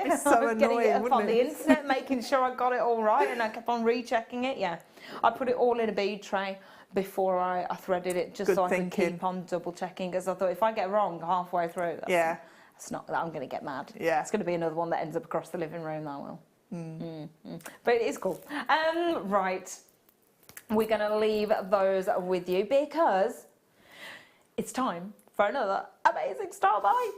It'd be so Getting annoying, it up wouldn't on it? the internet, making sure I got it all right, and I kept on rechecking it. Yeah, I put it all in a bead tray before I threaded it, just Good so I thinking. could keep on double checking, because I thought if I get wrong halfway through, that's not, I'm going to get mad. Yeah. It's going to be another one that ends up across the living room. That will. But it is cool. Right, we're going to leave those with you because it's time for another amazing star buy.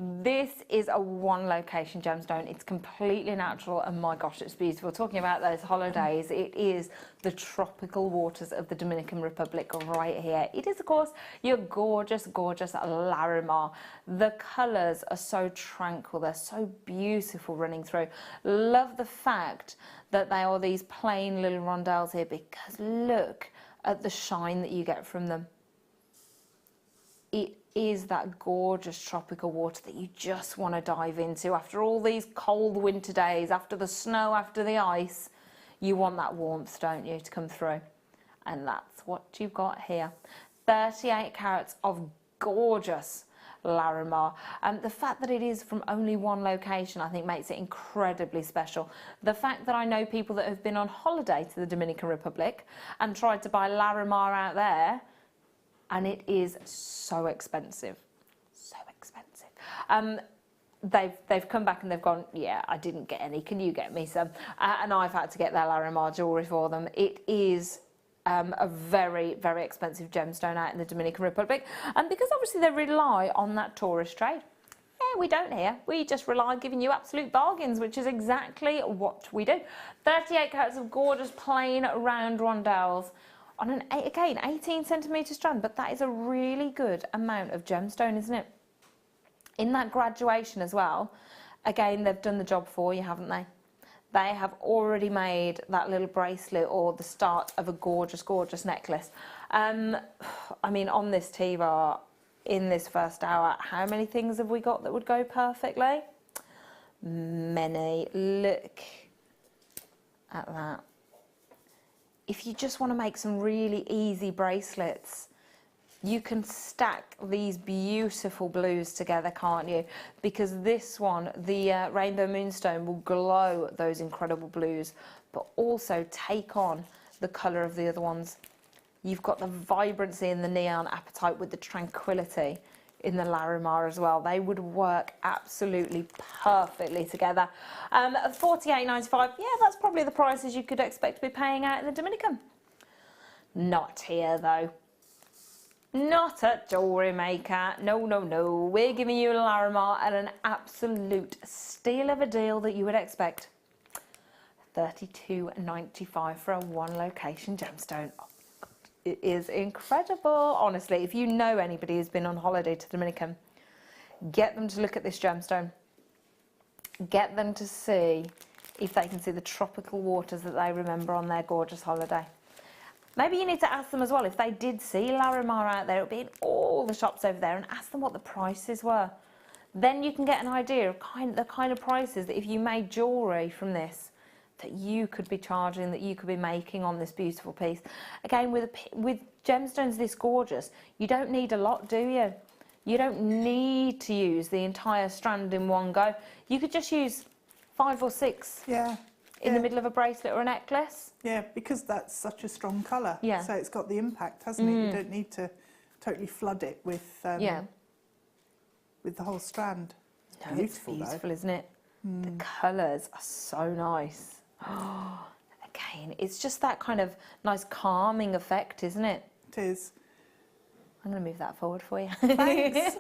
This is a one location gemstone. It's completely natural and my gosh, it's beautiful. Talking about those holidays, it is the tropical waters of the Dominican Republic right here. It is of course your gorgeous, gorgeous Larimar. The colours are so tranquil, they're so beautiful running through. Love the fact that they are these plain little rondelles here because look at the shine that you get from them. It is that gorgeous tropical water that you just want to dive into after all these cold winter days, after the snow, after the ice. You want that warmth, don't you, to come through? And that's what you've got here. 38 carats of gorgeous Larimar. And the fact that it is from only one location, I think, makes it incredibly special. The fact that I know people that have been on holiday to the Dominican Republic and tried to buy Larimar out there, and it is so expensive, so expensive. They've come back and they've gone, yeah, I didn't get any, can you get me some? And I've had to get their Larimar jewellery for them. It is a very, very expensive gemstone out in the Dominican Republic. And because obviously they rely on that tourist trade. Yeah, we don't here. We just rely on giving you absolute bargains, which is exactly what we do. 38 carats of gorgeous plain round rondelles on an, again, 18 centimetre strand, but that is a really good amount of gemstone, isn't it? In that graduation as well, again, they've done the job for you, haven't they? They have already made that little bracelet or the start of a gorgeous, gorgeous necklace. I mean, on this T-bar, in this first hour, how many things have we got that would go perfectly? Many. Look at that. If you just want to make some really easy bracelets, you can stack these beautiful blues together, can't you? Because this one, the Rainbow Moonstone, will glow those incredible blues, but also take on the colour of the other ones. You've got the vibrancy in the neon apatite with the tranquility in the Larimar as well. They would work absolutely perfectly together. $48.95, yeah, that's probably the prices you could expect to be paying out in the Dominican. Not here though. Not at Jewellery Maker. No, no, no. We're giving you a Larimar at an absolute steal of a deal that you would expect. $32.95 for a one location gemstone. It is incredible, honestly. If you know anybody who's been on holiday to Dominican, get them to look at this gemstone. Get them to see if they can see the tropical waters that they remember on their gorgeous holiday. Maybe you need to ask them as well if they did see Larimar out there. It'll be in all the shops over there, and ask them what the prices were. Then you can get an idea of the kind of prices that if you made jewellery from this, that you could be charging, that you could be making on this beautiful piece. Again, with gemstones this gorgeous, you don't need a lot, do you? You don't need to use the entire strand in one go. You could just use 5 or 6 in the middle of a bracelet or a necklace. Yeah, because that's such a strong colour. Yeah. So it's got the impact, hasn't it? You don't need to totally flood it with the whole strand. It's No, beautiful, it's beautiful, though. isn't it? The colours are so nice. Again, it's just that kind of nice calming effect, isn't it? It is. I'm going to move that forward for you. Thanks.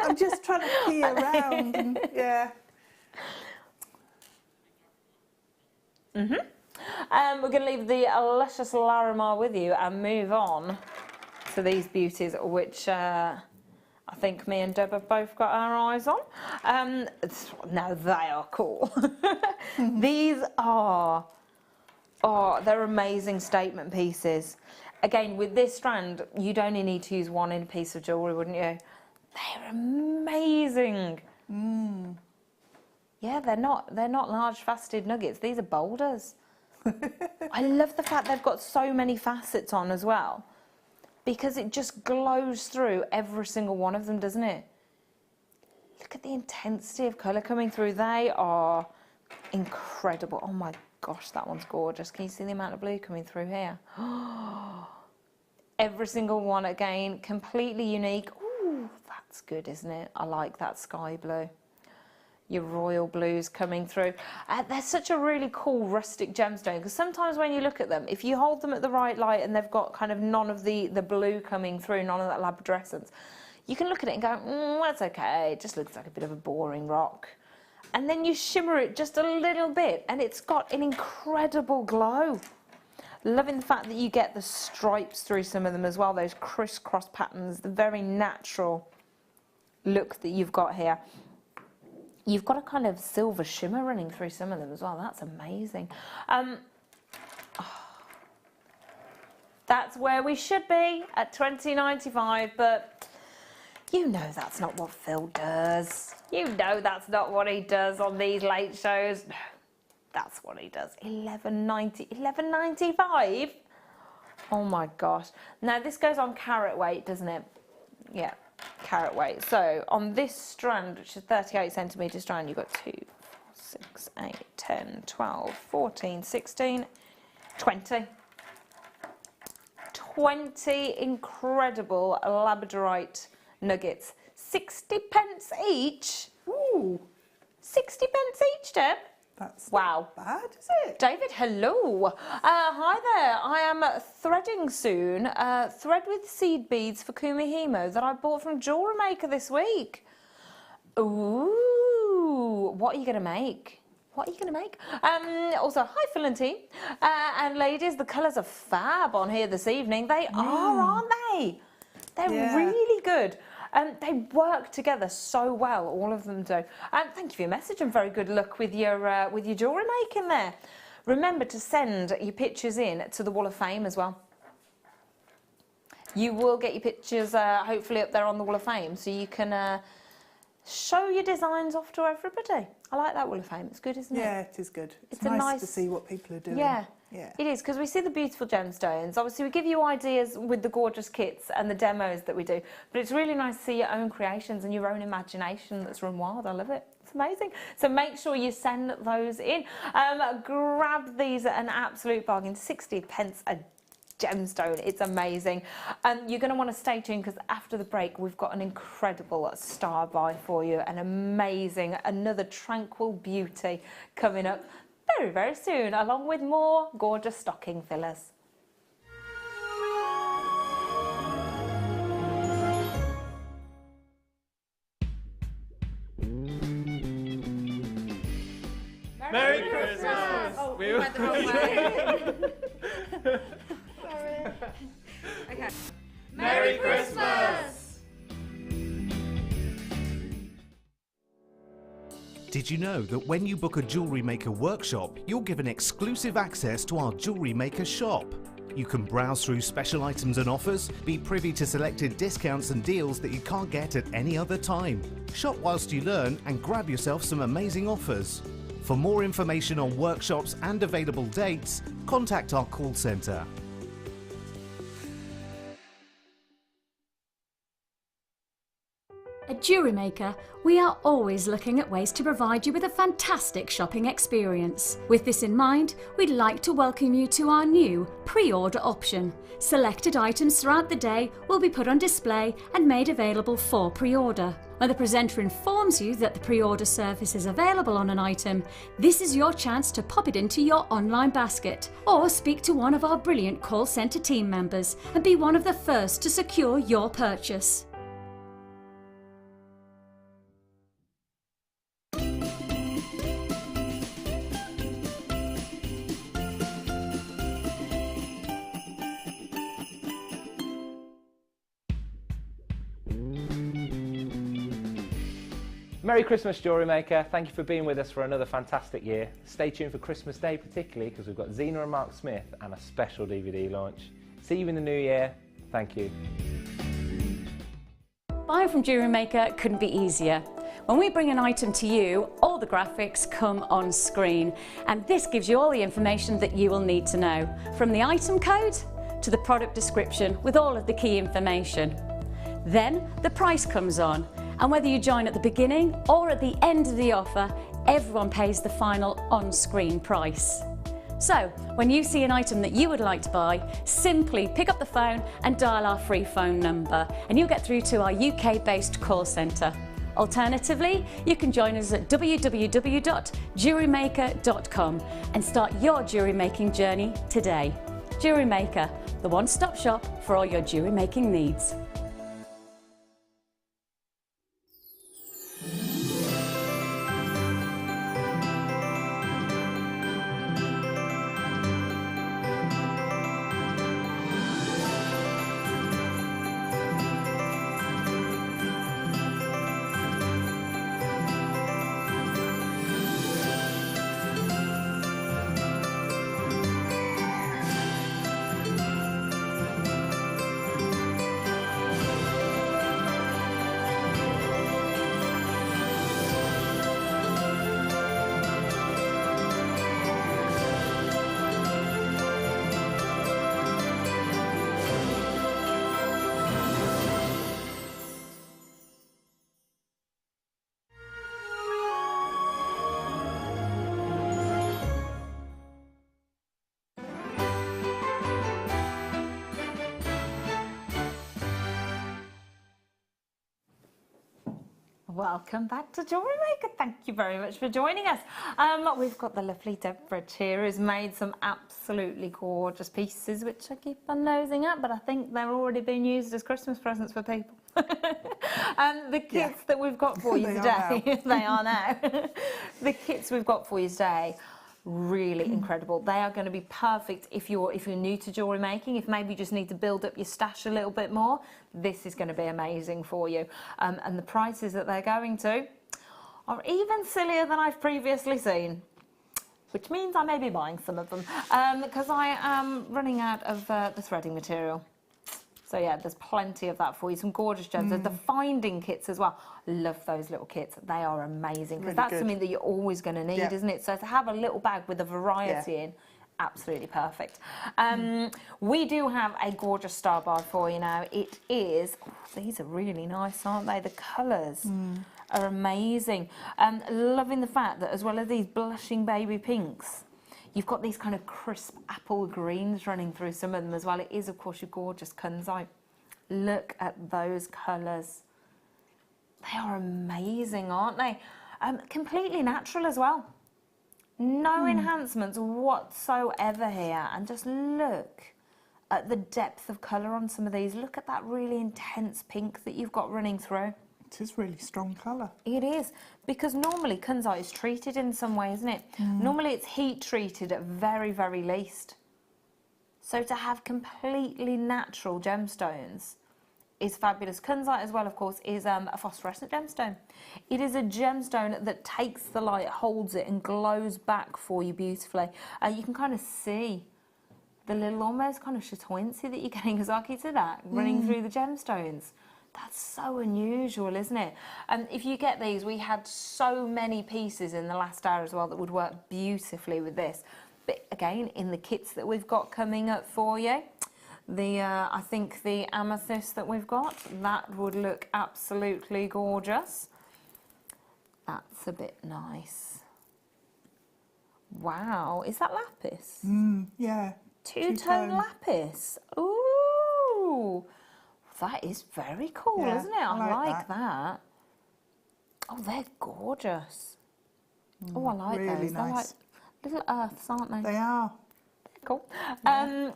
I'm just trying to pee around. And, yeah. We're going to leave the luscious Larimar with you and move on to these beauties, which I think me and Deb have both got our eyes on. Now they are cool. These are, they're amazing statement pieces. Again, with this strand, you'd only need to use one in a piece of jewellery, wouldn't you? They're amazing. Yeah, they're not large faceted nuggets. These are boulders. I love the fact they've got so many facets on as well, because it just glows through every single one of them, doesn't it? Look at the intensity of colour coming through. They are incredible. Oh my gosh, that one's gorgeous. Can you see the amount of blue coming through here? Every single one, again, completely unique. Ooh, that's good, isn't it? I like that sky blue. Your royal blues coming through. They're such a really cool rustic gemstone, because sometimes when you look at them, if you hold them at the right light and they've got kind of none of the blue coming through, none of that labradorescence, you can look at it and go, that's okay, it just looks like a bit of a boring rock. And then you shimmer it just a little bit and it's got an incredible glow. Loving the fact that you get the stripes through some of them as well, those crisscross patterns, the very natural look that you've got here. You've got a kind of silver shimmer running through some of them as well. That's amazing. That's where we should be at $20.95, but you know that's not what Phil does. You know that's not what he does on these late shows. No, that's what he does. $11.95. Oh my gosh. Now this goes on carat weight, doesn't it? Yeah. Carat weight. So on this strand, which is 38 centimetre strand, you've got 2, 4, 6, 8, 10, 12, 14, 16, 20. 20 incredible labradorite nuggets. 60 pence each. Ooh. 60 pence each, Deb. That's wow. Not bad, is it? David, hello. Hi there. I am threading soon thread with seed beads for Kumihimo that I bought from Jewellery Maker this week. Ooh, what are you going to make? What are you going to make? Also, hi, Phil and team. And ladies, the colours are fab on here this evening. They are, aren't they? They're really good. They work together so well, all of them do. Thank you for your message and very good luck with your jewellery making there. Remember to send your pictures in to the Wall of Fame as well. You will get your pictures hopefully up there on the Wall of Fame, so you can show your designs off to everybody. I like that Wall of Fame. It's good, isn't it? Yeah, it is good. It's nice nice to see what people are doing. Yeah. Yeah. It is, because we see the beautiful gemstones. Obviously, we give you ideas with the gorgeous kits and the demos that we do, but it's really nice to see your own creations and your own imagination that's run wild. I love it. It's amazing. So make sure you send those in. Grab these at an absolute bargain, 60 pence a gemstone. It's amazing. You're going to want to stay tuned, because after the break, we've got an incredible star buy for you, an amazing, another tranquil beauty coming up very, very soon, along with more gorgeous stocking fillers. Merry Christmas! Oh, we went the wrong way. Sorry. Okay. Merry Christmas! Did you know that when you book a Jewellery Maker workshop, you're given exclusive access to our Jewellery Maker shop? You can browse through special items and offers, be privy to selected discounts and deals that you can't get at any other time. Shop whilst you learn and grab yourself some amazing offers. For more information on workshops and available dates, contact our call centre. At Jewellery Maker, we are always looking at ways to provide you with a fantastic shopping experience. With this in mind, we'd like to welcome you to our new pre-order option. Selected items throughout the day will be put on display and made available for pre-order. When the presenter informs you that the pre-order service is available on an item, this is your chance to pop it into your online basket, or speak to one of our brilliant call centre team members and be one of the first to secure your purchase. Merry Christmas, Jewellery Maker. Thank you for being with us for another fantastic year. Stay tuned for Christmas Day particularly, because we've got Zena and Mark Smith and a special DVD launch. See you in the new year. Thank you. Buying from Jewellery Maker couldn't be easier. When we bring an item to you, all the graphics come on screen, and this gives you all the information that you will need to know, from the item code to the product description with all of the key information. Then the price comes on, and whether you join at the beginning or at the end of the offer, everyone pays the final on-screen price. So, when you see an item that you would like to buy, simply pick up the phone and dial our free phone number, and you'll get through to our UK-based call centre. Alternatively, you can join us at www.JewelleryMaker.com and start your jewellery making journey today. Jewellery Maker, the one-stop shop for all your jewellery making needs. Welcome back to Jewellery Maker. Thank you very much for joining us. We've got the lovely Deborah here who's made some absolutely gorgeous pieces, which I keep on nosing at, but I think they're already being used as Christmas presents for people. The kits that we've got for you today, they are now. The kits we've got for you today, really incredible. They are going to be perfect if you're new to jewellery making, if maybe you just need to build up your stash a little bit more. This is going to be amazing for you. And the prices that they're going to are even sillier than I've previously seen, which means I may be buying some of them because I am running out of the threading material. So yeah, there's plenty of that for you. Some gorgeous gems. There's the finding kits as well. Love those little kits. They are amazing because that's something that you're always going to need, isn't it? So to have a little bag with a variety in, absolutely perfect. We do have a gorgeous star bar for you now. It is, these are really nice, aren't they? The colours are amazing. Loving the fact that as well as these blushing baby pinks, you've got these kind of crisp apple greens running through some of them as well. It is, of course, your gorgeous kunzite. Look at those colours. They are amazing, aren't they? Completely natural as well. No enhancements whatsoever here. And just look at the depth of colour on some of these. Look at that really intense pink that you've got running through. It is really strong colour. It is, because normally kunzite is treated in some way, isn't it? Normally it's heat treated at very, very least. So to have completely natural gemstones is fabulous. Kunzite as well, of course, is a phosphorescent gemstone. It is a gemstone that takes the light, holds it and glows back for you beautifully. You can kind of see the little almost kind of chatoyancy that you're getting, Kazaki, to that, running through the gemstones. That's so unusual, isn't it? And if you get these, we had so many pieces in the last hour as well that would work beautifully with this. But again, in the kits that we've got coming up for you, I think the amethyst that we've got, that would look absolutely gorgeous. That's a bit nice. Wow, is that lapis? Yeah. Two-tone lapis. Ooh. That is very cool, isn't it? I like that. Oh, they're gorgeous. Oh, I like really those. They're like nice. little earths, aren't they? They are. Cool. And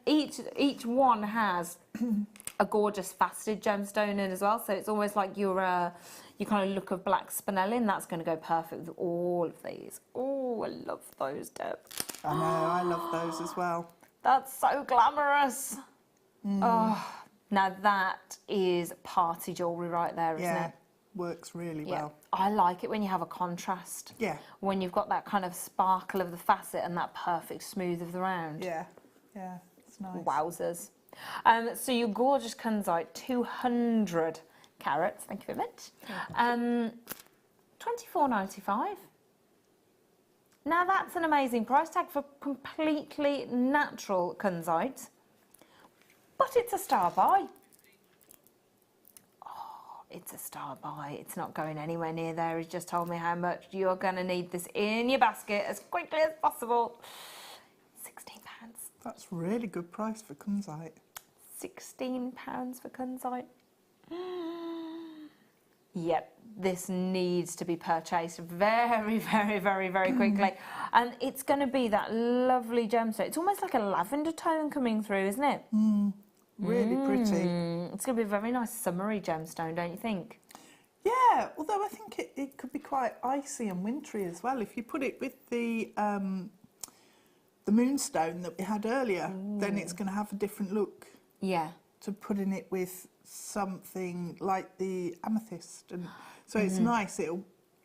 each one has a gorgeous faceted gemstone in as well. So it's almost like your kind of look of black spinel. That's going to go perfect with all of these. Oh, I love those, Deb. I know, I love those as well. That's so glamorous. Oh. Now that is party jewellery right there, isn't it? Works really well. I like it when you have a contrast. Yeah. When you've got that kind of sparkle of the facet and that perfect smooth of the round. Yeah, yeah, it's nice. Wowzers. So your gorgeous kunzite, 200 carats, thank you very much. £24.95. Now that's an amazing price tag for completely natural kunzite, but it's a star buy. Oh, it's a star buy. It's not going anywhere near there. He's just told me how much. You're going to need this in your basket as quickly as possible. £16. That's really good price for kunzite. £16 for kunzite. Yep, this needs to be purchased very, very, very, very quickly. And it's going to be that lovely gemstone. It's almost like a lavender tone coming through, isn't it? Really pretty. It's going to be a very nice summery gemstone, don't you think? Yeah, although I think it could be quite icy and wintry as well. If you put it with the moonstone that we had earlier, then it's going to have a different look. Yeah. To putting it with something like the amethyst, and so it's nice.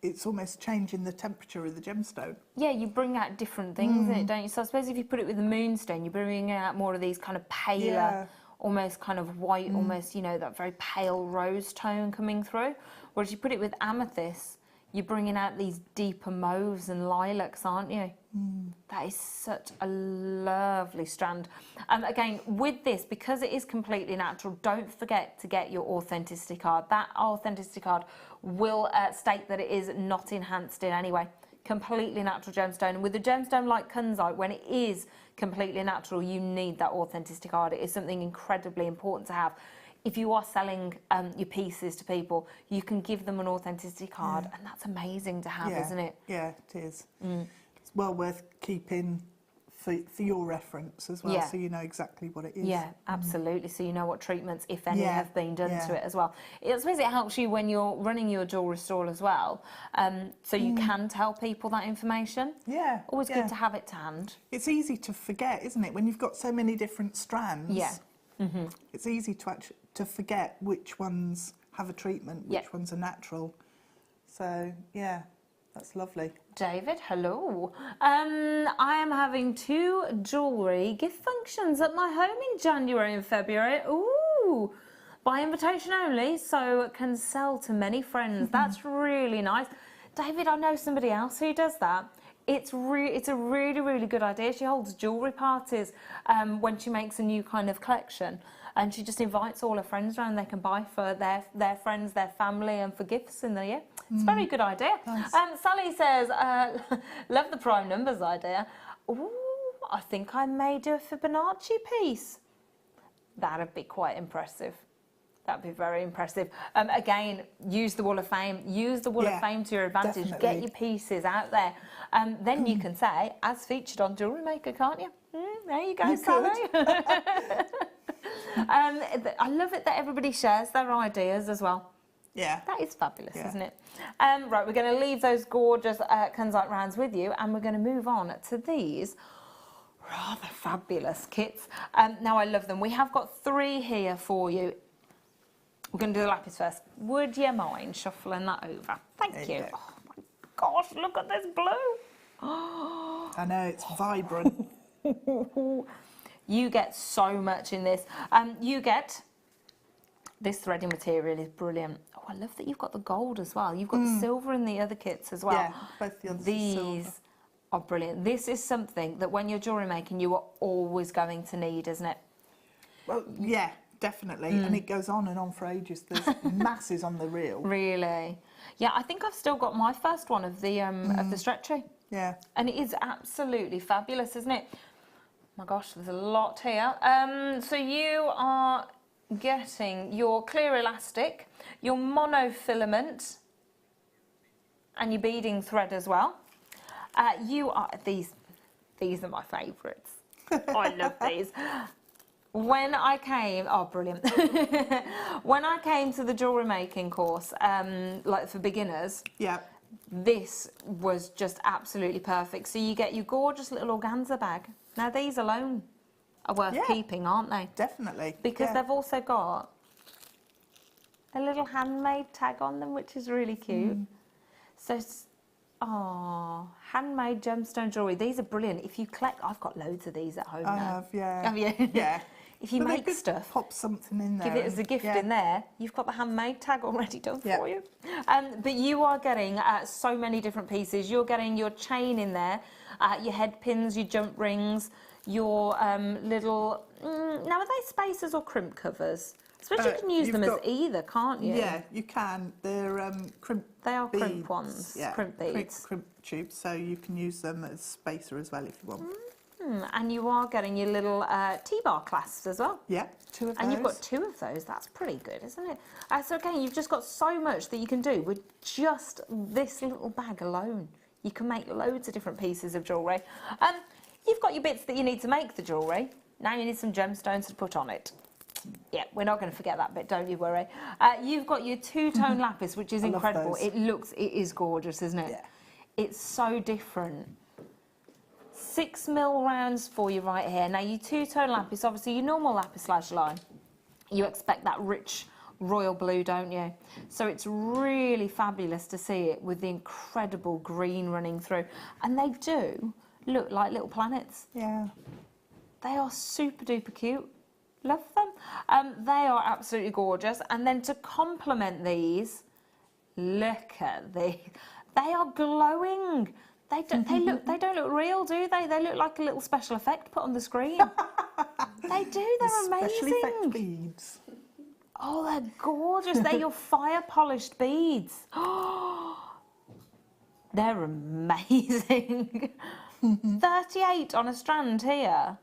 It's almost changing the temperature of the gemstone. Yeah, you bring out different things in it, don't you? So I suppose if you put it with the moonstone, you're bringing out more of these kind of paler, almost kind of white, almost, you know, that very pale rose tone coming through. Whereas you put it with amethyst, you're bringing out these deeper mauves and lilacs, aren't you? That is such a lovely strand. Again, with this, because it is completely natural, don't forget to get your authenticity card. That authenticity card will state that it is not enhanced in any way. Completely natural gemstone. And with a gemstone like kunzite, when it is completely natural, you need that authenticity card. It is something incredibly important to have. If you are selling your pieces to people, you can give them an authenticity card, and that's amazing to have, isn't it? Yeah, it is. It's well worth keeping for your reference as well, so you know exactly what it is. Yeah, absolutely. So you know what treatments, if any, have been done to it as well. I suppose it helps you when you're running your jewellery store as well, so you can tell people that information. Yeah. Always good to have it to hand. It's easy to forget, isn't it, when you've got so many different strands? Yeah. It's easy to forget which ones have a treatment, which ones are natural. So, yeah, that's lovely. David, hello. I am having 2 jewellery gift functions at my home in January and February. Ooh, by invitation only, so can sell to many friends. That's really nice. David, I know somebody else who does that. It's a really, really good idea. She holds jewellery parties when she makes a new kind of collection, and she just invites all her friends around. They can buy for their friends, their family, and for gifts in the year. It's a very good idea. Nice. Sally says, love the prime numbers idea. Ooh, I think I may do a Fibonacci piece. That'd be quite impressive. That'd be very impressive. Again, use the Wall of Fame. Use the Wall of Fame to your advantage. Definitely. Get your pieces out there. Then you can say, as featured on Jewellery Maker, can't you? There you go, Sally. I love it that everybody shares their ideas as well. Yeah. That is fabulous, isn't it? Right, we're going to leave those gorgeous kunzite rounds with you, and we're going to move on to these rather fabulous kits. Now, I love them. We have got 3 here for you. We're going to do the lapis first. Would you mind shuffling that over? Thank you. Oh my gosh, look at this blue. I know, it's vibrant. You get so much in this. You get, this threading material is brilliant. Oh, I love that you've got the gold as well. You've got the silver in the other kits as well. Yeah, both the others are silver. These are brilliant. This is something that when you're jewellery making, you are always going to need, isn't it? Well, yeah. Definitely, and it goes on and on for ages. There's masses on the reel. Really? Yeah, I think I've still got my first one of the stretchy. Yeah. And it is absolutely fabulous, isn't it? My gosh, there's a lot here. So you are getting your clear elastic, your monofilament, and your beading thread as well. These are my favourites. I love these. When I came, oh brilliant. When I came to the jewellery making course, like for beginners, this was just absolutely perfect. So you get your gorgeous little organza bag. Now these alone are worth keeping, aren't they? Definitely. Because they've also got a little handmade tag on them, which is really cute. So, handmade gemstone jewellery. These are brilliant. If you collect, I've got loads of these at home now. I have, yeah. Have you? Yeah. if you But they make could stuff, pop something in there. give it as a gift yeah. in there, you've got the handmade tag already done Yeah. for you. But you are getting so many different pieces. You're getting your chain in there, your head pins, your jump rings, your little... now, are they spacers or crimp covers? I suppose you can use you've them as got- either, can't you? Yeah, you can. They're crimp They are beads. crimp ones, Yeah, crimp beads. Crimp tubes, so you can use them as spacer as well if you want. And you are getting your little T-bar clasps as well. Yeah, 2 of those. And you've got 2 of those. That's pretty good, isn't it? So again, you've just got so much that you can do with just this little bag alone. You can make loads of different pieces of jewellery. You've got your bits that you need to make the jewellery. Now you need some gemstones to put on it. Yeah, we're not going to forget that bit, don't you worry. You've got your 2-tone lapis, which is I love incredible. those. It is gorgeous, isn't it? Yeah. It's so different. 6mm rounds for you right here. Now, your 2-tone lapis, obviously your normal lapis lazuli, you expect that rich royal blue, don't you? So it's really fabulous to see it with the incredible green running through. And they do look like little planets. Yeah. They are super duper cute. Love them. They are absolutely gorgeous. And then to complement these, look at these. They are glowing. They don't look real, do they? They look like a little special effect put on the screen. They do. They're Special effect amazing. beads. Oh, they're gorgeous. They're your fire polished beads. They're amazing. 38 on a strand here.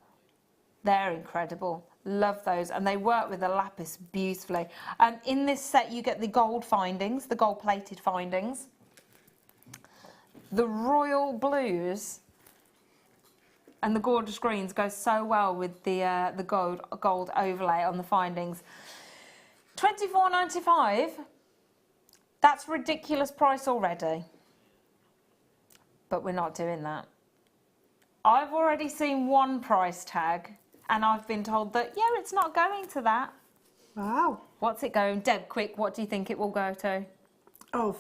They're incredible. Love those, and they work with the lapis beautifully. In this set, you get the gold findings, the gold-plated findings. The royal blues and the gorgeous greens go so well with the gold overlay on the findings. $24.95. That's ridiculous price already. But we're not doing that. I've already seen one price tag, and I've been told that, yeah, it's not going to that. Wow. What's it going? Deb, quick, what do you think it will go to? Oh,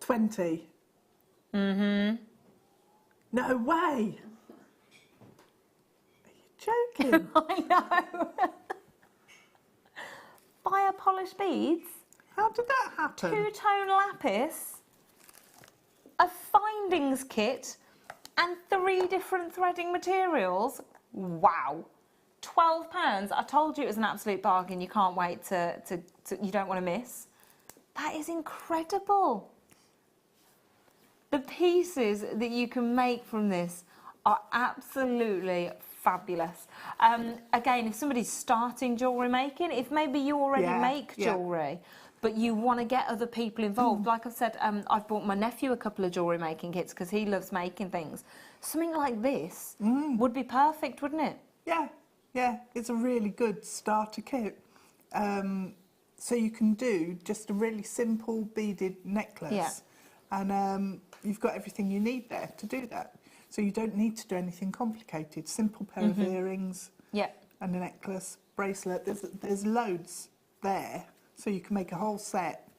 20. Mm-hmm. No way. Are you joking? I know. Fire polished beads, How did that happen? 2-tone lapis, a findings kit, and 3 different threading materials. Wow. £12. I told you it was an absolute bargain. You can't wait to you don't want to miss. That is incredible. The pieces that you can make from this are absolutely fabulous. Again, if somebody's starting jewellery making, if maybe you already make jewellery, but you want to get other people involved, like I've said, I've bought my nephew a couple of jewellery making kits because he loves making things. Something like this would be perfect, wouldn't it? Yeah, yeah, it's a really good starter kit. So you can do just a really simple beaded necklace, and you've got everything you need there to do that. So you don't need to do anything complicated. Simple pair of earrings, and a necklace, bracelet. There's loads there, so you can make a whole set.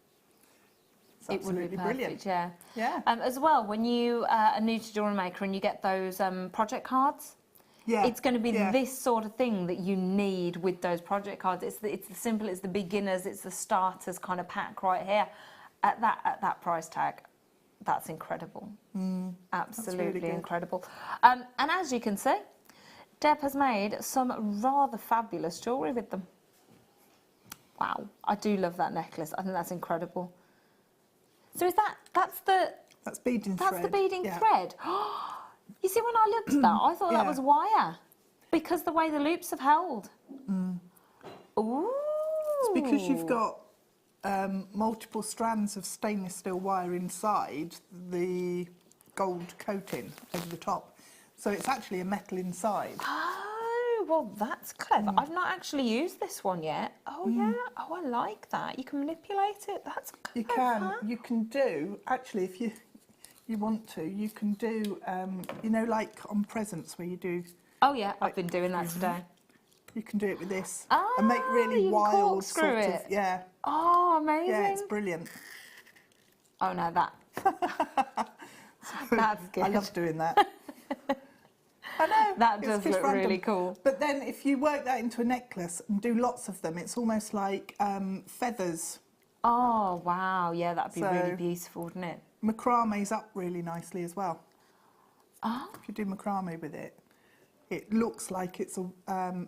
It's It would be absolutely perfect, brilliant. yeah. Yeah. As well, when you are new to Jewellery Maker and you get those project cards, Yeah, it's going to be yeah. this sort of thing that you need with those project cards. It's the simple, it's the beginners, it's the starters kind of pack right here. At that price tag, that's incredible. Absolutely really good. incredible. And as you can see, Deb has made some rather fabulous jewellery with them. Wow, I do love that necklace. I think that's incredible. So that's beading thread. That's the beading yeah. thread. You see, when I looked at that, I thought that Yeah. was wire, because the way the loops have held. Ooh. It's because you've got multiple strands of stainless steel wire inside the gold coating over the top. So it's actually a metal inside. Oh, well, that's clever. I've not actually used this one yet. Oh, yeah. Oh, I like that. You can manipulate it. That's clever. You can do, actually, if you want to, you can do, you know, like on presents where you do... Oh, yeah, I've been doing that today. You can do it with this. Oh, and make really you can wild corkscrew sort of... it. Yeah. Oh, amazing. Yeah, it's brilliant. Oh, no, that. That's good. I love doing that. I know. That it's does just look really cool. But then if you work that into a necklace and do lots of them, it's almost like feathers. Oh, wow. Yeah, that'd be really So- beautiful, wouldn't it? Macrame's up really nicely as well. Oh, If you do macrame with it, it looks like it's a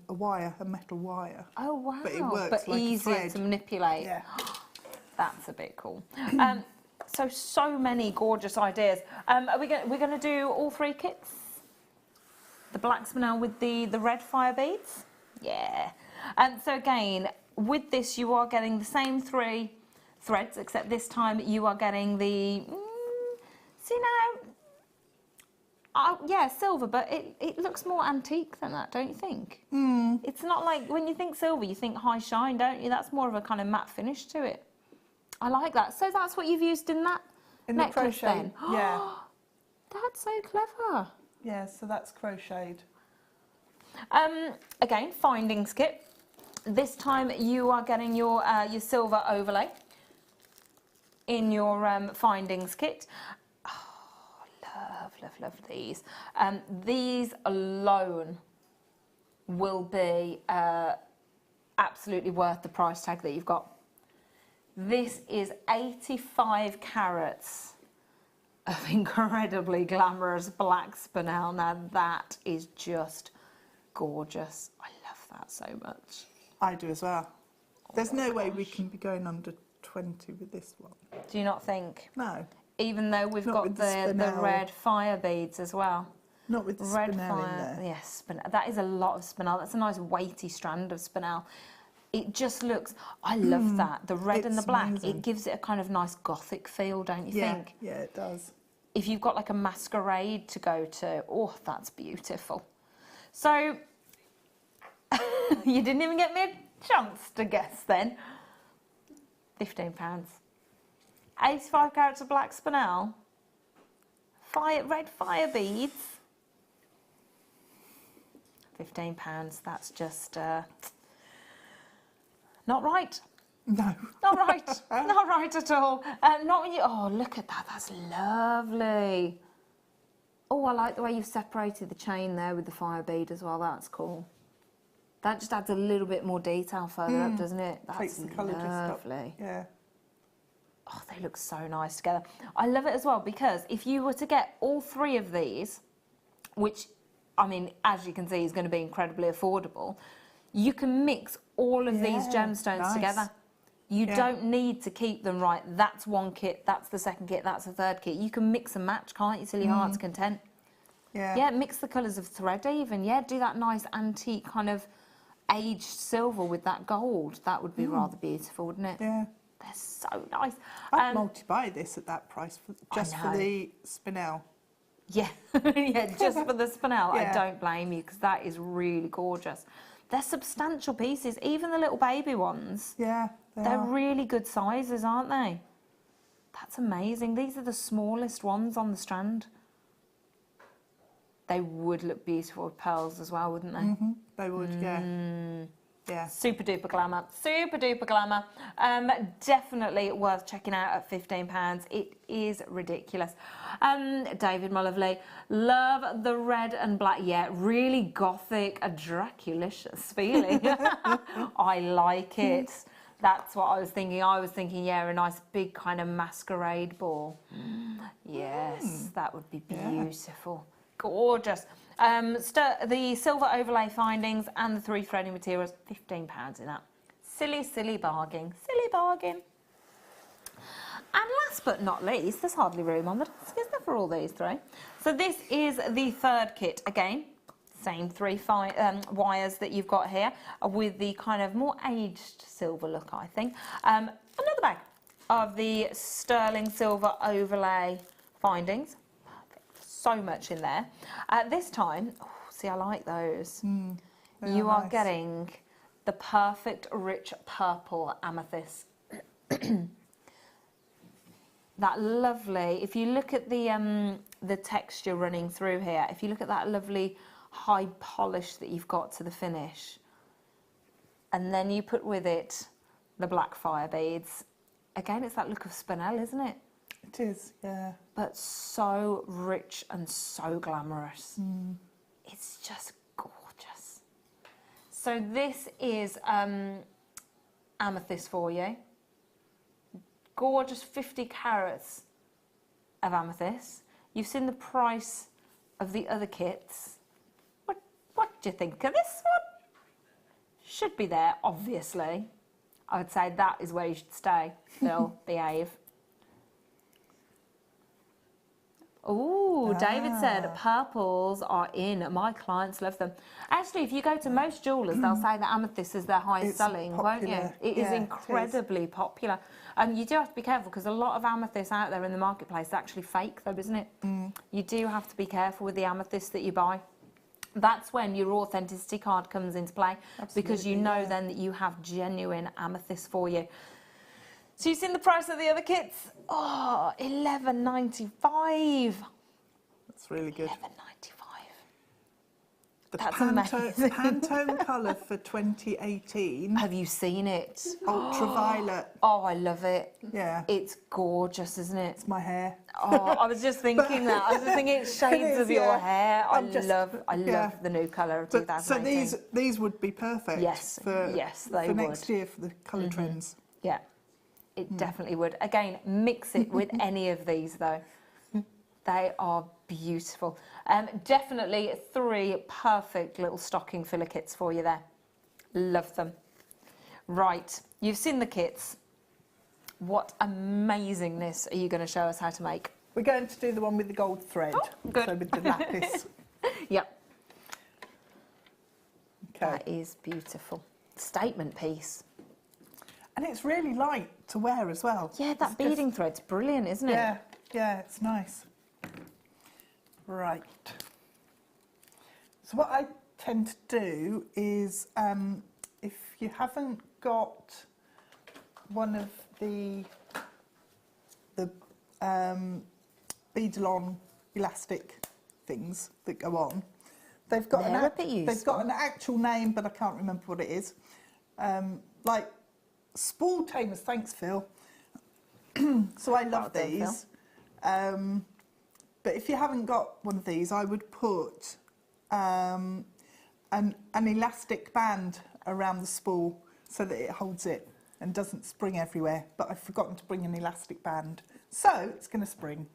wire, a metal wire. oh wow. But it works like a easier thread. to manipulate. Yeah. That's a bit cool. So many gorgeous ideas. We're going to do all 3 kits? The black spinel with the red fire beads? Yeah. So again, with this you are getting the same 3 threads, except this time you are getting the... see now... yeah, silver, but it looks more antique than that, don't you think? It's not like, when you think silver, you think high shine, don't you? That's more of a kind of matte finish to it. I like that. So that's what you've used in that necklace crochet, then? yeah. That's so clever. Yeah, so that's crocheted. Again, findings kit. This time you are getting your silver overlay in your findings kit. Love these. These alone will be absolutely worth the price tag that you've got. This is 85 carats of incredibly glamorous black spinel. Now that is just gorgeous. I love that so much. I do as well. There's no way we can be going under 20 with this one. Do you not think? No, Even though we've Not got with the spinel. red fire beads as well. not with the Red spinel fire, in there. yes, that is a lot of spinel. That's a nice weighty strand of spinel. It just looks, I love that. The red and the it's black, amazing. it gives it a kind of nice gothic feel, don't you Yeah, think? yeah, it does. If you've got like a masquerade to go to, oh, that's beautiful. So, you didn't even get me a chance to guess then. £15. 85 carats of black spinel. Red fire beads. £15. That's just not right. No. Not right. Not right at all. Not when you. Oh, look at that. That's lovely. Oh, I like the way you've separated the chain there with the fire bead as well. That's cool. That just adds a little bit more detail further up, doesn't it? That's Takes the colour just up. lovely. Yeah. Oh, they look so nice together. I love it as well because if you were to get all 3 of these, which, I mean, as you can see, is going to be incredibly affordable, you can mix all of these Yeah, gemstones nice. together. You Yeah. don't need to keep them right. That's one kit, that's the second kit, that's the third kit. You can mix and match, can't you, till your heart's content? Yeah. Yeah, mix the colours of thread even. Yeah, do that nice antique kind of aged silver with that gold. That would be rather beautiful, wouldn't it? Yeah. They're so nice. I'd multi-buy this at that price just for know. the spinel. Yeah, yeah, just for the spinel. I Yeah. don't blame you because that is really gorgeous. They're substantial pieces, even the little baby ones. Yeah, They're are. really good sizes, aren't they? That's amazing. These are the smallest ones on the strand. They would look beautiful with pearls as well, wouldn't they? They would, yeah. Yeah. Super duper glamour, super duper glamour. Definitely worth checking out at £15. It is ridiculous. David, my lovely, love the red and black. Yeah, really gothic, a Draculicious feeling. I like it. That's what I was thinking. I was thinking, yeah, a nice big kind of masquerade ball. Yes, that would be beautiful. Gorgeous. The silver overlay findings and the 3 threading materials, £15 in that. Silly, silly bargain. Silly bargain. And last but not least, there's hardly room on the desk, is there, for all these 3? So this is the 3rd kit. Again, same 3 wires that you've got here with the kind of more aged silver look, I think. Another bag of the sterling silver overlay findings. So much in there. This time, oh, see, I like those. You are nice. getting the perfect rich purple amethyst. That lovely, if you look at the texture running through here, if you look at that lovely high polish that you've got to the finish, and then you put with it the black fire beads, again, it's that look of spinel, isn't it? It is, yeah. But so rich and so glamorous. It's just gorgeous. So this is amethyst for you. Gorgeous 50 carats of amethyst. You've seen the price of the other kits. What do you think of this one? Should be there, obviously. I would say that is where you should stay, Phil. Behave. Oh, David said purples are in. My clients love them. Actually, if you go to most jewellers, they'll say that amethyst is their highest selling, won't you? It is incredibly popular. And you do have to be careful because a lot of amethyst out there in the marketplace is actually fake, though, isn't it? You do have to be careful with the amethyst that you buy. That's when your authenticity card comes into play, because you know then that you have genuine amethyst for you. So you've seen the price of the other kits? Oh, $11.95. That's really good. $11.95. The That's amazing. Pantone colour for 2018. Have you seen it? Ultraviolet. Oh, I love it. Yeah. It's gorgeous, isn't it? It's my hair. Oh, I was just thinking that. I was just thinking it's shades of your hair. I love the new colour of 2018. So these would be perfect. Yes, for they would. next year for the colour trends. Yeah, it definitely would. Again, mix it with any of these though. They are beautiful. Definitely 3 perfect little stocking filler kits for you there. Love them. Right, you've seen the kits. What amazingness are you going to show us how to make? We're going to do the one with the gold thread. Oh, good. So with the lapis. Yep. Okay. That is beautiful. Statement piece. And it's really light to wear as well. Yeah, that beading thread's brilliant, isn't it? Yeah, it's nice. Right. So what I tend to do is, if you haven't got one of the bead-along elastic things that go on, they've got an actual name, but I can't remember what it is. Like spool tamers. Thanks, Phil. So I love these. But if you haven't got one of these, I would put an elastic band around the spool so that it holds it and doesn't spring everywhere. But I've forgotten to bring an elastic band, so it's going to spring.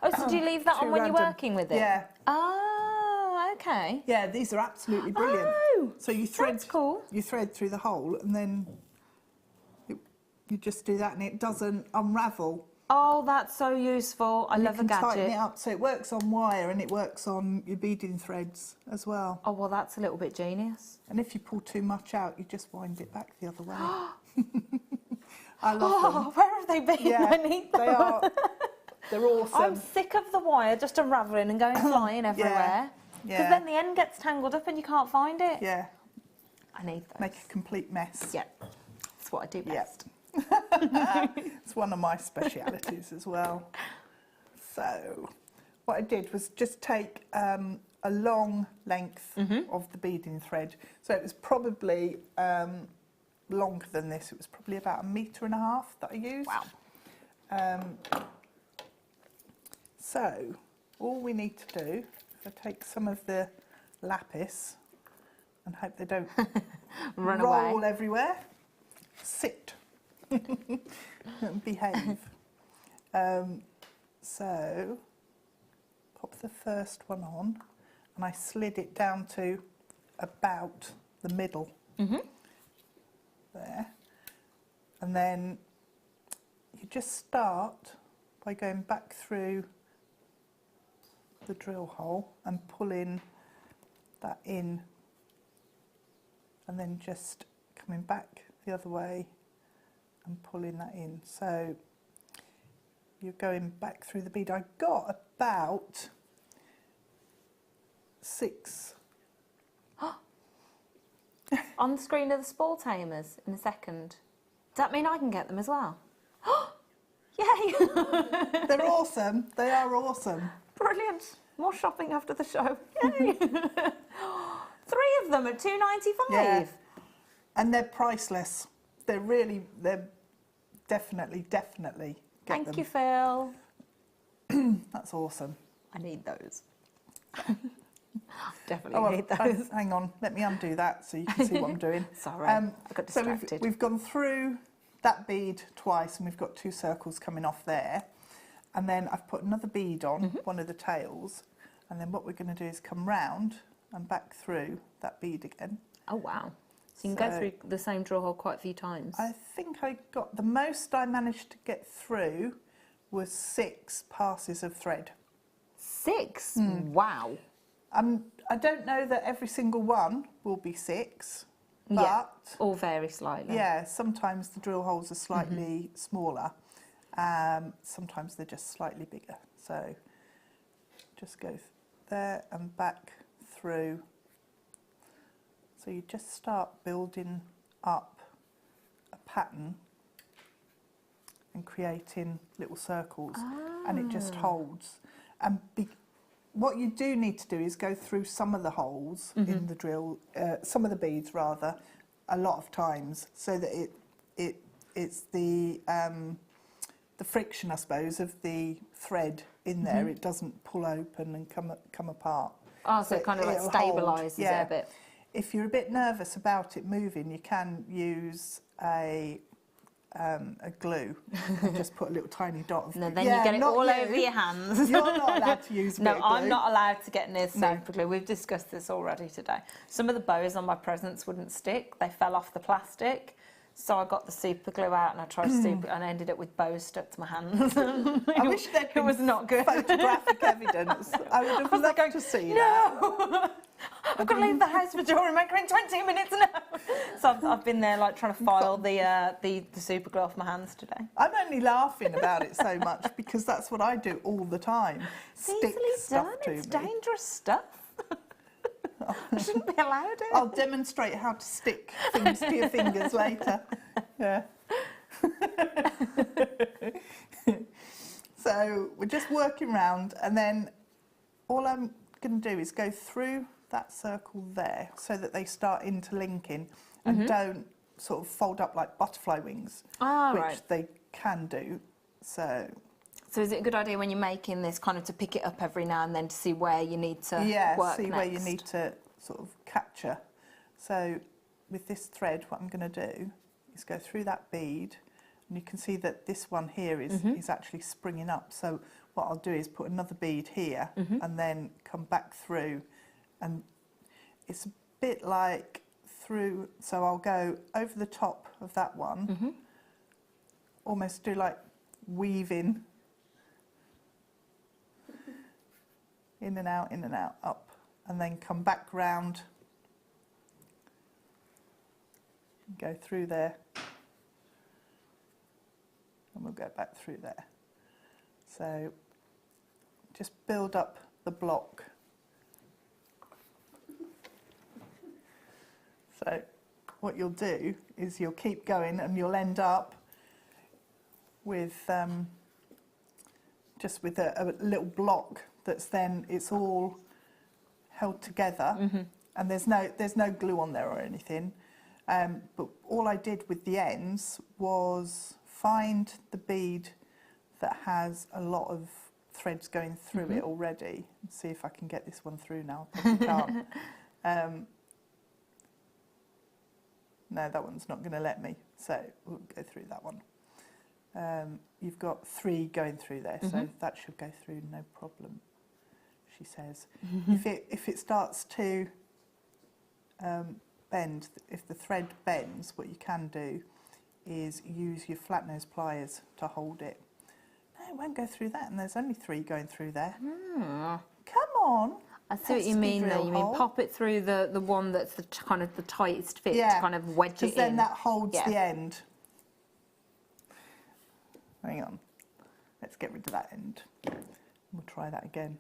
Oh, so do you leave that on when you're working with it? Yeah. Oh, okay. Yeah, these are absolutely brilliant. Oh, so you thread, that's cool. You thread through the hole, and then you just do that, and it doesn't unravel. Oh, that's so useful. I love a gadget. You can tighten it up, so it works on wire and it works on your beading threads as well. Oh, well, that's a little bit genius. And if you pull too much out, you just wind it back the other way. I love them. Where have they been? Yeah, I need them. They're awesome. I'm sick of the wire just unravelling and going flying everywhere. Because then the end gets tangled up and you can't find it. Yeah. I need those. Make a complete mess. Yeah, that's what I do best. It's one of my specialities as well. So what I did was just take a long length of the beading thread. So it was probably longer than this. It was probably about 1.5 meters that I used. Wow. So all we need to do, if I take some of the lapis and hope they don't roll everywhere, sit. And behave. So pop the first one on, and I slid it down to about the middle there, and then you just start by going back through the drill hole and pulling that in, and then just coming back the other way and pulling that in. So you're going back through the bead. I got about 6. On the screen are the spool tamers in a second. Does that mean I can get them as well? Yay! They're awesome. They are awesome. Brilliant. More shopping after the show. Yay! 3 of them at $2.95. Yeah. And they're priceless. They're definitely get Thank them. you, Phil. That's awesome. I need those. Definitely need those. Hang on, let me undo that so you can see what I'm doing. Sorry, I got distracted. So we've gone through that bead twice and we've got 2 circles coming off there. And then I've put another bead on, one of the tails. And then what we're going to do is come round and back through that bead again. Oh, wow. So you can go through the same drill hole quite a few times. I think I got, the most I managed to get through was 6 passes of thread. 6? Wow. I don't know that every single one will be 6, but... all vary slightly. Yeah, sometimes the drill holes are slightly smaller. Sometimes they're just slightly bigger. So just go there and back through. So you just start building up a pattern and creating little circles, and it just holds. And what you do need to do is go through some of the holes in the drill, some of the beads rather, a lot of times, so that it's the friction, I suppose, of the thread in there. It doesn't pull open and come apart. Oh, so it kind of like stabilises it a bit. If you're a bit nervous about it moving, you can use a glue and just put a little tiny dot of... No, then you get it all over your hands. You're not allowed to use No, bit glue. I'm not allowed to get near super glue. We've discussed this already today. Some of the bows on my presents wouldn't stick. They fell off the plastic. So I got the super glue out and I tried super, and I ended up with bows stuck to my hands. I wish there'd been was not good. photographic evidence. I would have loved to see that. No! I've got to leave the house for Jewellery Maker in 20 minutes now. So I've been there like trying to file the super glue off my hands today. I'm only laughing about it so much because that's what I do all the time. Stick Easily stuff done. to It's me. dangerous stuff. I shouldn't be allowed it. I'll demonstrate how to stick things to your fingers later. Yeah. So we're just working round, and then all I'm going to do is go through that circle there so that they start interlinking and don't sort of fold up like butterfly wings, which they can do. So is it a good idea when you're making this kind of to pick it up every now and then to see where you need to work see next? where you need to sort of capture. So with this thread, what I'm going to do is go through that bead, and you can see that this one here is actually springing up. So what I'll do is put another bead here and then come back through, and it's a bit like through, so I'll go over the top of that one, almost do like weaving, in and out, up, and then come back round, go through there, and we'll go back through there. So just build up the block. So what you'll do is you'll keep going and you'll end up with just with a little block that's then, it's all held together, and there's no glue on there or anything. But all I did with the ends was find the bead that has a lot of threads going through it already. Let's see if I can get this one through now. I probably can't. No, that one's not going to let me, so we'll go through that one. You've got 3 going through there, so that should go through no problem, she says. If it starts to bend, if the thread bends, what you can do is use your flat nose pliers to hold it. No, it won't go through that, and there's only 3 going through there. Come on. I see what you mean though. You mean pop it through the one that's the kind of the tightest fit to kind of wedge it in. Because then that holds the end. Hang on. Let's get rid of that end. We'll try that again.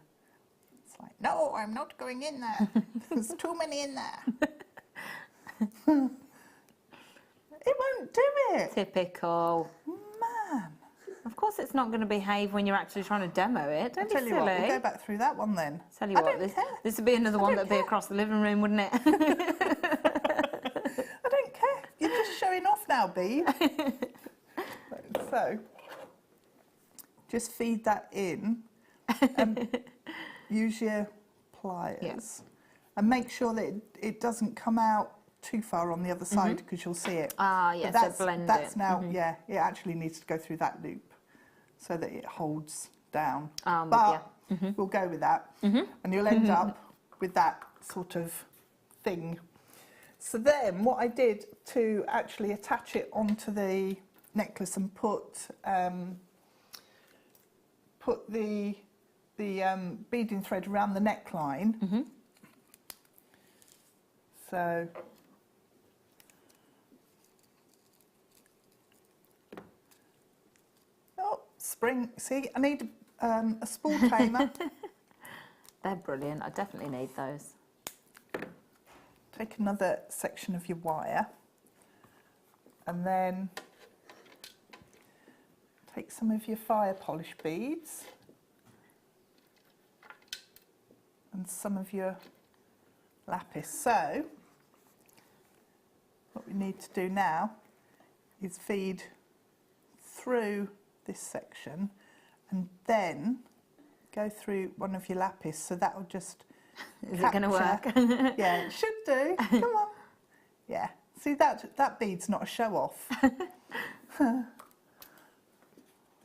It's like, no, I'm not going in there. There's too many in there. It won't do it. Typical. Man. Of course it's not going to behave when you're actually trying to demo it. Don't be silly. Tell you what, we'll go back through that one then. Tell you what, this would be another one that'd be across the living room, wouldn't it? I don't care. You're just showing off now, Bee. So, just feed that in and use your pliers and make sure that it doesn't come out too far on the other side because you'll see it. Ah, But yes, so blend that's it. now, yeah, it actually needs to go through that loop so that it holds down. But we'll go with that. And you'll end up with that sort of thing. So then what I did to actually attach it onto the necklace and put the beading thread around the neckline. So spring, see, I need a spool tamer. They're brilliant. I definitely need those. Take another section of your wire and then take some of your fire polish beads and some of your lapis. So what we need to do now is feed through this section and then go through one of your lapis, so that will just Is it going to work? Yeah, it should do. Come on. Yeah. See, that bead's not a show-off.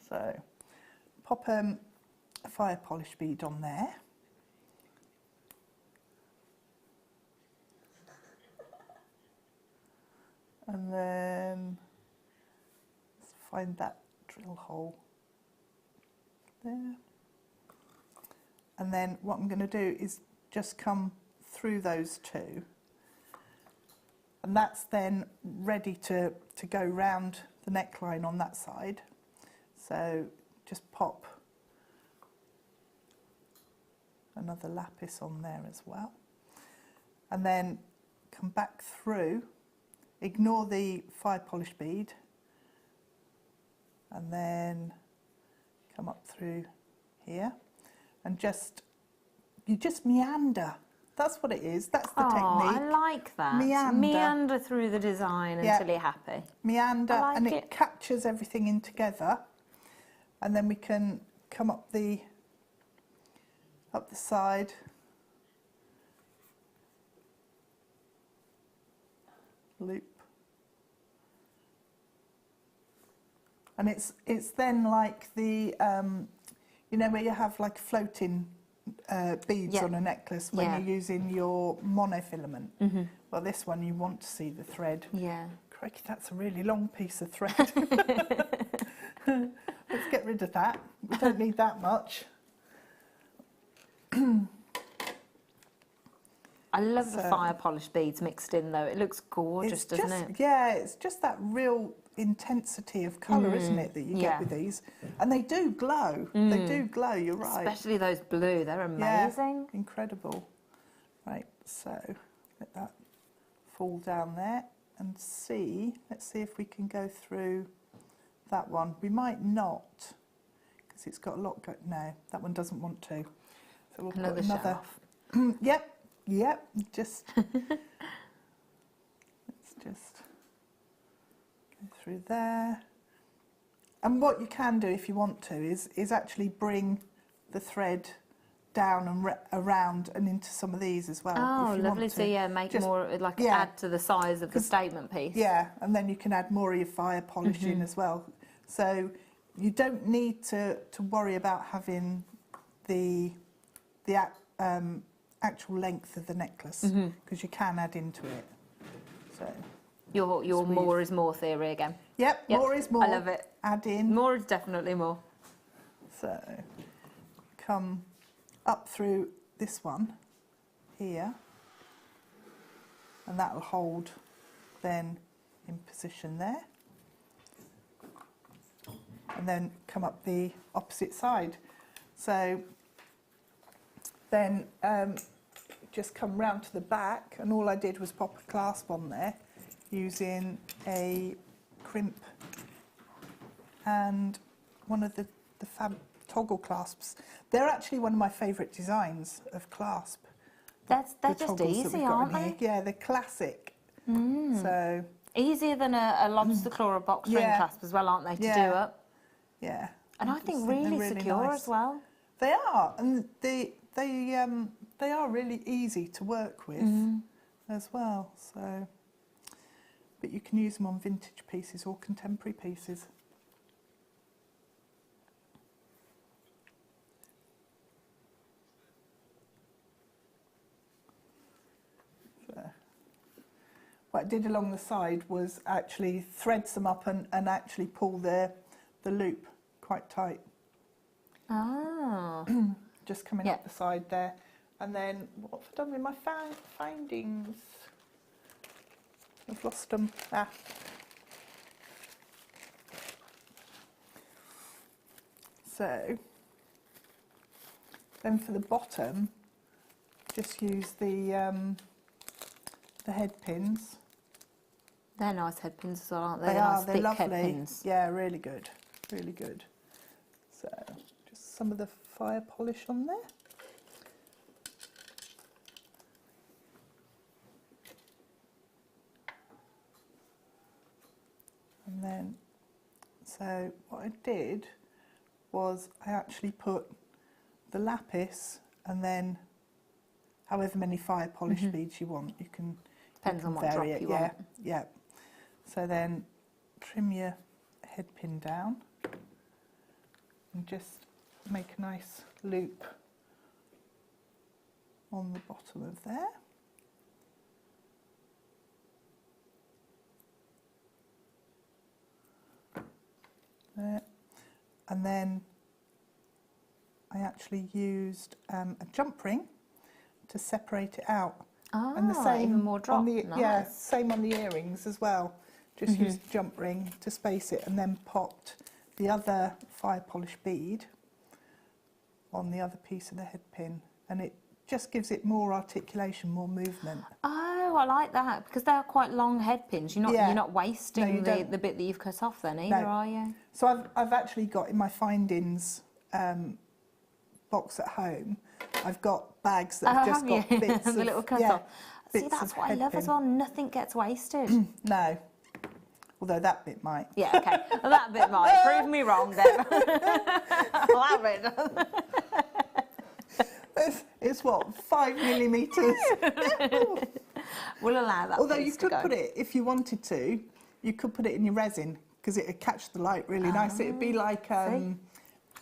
So, pop a fire polish bead on there. And then let's find that drill hole there. And then what I'm going to do is just come through those two, and that's then ready to go round the neckline on that side. So just pop another lapis on there as well, and then come back through, ignore the fire polish bead, and then come up through here and you just meander. That's what it is. That's the technique. I like that. Meander through the design until you're happy. Meander, like and it. it captures everything in together, and then we can come up the side. Loop. And it's then like the you know, where you have like floating beads on a necklace when you're using your monofilament. Well, this one you want to see the thread. Yeah. Crikey, that's a really long piece of thread. Let's get rid of that. We don't need that much. I love the fire polish beads mixed in though. It looks gorgeous, doesn't it? Yeah, it's just that real intensity of colour, isn't it, that you get with these? And they do glow. They do glow, you're right. Especially those blue, they're amazing. Yeah, incredible. Right, so let that fall down there and see. Let's see if we can go through that one. We might not, because it's got a lot go. No, that one doesn't want to. So we'll put another. Yep. Just let's just go through there. And what you can do if you want to is actually bring the thread down and around and into some of these as well. Oh, if you lovely. want So yeah, make just, more, like add to the size of the statement piece. Yeah, and then you can add more of your fire polish in as well. So you don't need to worry about having the actual length of the necklace, because you can add into it. So your more is more theory again. Yep, more is more. I love it. Add in. More is definitely more. So come up through this one here, and that will hold then in position there, and then come up the opposite side. So then just come round to the back, and all I did was pop a clasp on there using a crimp and one of the fab toggle clasps. They're actually one of my favourite designs of clasp. They're just easy, aren't they? Yeah, they're classic. So easier than a lobster claw or box ring clasp as well, aren't they, to do up? Yeah. And I think really secure nice as well. They are, and they they are really easy to work with as well. So, but you can use them on vintage pieces or contemporary pieces. So, what I did along the side was actually threads them up and actually pull the loop quite tight. Ah. Just coming up the side there. And then what have I done with my findings? I've lost them. Ah. So then for the bottom, just use the head pins. They're nice head pins as well, aren't they? They They're are, nice they're thick lovely. head pins. Yeah, really good, really good. So just some of the fire polish on there. And then, so what I did was I actually put the lapis and then however many fire polish beads you want, you can Depends on what vary drop it. you Yeah, want. yeah. So then trim your head pin down and just make a nice loop on the bottom of there. There. And then I actually used a jump ring to separate it out. Ah, And the same even more drop. on the Nice. yeah, same on the earrings as well. Just used the jump ring to space it, and then popped the other fire polish bead on the other piece of the head pin, and it just gives it more articulation, more movement. Oh, I like that because they're quite long head pins. You're not wasting No, you don't. the bit that you've cut off then either, No. are you? So I've actually got in my findings box at home, I've got bags that have just got bits the of little cut off. See, that's what I love as well. Nothing gets wasted. No, although that bit might. Yeah, okay. Well, that bit might. Prove me wrong, Deb. I'll have it. It's what, 5 millimetres? We'll allow that. Although you piece to could go. put it, if you wanted to, you could put it in your resin because it'd catch the light really nice. It'd be like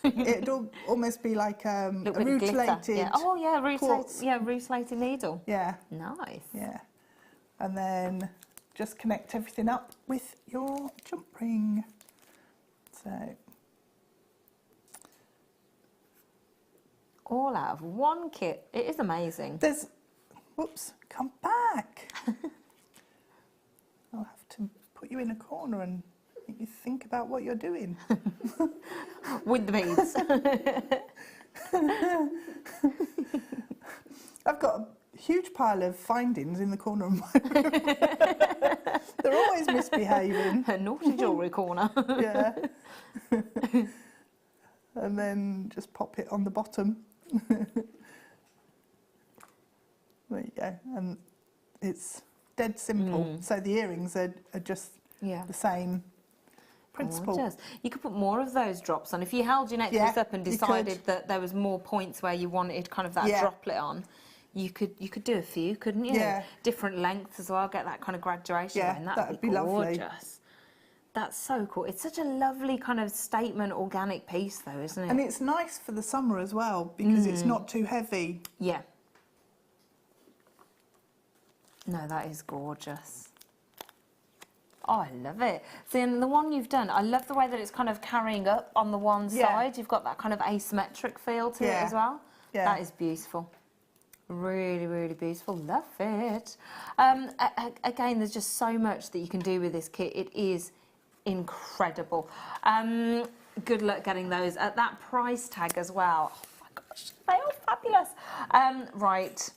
it'd almost be like a Little bit of glitter. rutilated. Yeah. Oh yeah, quartz. rutilated needle. Yeah, Nice. yeah. And then just connect everything up with your jump ring. So All out of one kit. It is amazing. there's, whoops, come back. I'll have to put you in a corner and make you think about what you're doing. With the beads. I've got a huge pile of findings in the corner of my room. They're always misbehaving. A naughty jewellery corner. Yeah. And then just pop it on the bottom. There you go. And it's dead simple. So the earrings are just the same principle. Gorgeous. You could put more of those drops on. If you held your necklace up and you decided could. that there was more points where you wanted kind of that droplet on, you could do a few, couldn't you? Yeah. Different lengths as well, get that kind of graduation Yeah, going. That that'd would be be lovely. gorgeous. That's so cool. It's such a lovely kind of statement organic piece though, isn't it? And it's nice for the summer as well because it's not too heavy. Yeah. No, that is gorgeous. Oh, I love it. See, and the one you've done, I love the way that it's kind of carrying up on the one side. You've got that kind of asymmetric feel to it as well. Yeah. That is beautiful. Really, really beautiful. Love it. Again, there's just so much that you can do with this kit. It is incredible. Good luck getting those at that price tag as well. Oh my gosh, they are fabulous. Right.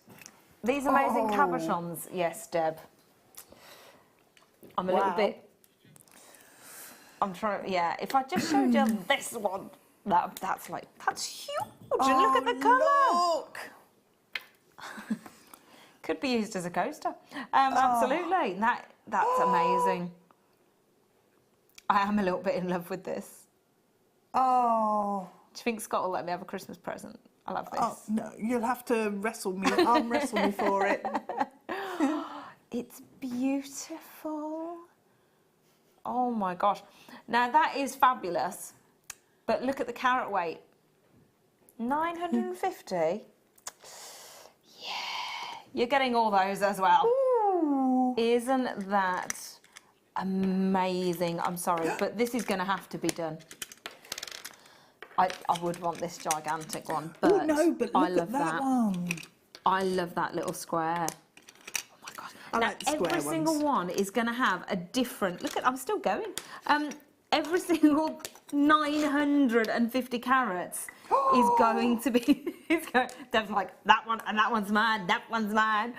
These amazing cabochons. Yes, Deb. I'm a little bit. I'm trying. Yeah, if I just showed you this one, that's huge. And look at the colour. Look. Could be used as a coaster. Absolutely. That's amazing. I am a little bit in love with this. Oh. Do you think Scott will let me have a Christmas present? I love this. Oh, no, you'll have to arm wrestle me for it. It's beautiful. Oh my gosh. Now that is fabulous, but look at the carat weight. 950? Yeah, you're getting all those as well. Ooh. Isn't that amazing? I'm sorry, but this is going to have to be done. I would want this gigantic one, but, Oh, no, but I look love at that one. I love that little square. Oh my god! I Now like the square every single ones. one is going to have a different. Look at, I'm still going. Every single 950 carats is going to be. It's going. Dev's like that one, and that one's mine. That one's mine.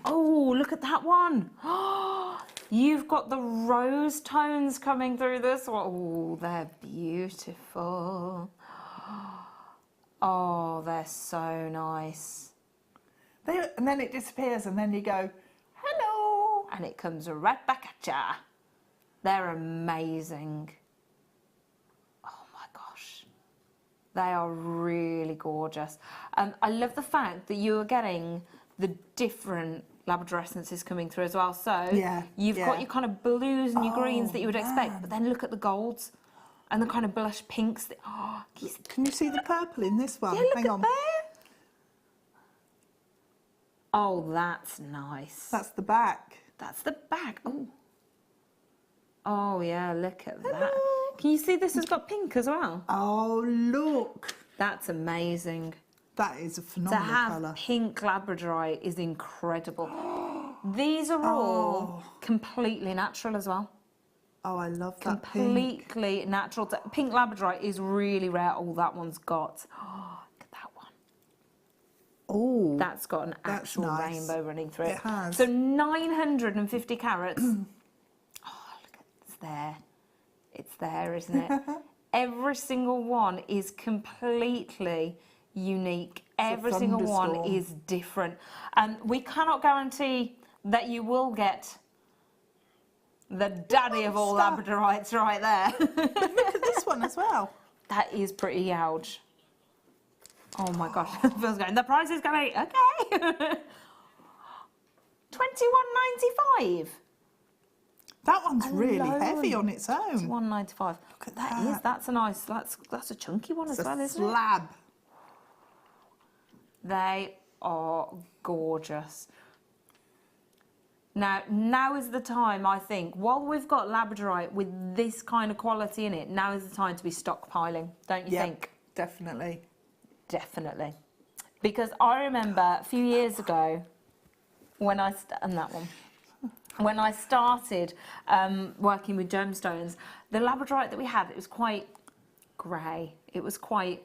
Oh, look at that one. You've got the rose tones coming through this one. Oh, they're beautiful. Oh, they're so nice. And then it disappears, and then you go, hello. And it comes right back at ya. They're amazing. Oh my gosh. They are really gorgeous. I love the fact that you are getting the different Labrador essences coming through as well. So you've got your kind of blues and your greens that you would expect, but then look at the golds and the kind of blush pinks. Can you see the purple in this one? Yeah, look Hang at on. there. Oh, that's nice. That's the back. That's the back. Oh. Oh yeah, look at that. Can you see this has got pink as well? Oh, look. That's amazing. That is a To phenomenal have colour. pink labradorite is incredible. These are all completely natural as well. Oh, I love that pink. Completely natural. Pink labradorite is really rare. Oh, that one's got. Oh, look at that one. Oh, That's got an that's actual nice. rainbow running through it. It has. So 950 carats. Oh, look at it's there. It's there, isn't it? Every single one is completely unique. Every single one thunderstorm. is different. We cannot guarantee that you will get the daddy of all Stop. labradorites right there. Look at this one as well. That is pretty huge. Oh my gosh, Phil's going, the price is going, okay. $21.95. That one's really Alone. heavy on its own. It's $1.95. Look at That that. is, that's a nice, that's a chunky one It's as well, a isn't it? slab. They are gorgeous. Now is the time, I think, while we've got labradorite with this kind of quality in it, now is the time to be stockpiling, don't you think? Definitely. Definitely. Because I remember a few years ago when I, when I started working with gemstones, the labradorite that we had, it was quite grey. It was quite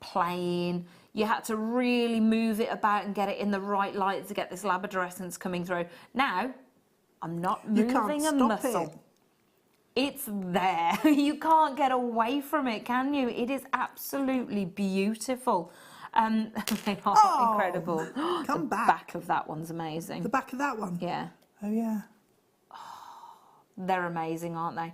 plain. You had to really move it about and get it in the right light to get this labrador essence coming through. Now, I'm not moving a muscle. It's there. You can't get away from it, can you? It is absolutely beautiful. They are incredible. Come the back. back of that one's amazing. The back of that one? Yeah. Oh, yeah. They're amazing, aren't they?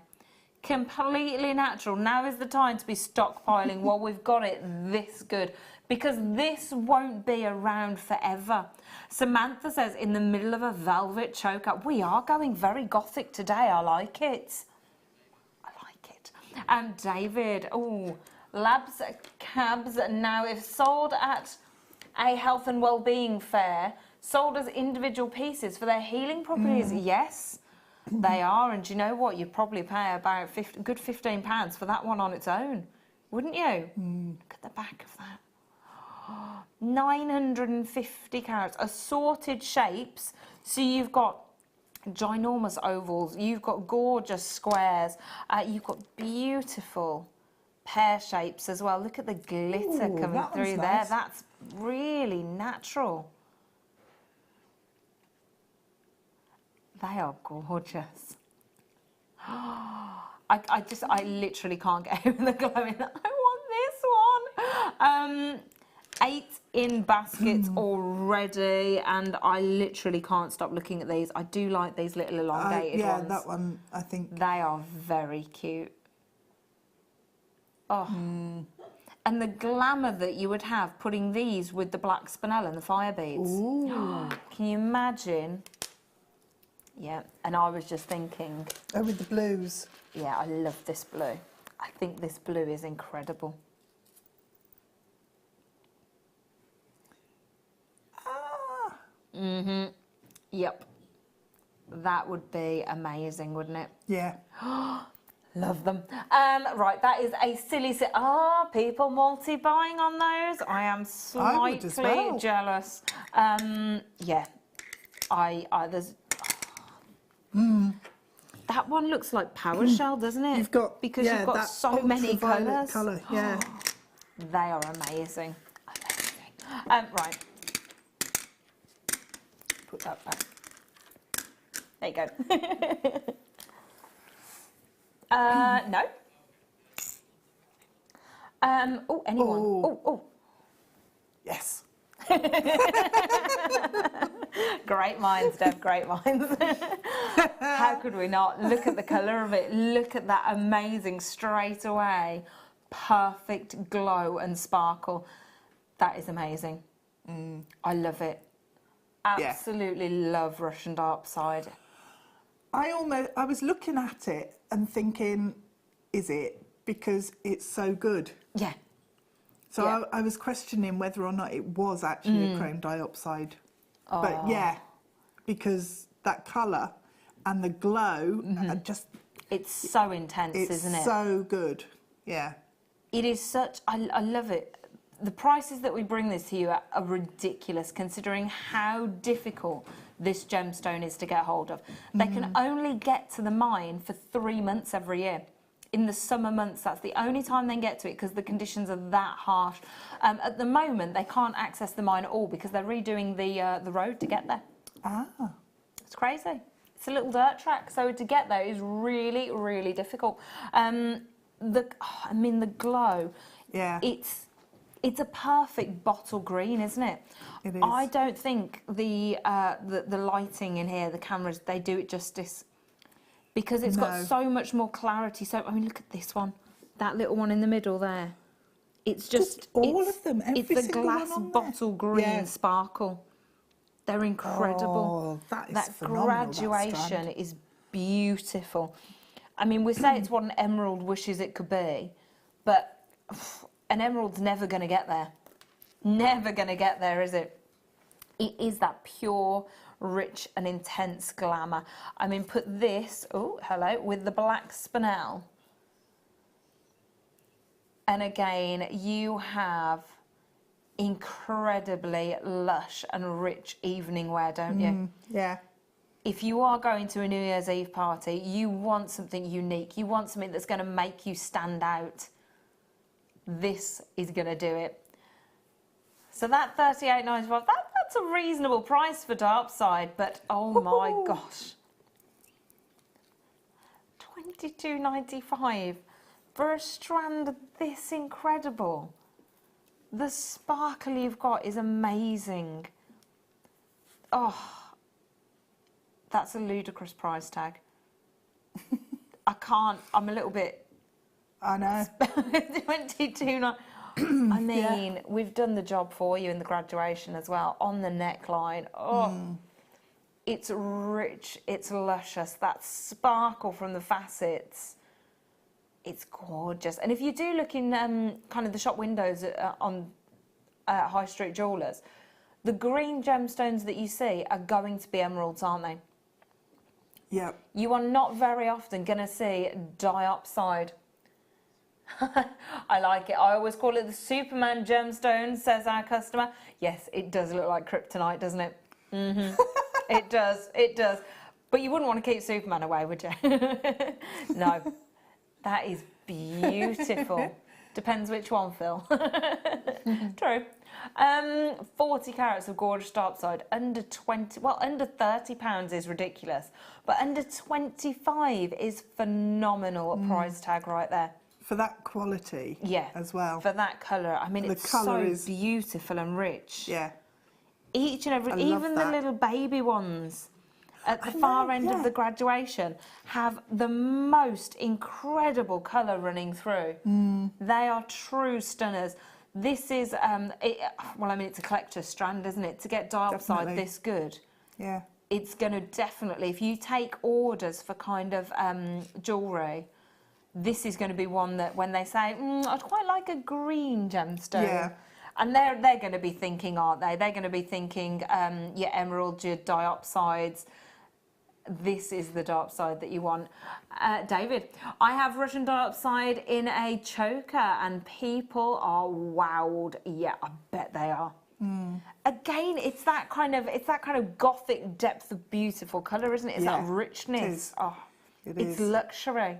Completely natural. Now is the time to be stockpiling while we've got it this good, because this won't be around forever. Samantha says, in the middle of a velvet choker. We are going very gothic today. I like it. I like it. And David, oh, Labs cabs now, if sold at a health and well-being fair, sold as individual pieces for their healing properties. Yes. They are, and do you know what? You'd probably pay about good £15 for that one on its own, wouldn't you? Look at the back of that. 950 carats, assorted shapes. So you've got ginormous ovals, you've got gorgeous squares, you've got beautiful pear shapes as well. Look at the glitter coming through there. Nice. That's really natural. They are gorgeous. I literally can't get over the glowing. I want this one. 8 in baskets already, and I literally can't stop looking at these. I do like these little elongated yeah, ones. that one, I think. They are very cute. Oh. And the glamour that you would have putting these with the black spinel and the fire beads. Ooh. Can you imagine? Yeah, and I was just thinking... Oh, with the blues. Yeah, I love this blue. I think this blue is incredible. Ah. Mm-hmm. Yep. That would be amazing, wouldn't it? Yeah. Love them. Right, that is a silly... people multi-buying on those. I am slightly jealous. Yeah. There's... That one looks like power shell, doesn't it? You've got... Because you've got so many colours. Colour, yeah. They are amazing. Amazing. Right. Put that back. There you go. No. Oh, anyone? Oh. Yes. Great minds, Deb, great minds. How could we not? Look at the colour of it. Look at that amazing, straight away, perfect glow and sparkle. That is amazing. I love it. Absolutely love Russian diopside. I was looking at it and thinking, is it? Because it's so good. Yeah. So Yeah. I was questioning whether or not it was actually a chrome diopside. But yeah, because that colour and the glow are just... It's so intense, isn't it? It's so good, yeah. It is such... I love it. The prices that we bring this to you are ridiculous, considering how difficult this gemstone is to get hold of. They can only get to the mine for 3 months every year. In the summer months, that's the only time they can get to it because the conditions are that harsh. At the moment, they can't access the mine at all because they're redoing the road to get there. Ah. It's crazy. It's a little dirt track, so to get there is really, really difficult. The glow. Yeah. It's a perfect bottle green, isn't it? It is. I don't think the lighting in here, the cameras, they do it justice. Because it's got so much more clarity. So, I mean, look at this one. That little one in the middle there. It's just all of them. Every it's a single glass one on bottle green Yeah. sparkle. They're incredible. Oh, that is that phenomenal, graduation that strand. is beautiful. I mean, we say it's what an emerald wishes it could be, but an emerald's never going to get there. Never going to get there, is it? It is that pure, rich and intense glamour. I mean, put this, with the black spinel. And again, you have incredibly lush and rich evening wear, don't you? Yeah. If you are going to a New Year's Eve party, you want something unique. You want something that's going to make you stand out. This is going to do it. So that $38.95, that's a reasonable price for diopside, but oh my gosh. $22.95 for a strand this incredible. The sparkle you've got is amazing. Oh, that's a ludicrous price tag. I can't, I'm a little bit... I know. 22.9. I mean, we've done the job for you in the graduation as well, on the neckline. Oh, it's rich, it's luscious. That sparkle from the facets, it's gorgeous. And if you do look in kind of the shop windows on High Street Jewellers, the green gemstones that you see are going to be emeralds, aren't they? Yeah. You are not very often going to see diopside. I like it. I always call it the Superman gemstone, says our customer. Yes, it does look like kryptonite, doesn't it? It does, it does. But you wouldn't want to keep Superman away, would you? No. That is beautiful. Depends which one, Phil. True. 40 carats of gorgeous diopside, under £30 is ridiculous. But under 25 is phenomenal price tag right there. For that quality as well. For that colour. I mean, it's so beautiful and rich. Yeah. Each and every, even the little baby ones. at the far end of the graduation have the most incredible colour running through. They are true stunners. This is, well, I mean, it's a collector's strand, isn't it? To get diopside this good. Yeah. It's going to definitely, if you take orders for kind of jewellery, this is going to be one that when they say, I'd quite like a green gemstone. And they're going to be thinking, aren't they? They're going to be thinking, your emerald, your diopsides. This is the diopside that you want. David, I have Russian diopside in a choker and people are wowed. Yeah, I bet they are. Again, it's that kind of gothic depth of beautiful colour, isn't it? It's that richness. It is. Oh, it's is. Luxury.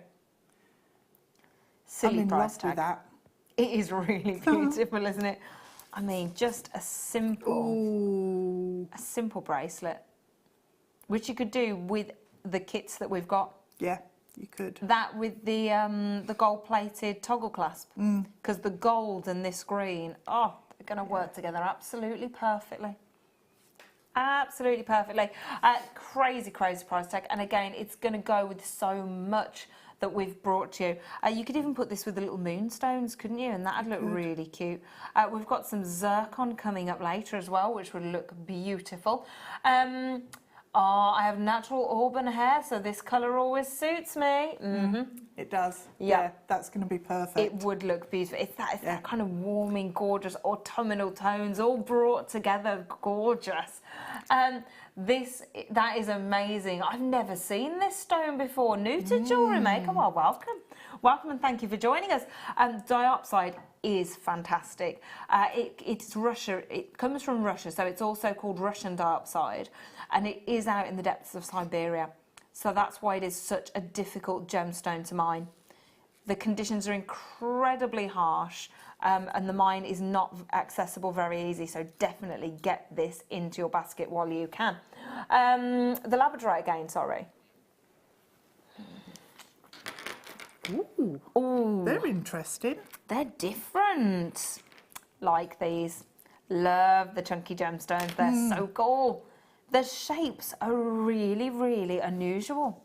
Silly I'm in price love tag. with that. It is really beautiful, isn't it? I mean, just a simple bracelet, which you could do with the kits that we've got. Yeah, you could. That with the gold-plated toggle clasp, because the gold and this green, they're going to work together absolutely perfectly. Absolutely perfectly. Crazy, crazy price tag. And again, it's going to go with so much that we've brought to you. You could even put this with the little moonstones, couldn't you? And that'd look really cute. We've got some zircon coming up later as well, which would look beautiful. I have natural auburn hair, so this colour always suits me. It does. Yeah. Yeah, that's going to be perfect. It would look beautiful. It's that kind of warming, gorgeous autumnal tones all brought together, gorgeous. That is amazing. I've never seen this stone before. New to Jewellery Maker. Well, welcome. Welcome and thank you for joining us. Diopside is fantastic. It's Russia. It comes from Russia, so it's also called Russian diopside, and it is out in the depths of Siberia. So that's why it is such a difficult gemstone to mine. The conditions are incredibly harsh, and the mine is not accessible very easy, so definitely get this into your basket while you can. The labradorite again, sorry. Ooh, they're interesting. They're different. Like these. Love the chunky gemstones. They're so cool. The shapes are really, really unusual.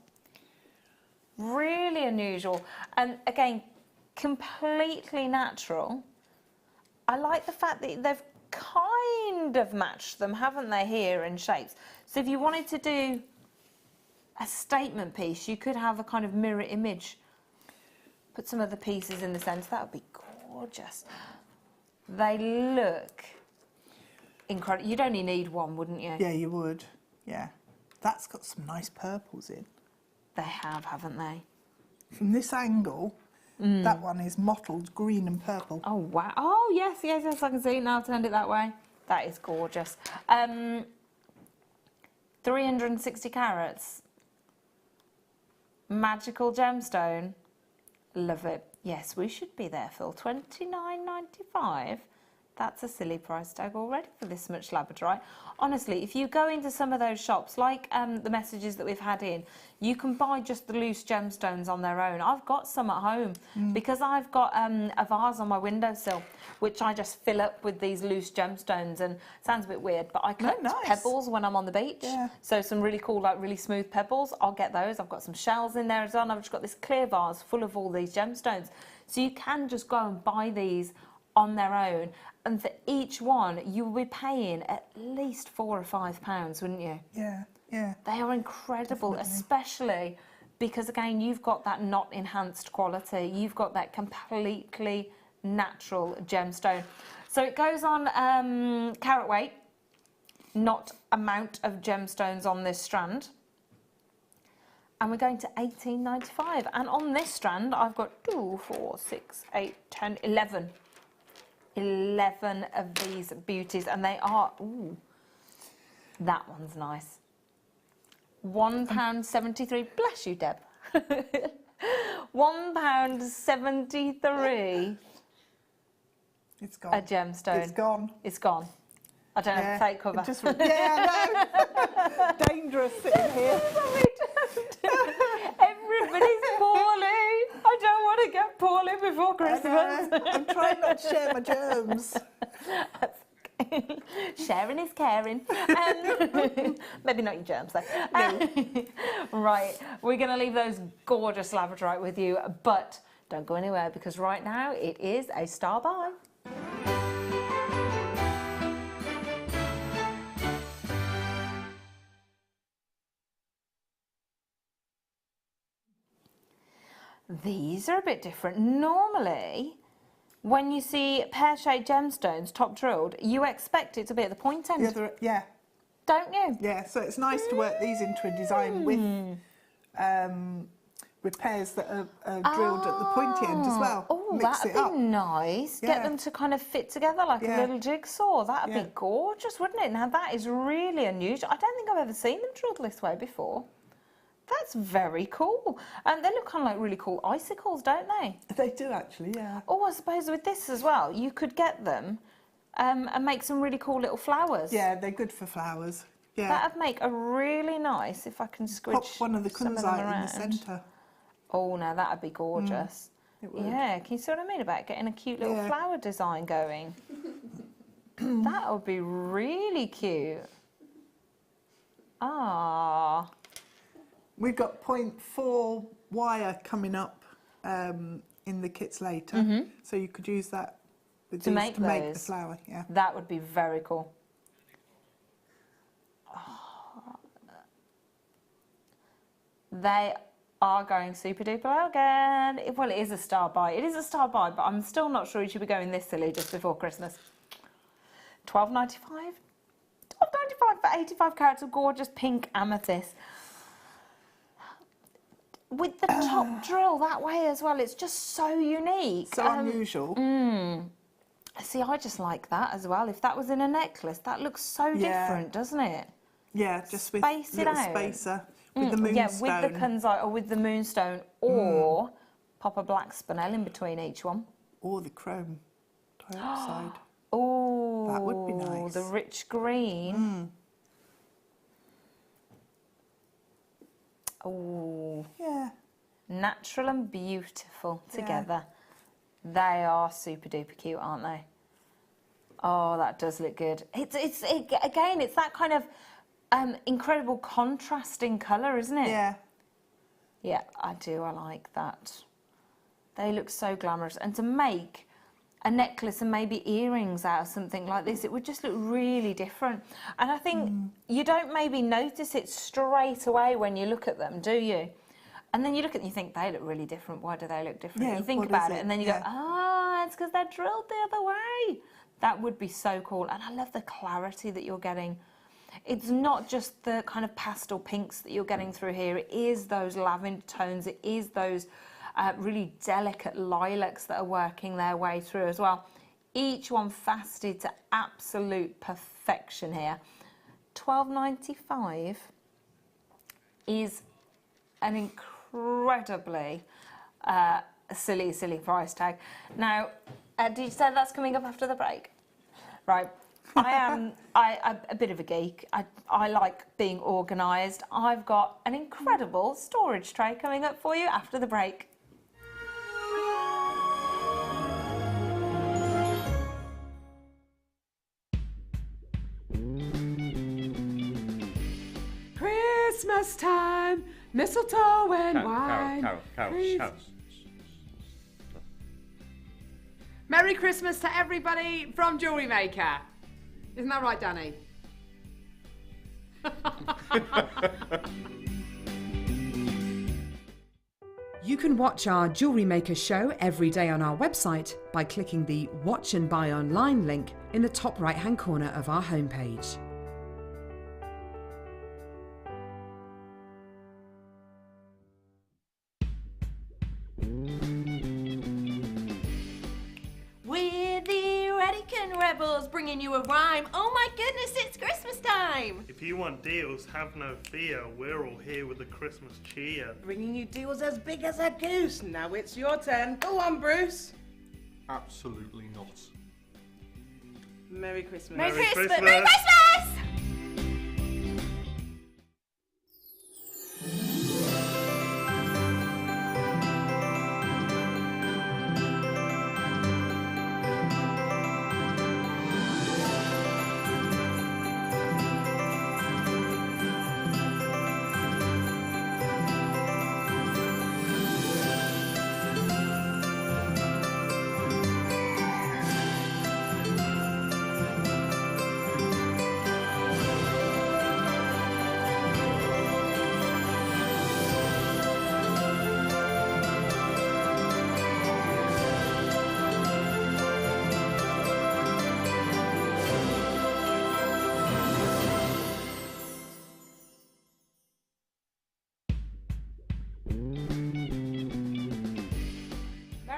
Really unusual. And again, completely natural. I like the fact that they've kind of matched them, haven't they, here in shapes. So if you wanted to do a statement piece, you could have a kind of mirror image. Put some other pieces in the centre. That would be gorgeous. They look incredible. You'd only need one, wouldn't you? Yeah, you would. Yeah. That's got some nice purples in. They have, haven't they? From this angle, that one is mottled green and purple. Oh, wow. Oh, yes, yes, yes, I can see it now. I've turned it that way. That is gorgeous. 360 carats. Magical gemstone. Love it. Yes, we should be there, Phil. $29.95. That's a silly price tag already for this much labradorite. Honestly, if you go into some of those shops, like the messages that we've had in, you can buy just the loose gemstones on their own. I've got some at home because I've got a vase on my windowsill, which I just fill up with these loose gemstones. And it sounds a bit weird, but I collect pebbles when I'm on the beach. Yeah. So some really cool, like really smooth pebbles. I'll get those. I've got some shells in there as well. And I've just got this clear vase full of all these gemstones. So you can just go and buy these on their own. And for each one, you will be paying at least £4 or £5, wouldn't you? Yeah, yeah. They are incredible, Definitely. Especially because, again, you've got that not enhanced quality. You've got that completely natural gemstone. So it goes on carat weight, not amount of gemstones on this strand. And we're going to $18.95. And on this strand, I've got 2, 4, 6, 8, 10, 11. 11 of these beauties, and they are, ooh, that one's nice. £1.73, bless you, Deb. £1.73. It's gone. A gemstone. It's gone. It's gone. I don't have to take cover. Yeah, I know. Dangerous sitting here. Everybody's poorly. I don't want to get poorly before Christmas. I'm trying not to share my germs. Share sharing is caring. Maybe not your germs though. Right, we're going to leave those gorgeous labradorite with you, but don't go anywhere because right now it is a star buy. These are a bit different. Normally, when you see pear-shaped gemstones top drilled, you expect it to be at the point end. Yeah. Don't you? Yeah, so it's nice to work these into a design with repairs that are drilled at the pointy end as well. Oh, Mix that'd it up. be nice. Get them to kind of fit together like a little jigsaw. That'd be gorgeous, wouldn't it? Now, that is really unusual. I don't think I've ever seen them drilled this way before. That's very cool. And they look kind of like really cool icicles, don't they? They do actually, yeah. Oh, I suppose with this as well, you could get them and make some really cool little flowers. Yeah, they're good for flowers. Yeah. That'd make a really nice, if I can squidge Pop one of the some of kunzite them in the around. centre. Oh, now that'd be gorgeous. It would. Yeah, can you see what I mean about getting a cute little flower design going? That would be really cute. Ah. We've got 0.4 wire coming up in the kits later, so you could use that with To these make to make the those. flower. Yeah. That would be very cool. Oh. They are going super duper low again. Well, it is a star buy. It is a star buy, but I'm still not sure you should be going this silly just before Christmas. $12.95? $12.95 for 85 carats of gorgeous pink amethyst. With the top drill that way as well, it's just so unique. So unusual. See, I just like that as well. If that was in a necklace, that looks so different, doesn't it? Yeah, just with Space it little out. spacer with the moonstone. Yeah, with the kunzite or with the moonstone, or pop a black spinel in between each one. Or the chrome diopside. Oh, that would be nice. The rich green. Oh, Yeah. natural and beautiful together. They are super duper cute, aren't they? Oh, that does look good. Again, it's that kind of incredible contrasting colour, isn't it? Yeah. Yeah, I do. I like that. They look so glamorous. And to make a necklace and maybe earrings out of something like this, it would just look really different. And I think you don't maybe notice it straight away when you look at them, do you? And then you look at them, you think, they look really different. Why do they look different? Yeah, You think what about is it, it? and then you go, it's because they're drilled the other way. That would be so cool. And I love the clarity that you're getting. It's not just the kind of pastel pinks that you're getting through here. It is those lavender tones. It is those really delicate lilacs that are working their way through as well. Each one faceted to absolute perfection here. $12.95 is an incredibly silly price tag. Now, did you say that's coming up after the break? Right. I am a bit of a geek. I like being organised. I've got an incredible storage tray coming up for you after the break. Christmas time, mistletoe and wine. Carol. Merry Christmas to everybody from Jewellery Maker. Isn't that right, Danny? You can watch our Jewellery Maker show every day on our website by clicking the Watch and Buy Online link in the top right-hand corner of our homepage. We're the Radican Rebels, bringing you a rhyme. Oh my goodness, it's Christmas time! If you want deals, have no fear. We're all here with the Christmas cheer. Bringing you deals as big as a goose. Now it's your turn. Go on, Bruce. Absolutely not. Merry Christmas. Merry Christmas! Christmas. Merry Christmas!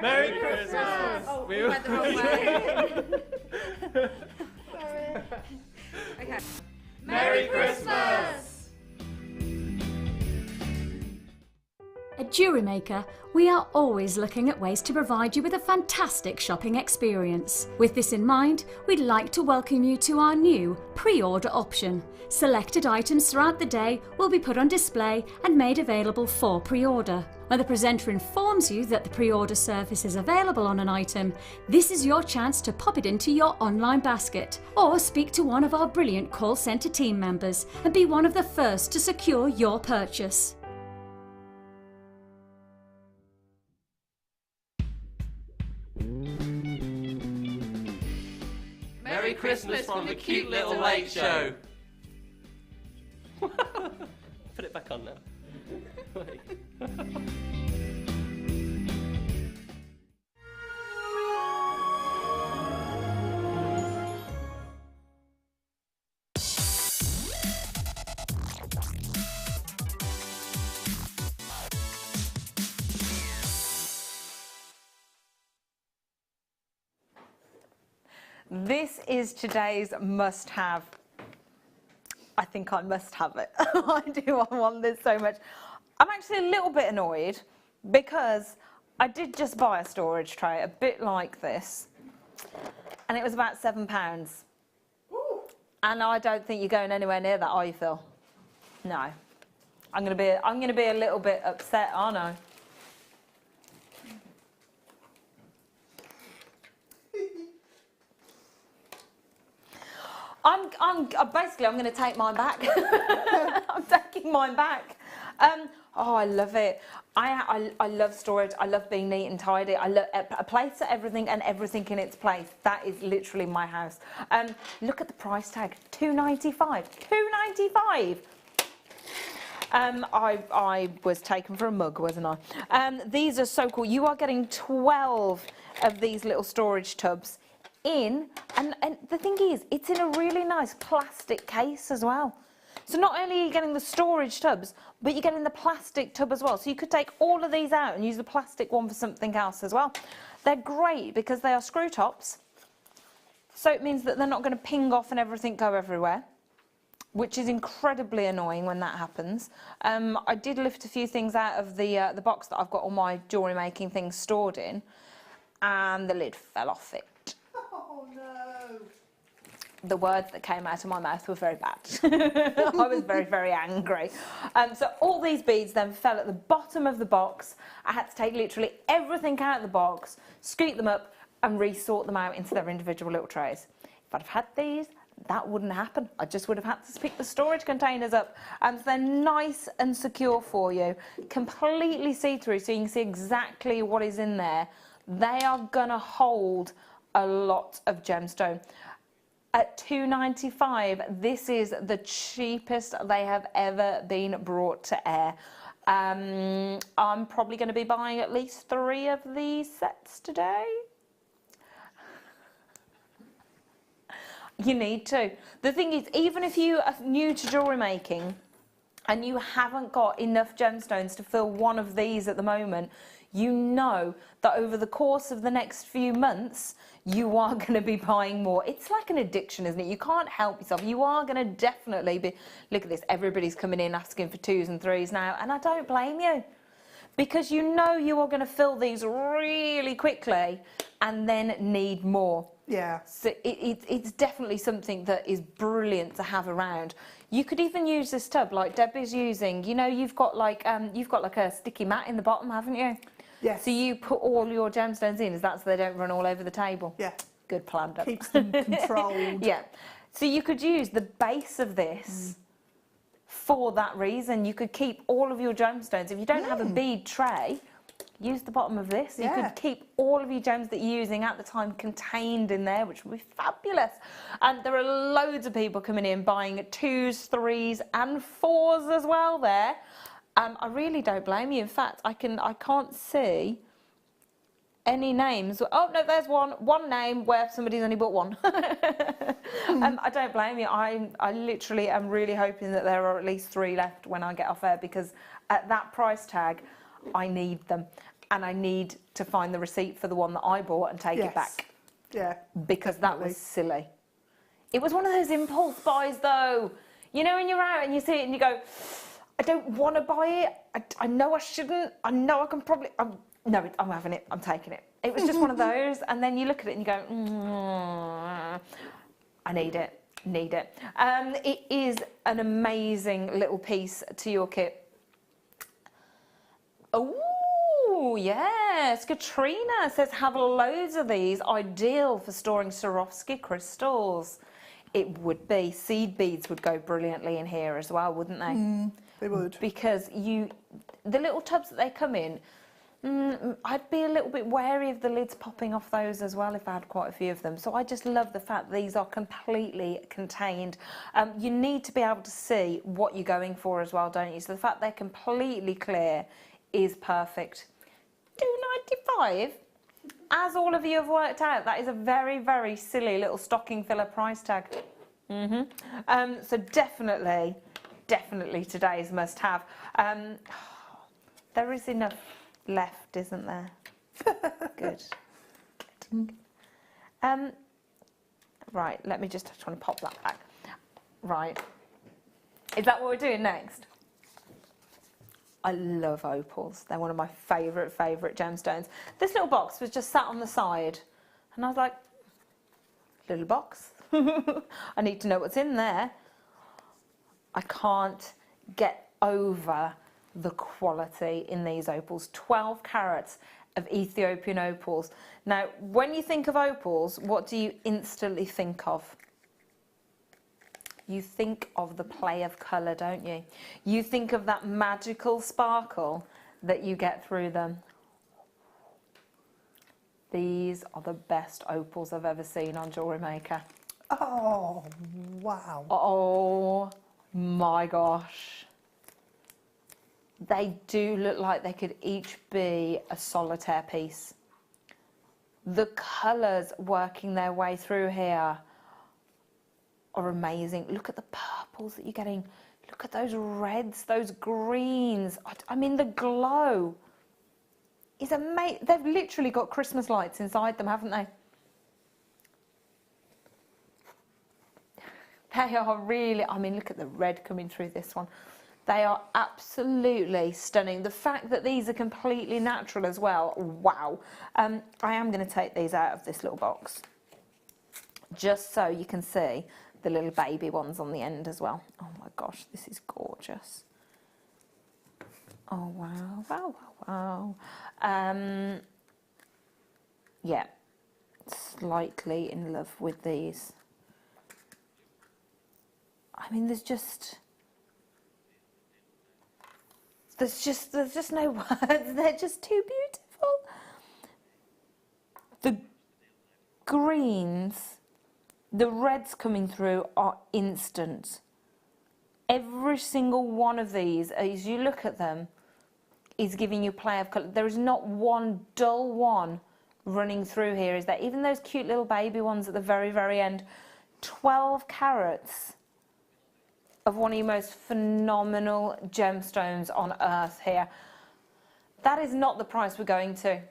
Merry Christmas! Oh, We went the wrong way. Sorry. Okay. Merry Christmas! At Jewellery Maker, we are always looking at ways to provide you with a fantastic shopping experience. With this in mind, we'd like to welcome you to our new pre-order option. Selected items throughout the day will be put on display and made available for pre-order. When the presenter informs you that the pre-order service is available on an item, this is your chance to pop it into your online basket or speak to one of our brilliant call centre team members and be one of the first to secure your purchase. Merry Christmas from the cute little lake show. Put it back on now. This is today's must-have. I think I must have it. I do. I want this so much. I'm actually a little bit annoyed because I did just buy a storage tray, a bit like this, and it was about £7. And I don't think you're going anywhere near that, are you, Phil? No. I'm gonna be a little bit upset, aren't I? I'm going to take mine back. I'm taking mine back. Oh, I love it. I love storage. I love being neat and tidy. I love a place for everything and everything in its place. That is literally my house. Look at the price tag, £2.95. £2.95. I was taken for a mug, wasn't I? These are so cool. You are getting 12 of these little storage tubs in, and the thing is, it's in a really nice plastic case as well. So not only are you getting the storage tubs, but you're getting the plastic tub as well. So you could take all of these out and use the plastic one for something else as well. They're great because they are screw tops. So it means that they're not going to ping off and everything go everywhere, which is incredibly annoying when that happens. I did lift a few things out of the box that I've got all my jewellery making things stored in, and the lid fell off it. Oh no! The words that came out of my mouth were very bad. I was very, very angry. So all these beads then fell at the bottom of the box. I had to take literally everything out of the box, scoot them up, and resort them out into their individual little trays. If I'd have had these, that wouldn't happen. I just would have had to pick the storage containers up. So they're nice and secure for you, completely see-through, so you can see exactly what is in there. They are gonna hold a lot of gemstone. At £2.95, this is the cheapest they have ever been brought to air. I'm probably going to be buying at least 3 of these sets today. You need to. The thing is, even if you are new to jewellery making and you haven't got enough gemstones to fill one of these at the moment, you know that over the course of the next few months, you are going to be buying more. It's like an addiction, isn't it? You can't help yourself. You are going to definitely be... Look at this. Everybody's coming in asking for 2s and 3s now, and I don't blame you. Because you know you are going to fill these really quickly and then need more. Yeah. So it's definitely something that is brilliant to have around. You could even use this tub like Debbie's using. You know, you've got like a sticky mat in the bottom, haven't you? Yes. So you put all your gemstones in, is that so they don't run all over the table? Yeah. Good plan, Deb. Keeps them controlled. Yeah. So you could use the base of this for that reason. You could keep all of your gemstones. If you don't have a bead tray, use the bottom of this. You could keep all of your gems that you're using at the time contained in there, which would be fabulous. And there are loads of people coming in buying 2s, 3s and 4s as well there. I really don't blame you. In fact, I can't see any names. Oh no, there's one name where somebody's only bought one. I don't blame you. I literally am really hoping that there are at least 3 left when I get off air, because at that price tag, I need them. and I need to find the receipt for the one that I bought and take it back. Yeah. Because that was silly. It was one of those impulse buys though. You know, when you're out and you see it and you go, I don't want to buy it. I know I shouldn't. I know I can probably... no, I'm having it. I'm taking it. It was just one of those. And then you look at it and you go, I need it. Need it. It is an amazing little piece to your kit. Oh, yes. Katrina says, have loads of these. Ideal for storing Swarovski crystals. It would be. Seed beads would go brilliantly in here as well, wouldn't they? They would. Because the little tubs that they come in, I'd be a little bit wary of the lids popping off those as well if I had quite a few of them. So I just love the fact that these are completely contained. You need to be able to see what you're going for as well, don't you? So the fact they're completely clear is perfect. $2.95, as all of you have worked out, that is a very, very silly little stocking filler price tag. So definitely today's must have. There is enough left, isn't there? Good. Right, let me just try and pop that back. Right, is that what we're doing next? I love opals. They're one of my favourite gemstones. This little box was just sat on the side and I was like, little box. I need to know what's in there. I can't get over the quality in these opals. 12 carats of Ethiopian opals. Now, when you think of opals, what do you instantly think of? You think of the play of colour, don't you? You think of that magical sparkle that you get through them. These are the best opals I've ever seen on Jewellery Maker. Oh, wow. Oh my gosh. They do look like they could each be a solitaire piece. The colours working their way through here are amazing. Look at the purples that you're getting. Look at those reds, those greens. I mean, the glow is amazing. They've literally got Christmas lights inside them, haven't they? They are really, I mean, look at the red coming through this one. They are absolutely stunning. The fact that these are completely natural as well, wow. I am going to take these out of this little box, just so you can see the little baby ones on the end as well. Oh my gosh, this is gorgeous. Oh wow, wow, wow, wow. Yeah, slightly in love with these. I mean, there's just no words. They're just too beautiful. The greens, the reds coming through are instant. Every single one of these, as you look at them, is giving you play of colour. There is not one dull one running through here, is there? Even those cute little baby ones at the very, very end. 12 carats of one of your most phenomenal gemstones on earth here. That is not the price we're going to.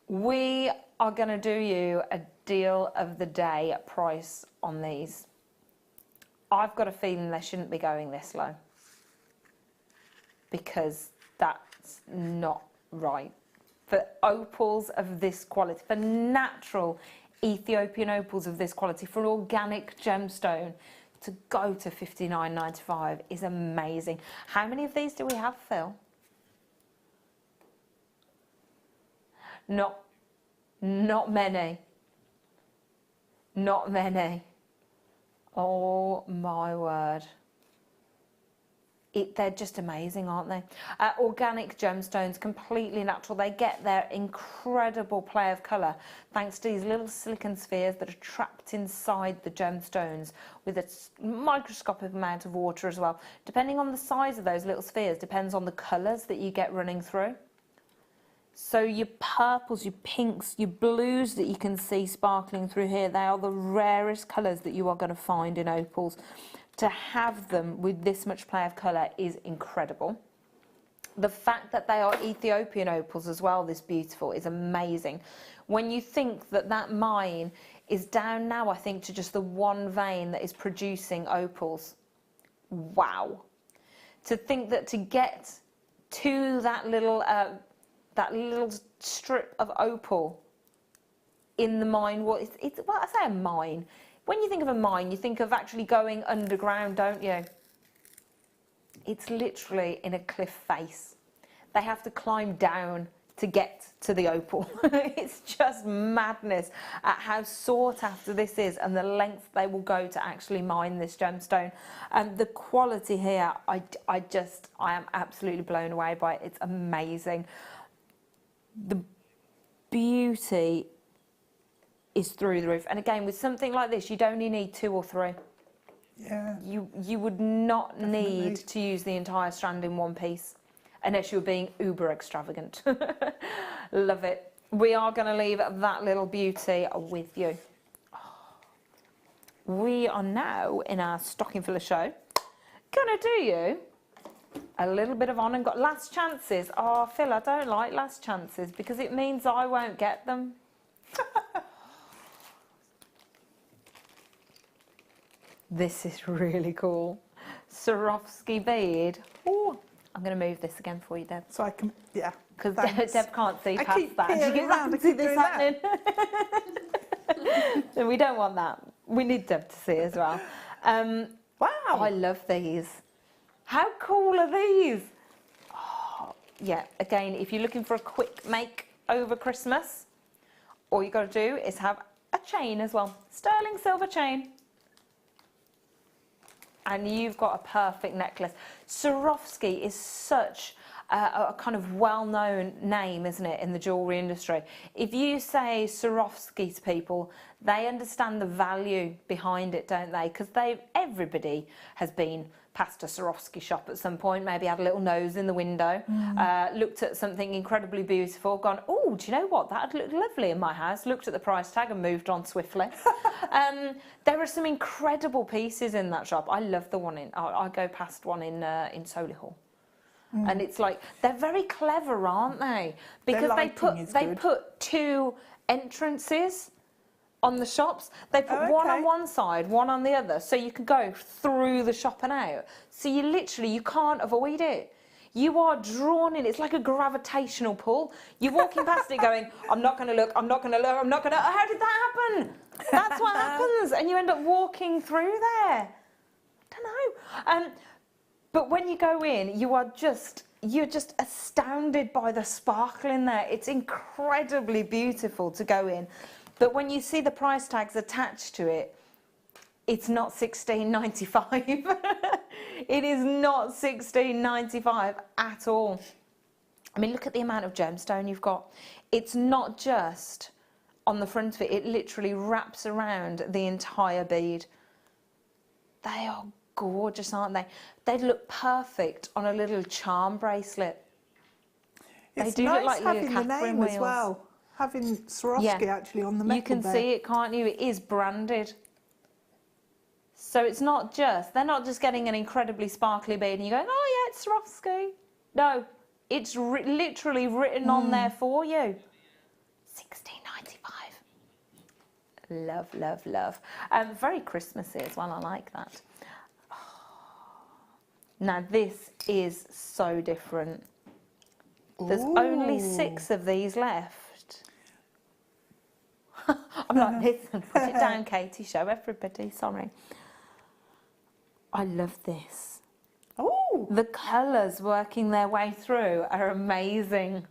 We are going to do you a deal of the day price on these. I've got a feeling they shouldn't be going this low, because that's not right. For opals of this quality, for natural Ethiopian opals of this quality, for an organic gemstone, to go to $59.95 is amazing. How many of these do we have, Phil? Not many. Not many. Oh my word. They're just amazing, aren't they? Organic gemstones, completely natural. They get their incredible play of colour thanks to these little silicon spheres that are trapped inside the gemstones with a microscopic amount of water as well. Depending on the size of those little spheres, depends on the colours that you get running through. So your purples, your pinks, your blues that you can see sparkling through here, they are the rarest colours that you are going to find in opals. To have them with this much play of colour is incredible. The fact that they are Ethiopian opals as well, this beautiful, is amazing. When you think that that mine is down now, I think, to just the one vein that is producing opals. Wow. To think that to get to that little strip of opal in the mine, well, I say a mine. When you think of a mine, you think of actually going underground, don't you? It's literally in a cliff face. They have to climb down to get to the opal. It's just madness at how sought after this is and the lengths they will go to actually mine this gemstone. And the quality here, I am absolutely blown away by it. It's amazing. The beauty is through the roof. And again, with something like this, you'd only need 2 or 3. Yeah. You would not need to use the entire strand in one piece, unless you're being uber extravagant. Love it. We are going to leave that little beauty with you. We are now in our stocking filler show. Gonna do you a little bit of on and got last chances. Oh, Phil, I don't like last chances because it means I won't get them. This is really cool. Swarovski bead. Oh, I'm going to move this again for you, Deb. So I can, yeah. Because Deb can't see past keep that. She gets around, to see this happening. So we don't want that. We need Deb to see as well. Wow. I love these. How cool are these? Oh, yeah, again, if you're looking for a quick make over Christmas, all you got to do is have a chain as well. Sterling silver chain. And you've got a perfect necklace. Swarovski is such a kind of well-known name, isn't it, in the jewellery industry. If you say Swarovski to people, they understand the value behind it, don't they? Because everybody has been past a Swarovski shop at some point, maybe had a little nose in the window, looked at something incredibly beautiful, gone, oh, do you know what, that'd look lovely in my house, looked at the price tag and moved on swiftly. There are some incredible pieces in that shop. I love the one I go past one in Solihull. And it's like, they're very clever, aren't they? Because they put 2 entrances on the shops. They put one on one side, one on the other, so you can go through the shop and out. So you can't avoid it. You are drawn in. It's like a gravitational pull. You're walking past it going, I'm not going to look, I'm not going to look, I'm not going to... How did that happen? That's what happens. And you end up walking through there. I don't know. But when you go in, you're just astounded by the sparkle in there. It's incredibly beautiful to go in. But when you see the price tags attached to it, it's not $16.95. It is not $16.95 at all. I mean, look at the amount of gemstone you've got. It's not just on the front of it. It literally wraps around the entire bead. They are gorgeous, aren't they? They'd look perfect on a little charm bracelet. It's they do nice look like having little the Catherine name wheels. as well. Having Swarovski actually on the metal. You can see it, can't you? It is branded. So it's not just, they're not just getting an incredibly sparkly bead and you're going, oh yeah, it's Swarovski. No, it's literally written on there for you. $16.95. Love, love, love. Very Christmassy as well, I like that. Now this is so different. There's only 6 of these left. I'm like, listen, put it down, Katie, show everybody, sorry. I love this. Oh, the colours working their way through are amazing.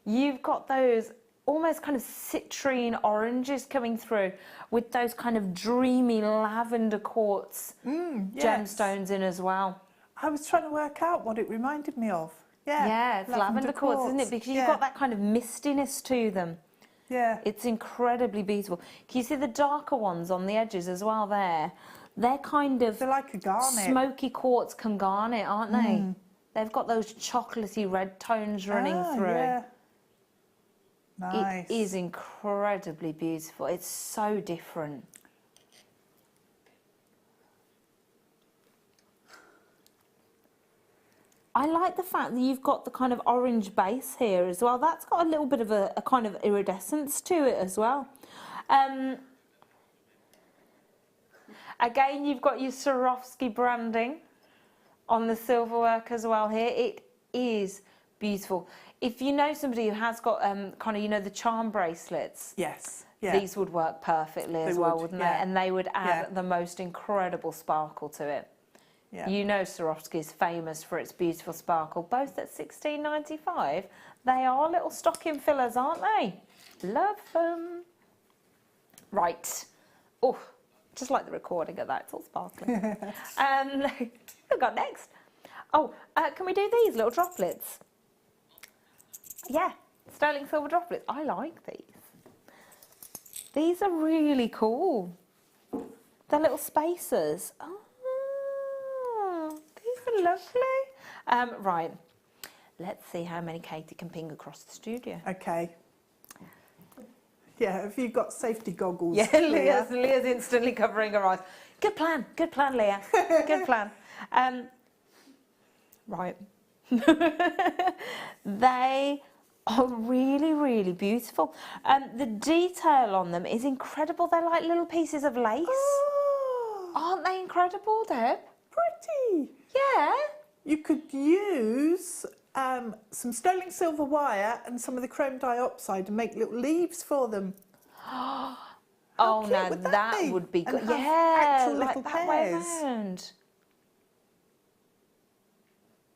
You've got those almost kind of citrine oranges coming through with those kind of dreamy lavender quartz gemstones in as well. I was trying to work out what it reminded me of. Yeah, it's lavender quartz, isn't it? Because you've got that kind of mistiness to them. Yeah. It's incredibly beautiful. Can you see the darker ones on the edges as well there? They're kind of... They're like a garnet. Smoky quartz can garnet, aren't they? They've got those chocolatey red tones running through. Yeah. Nice. It is incredibly beautiful. It's so different. I like the fact that you've got the kind of orange base here as well. That's got a little bit of a kind of iridescence to it as well. Again, you've got your Swarovski branding on the silver work as well here. It is beautiful. If you know somebody who has got kind of, you know, the charm bracelets. Yes. Yeah. These would work perfectly as well, wouldn't they? And they would add the most incredible sparkle to it. Yeah. You know Swarovski is famous for its beautiful sparkle, both at $16.95. They are little stocking fillers, aren't they? Love them. Right. Oh, just like the recording of that, it's all sparkling. We've got next. Oh, can we do these little droplets? Yeah, sterling silver droplets. I like these. These are really cool. They're little spacers. Oh, these are lovely. Right, let's see how many Katie can ping across the studio. Okay. Yeah, have you got safety goggles? Yeah, Leah's instantly covering her eyes. Good plan, Leah. Good plan. Right. They are really, really beautiful. The detail on them is incredible. They're like little pieces of lace. Oh. Aren't they incredible, Deb? Pretty. Yeah. You could use some sterling silver wire and some of the chrome diopside and make little leaves for them. Oh, now that would be good. Yeah, like that way around.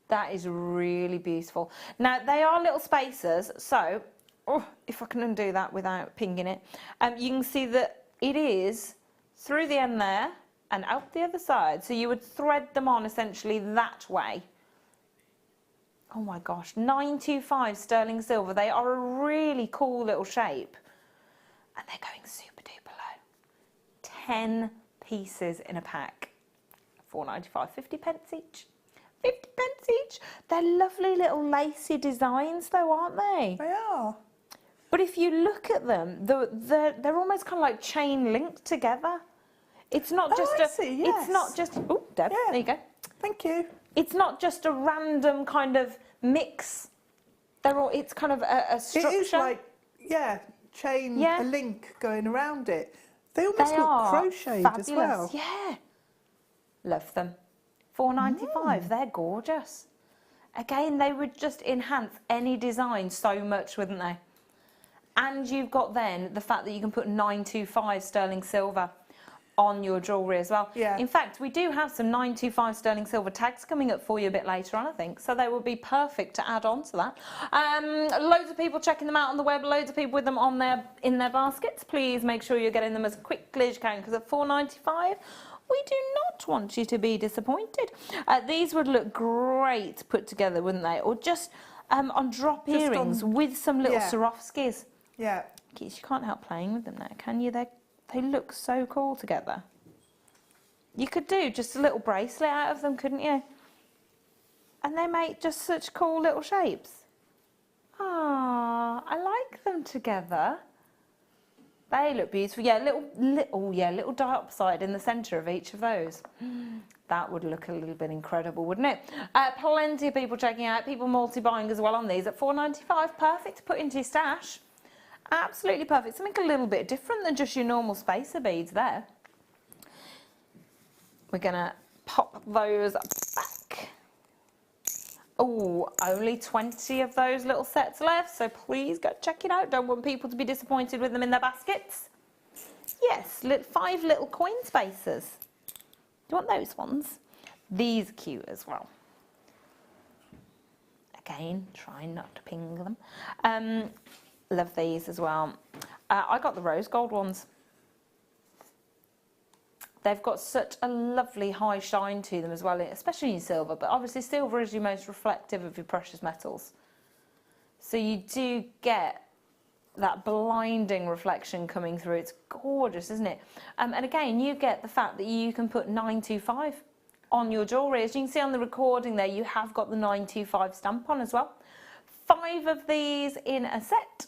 That is really beautiful. Now, they are little spacers, so if I can undo that without pinging it, you can see that it is through the end there and out the other side. So you would thread them on essentially that way. Oh my gosh, 925 sterling silver. They are a really cool little shape. And they're going super duper low. 10 pieces in a pack. £4.95, 50 pence each. 50 pence each. They're lovely little lacy designs though, aren't they? They are. But if you look at them, they're almost kind of like chain linked together. It's not just it's not just, oh, Deb, there you go. Thank you. It's not just a random kind of mix. It's kind of a structure. It is like, chain, a link going around it. They almost look crocheted fabulous. As well. Yeah. Love them. £4.95, they're gorgeous. Again, they would just enhance any design so much, wouldn't they? And you've got then the fact that you can put 925 sterling silver on your jewellery as well. Yeah. In fact, we do have some 925 sterling silver tags coming up for you a bit later on, I think. So they will be perfect to add on to that. Loads of people checking them out on the web, loads of people with them on in their baskets. Please make sure you're getting them as quickly as you can, because at £4.95, we do not want you to be disappointed. These would look great put together, wouldn't they? Or just on drop earrings with some little Swarovskis. Yeah. You can't help playing with them now, can you? They look so cool together. You could do just a little bracelet out of them, couldn't you? And they make just such cool little shapes. Ah, I like them together. They look beautiful. Yeah, little diopside in the centre of each of those. That would look a little bit incredible, wouldn't it? Plenty of people checking out, people multi-buying as well on these at £4.95. Perfect to put into your stash. Absolutely perfect. Something a little bit different than just your normal spacer beads there. We're going to pop those back. Oh, only 20 of those little sets left, so please go check it out. Don't want people to be disappointed with them in their baskets. Yes, 5 little coin spacers. Do you want those ones? These are cute as well. Again, try not to ping them. Love these as well. I got the rose gold ones. They've got such a lovely high shine to them as well, especially in silver, but obviously silver is your most reflective of your precious metals. So you do get that blinding reflection coming through. It's gorgeous, isn't it? And again, you get the fact that you can put 925 on your jewellery. As you can see on the recording there, you have got the 925 stamp on as well. 5 of these in a set.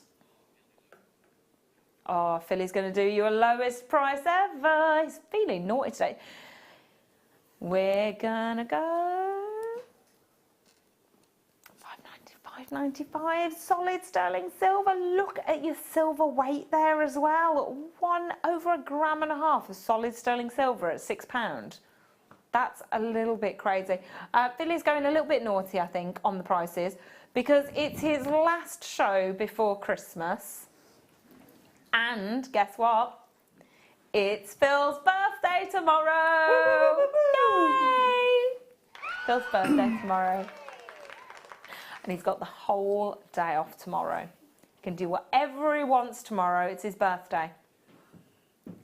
Oh, Philly's going to do your lowest price ever. He's feeling naughty today. We're going to go £5.95 solid sterling silver. Look at your silver weight there as well. Over 1.5 grams of solid sterling silver at £6. That's a little bit crazy. Billy's going a little bit naughty, I think, on the prices because it's his last show before Christmas. And guess what? It's Phil's birthday tomorrow. Yay! Phil's birthday tomorrow. And he's got the whole day off tomorrow. He can do whatever he wants tomorrow. It's his birthday.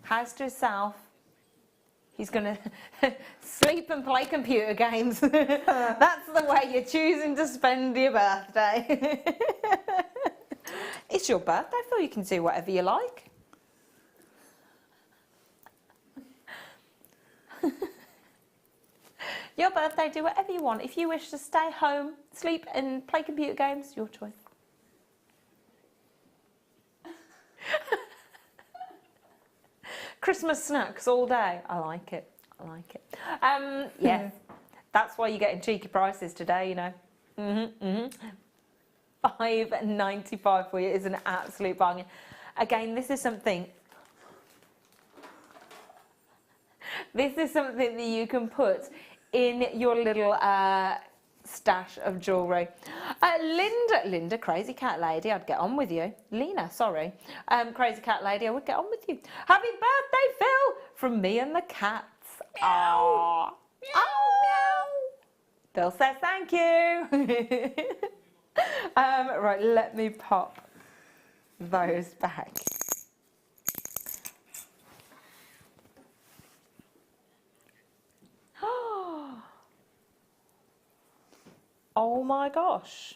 House to himself. He's going to sleep and play computer games. That's the way you're choosing to spend your birthday. It's your birthday, Phil. You can do whatever you like. Your birthday, do whatever you want. If you wish to stay home, sleep and play computer games, your choice. Christmas snacks all day. I like it. I like it. Yeah, that's why you're getting cheeky prices today, you know. £5.95 for you is an absolute bargain. Again, this is something that you can put in your little stash of jewellery. Linda, crazy cat lady, I'd get on with you. Lena, sorry. Crazy cat lady, I would get on with you. Happy birthday, Phil, from me and the cats. Aww. Meow. Phil says thank you. Right, let me pop those back. Oh my gosh.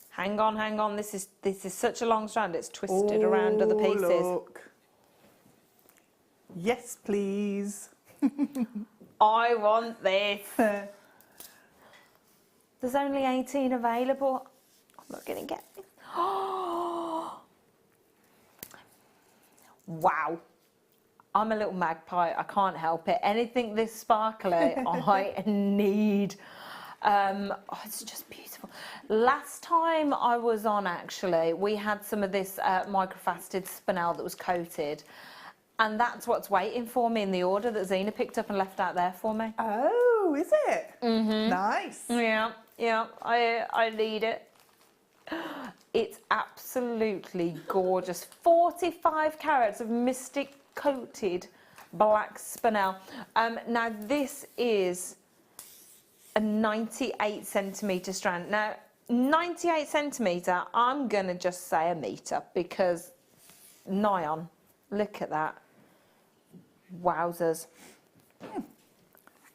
Hang on. This is such a long strand. It's twisted around other pieces. Look. Yes, please. I want this. There's only 18 available. I'm not going to get this. Wow. I'm a little magpie. I can't help it. Anything this sparkly, I need. Oh, it's just beautiful. Last time I was on, actually, we had some of this microfaceted spinel that was coated. And that's what's waiting for me in the order that Zena picked up and left out there for me. Oh, is it? Nice. Yeah, I need it. It's absolutely gorgeous. 45 carats of mystic coated black spinel. Now this is a 98 centimetre strand. Now 98 centimetre, I'm gonna just say a metre because nigh on. Look at that. Wowzers.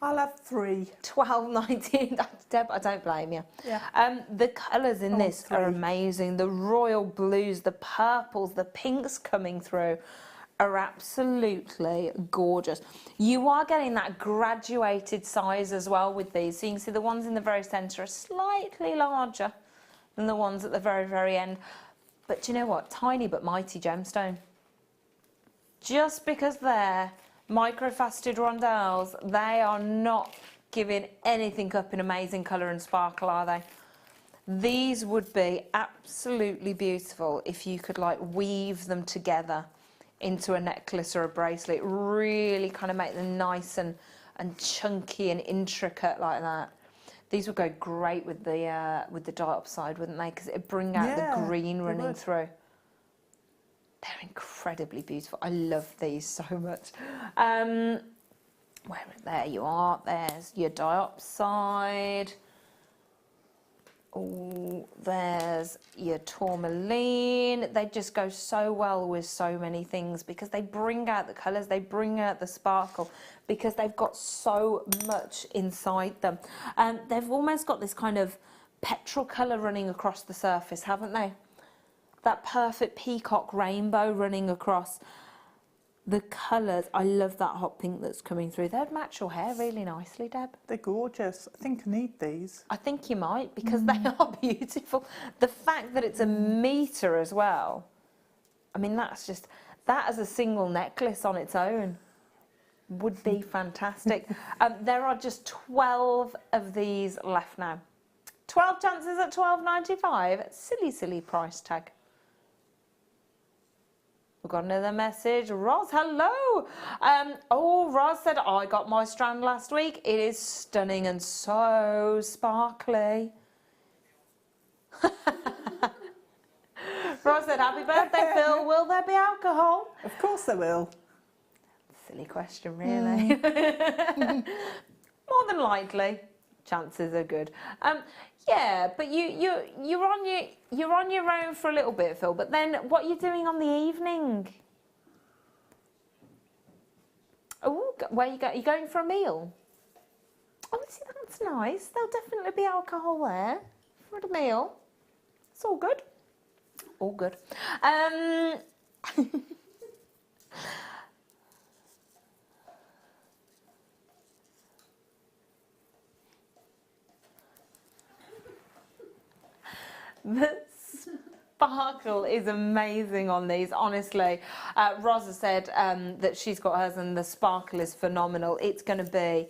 I'll have 3. 12.19. Deb, I don't blame you. Yeah. The colours in this are amazing. The royal blues, the purples, the pinks coming through are absolutely gorgeous. You are getting that graduated size as well with these. So you can see the ones in the very centre are slightly larger than the ones at the very, very end. But do you know what? Tiny but mighty gemstone. Just because they're microfaceted rondelles, they are not giving anything up in amazing colour and sparkle, are they? These would be absolutely beautiful if you could like weave them together into a necklace or a bracelet. Really kind of make them nice and chunky and intricate like that. These would go great with the diopside, wouldn't they? Because it'd bring out the green running through. They're incredibly beautiful. I love these so much. There you are. There's your diopside. Oh, there's your tourmaline. They just go so well with so many things because they bring out the colours, they bring out the sparkle because they've got so much inside them. They've almost got this kind of petrol colour running across the surface, haven't they? That perfect peacock rainbow running across the colours. I love that hot pink that's coming through. They'd match your hair really nicely, Deb. They're gorgeous. I think I need these. I think you might because they are beautiful. The fact that it's a metre as well. I mean, that's just, that as a single necklace on its own would be fantastic. There are just 12 of these left now. 12 chances at £12.95. Silly price tag. We've got another message. Roz, hello. Roz said, I got my strand last week. It is stunning and so sparkly. Roz said, happy birthday, Phil. Will there be alcohol? Of course there will. Silly question, really. More than likely. Chances are good. Yeah, but you're on your own for a little bit, Phil. But then, what are you doing on the evening? Oh, where you go? Are you going for a meal? Oh, see, that's nice. There'll definitely be alcohol there for the meal. It's all good. All good. The sparkle is amazing on these, honestly. Rosa said that she's got hers and the sparkle is phenomenal. It's going to be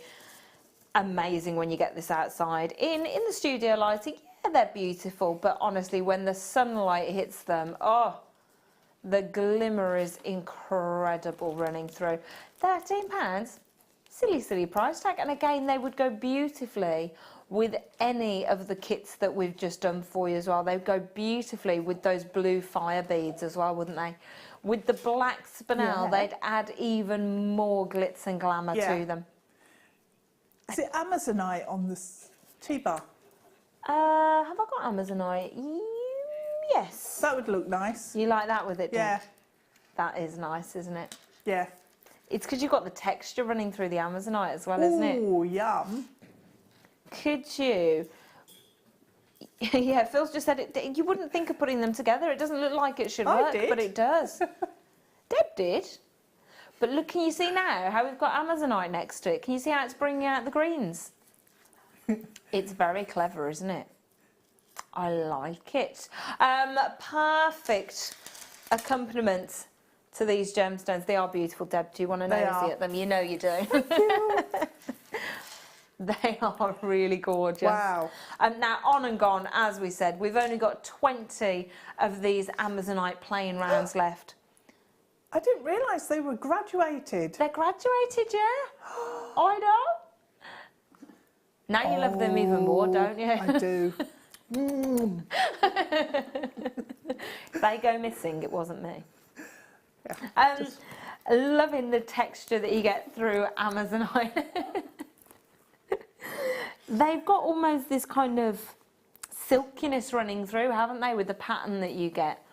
amazing when you get this outside. In the studio lighting, yeah, they're beautiful, but honestly, when the sunlight hits them, oh, the glimmer is incredible running through. £13, silly price tag. And again, they would go beautifully with any of the kits that we've just done for you as well. They'd go beautifully with those blue fire beads as well, wouldn't they? With the black spinel, they'd add even more glitz and glamour to them. Is it Amazonite on this T-bar? Have I got Amazonite? Yes. That would look nice. You like that with it, yeah. That is nice, isn't it? Yeah. It's because you've got the texture running through the Amazonite as well, isn't it? Oh, yum. Could you? Yeah, Phil's just said it. You wouldn't think of putting them together. It doesn't look like it should work, but it does. Deb did. But look, can you see now how we've got Amazonite next to it? Can you see how it's bringing out the greens? It's very clever, isn't it? I like it. Perfect accompaniment to these gemstones. They are beautiful, Deb. Do you want to nosy at them? You know you do. Thank you. They are really gorgeous. Wow. Now, on and gone, as we said, we've only got 20 of these Amazonite plain rounds left. I didn't realise they were graduated. They're graduated, yeah. I know. Now you love them even more, don't you? I do. If they go missing, it wasn't me. Yeah, loving the texture that you get through Amazonite. They've got almost this kind of silkiness running through, haven't they, with the pattern that you get.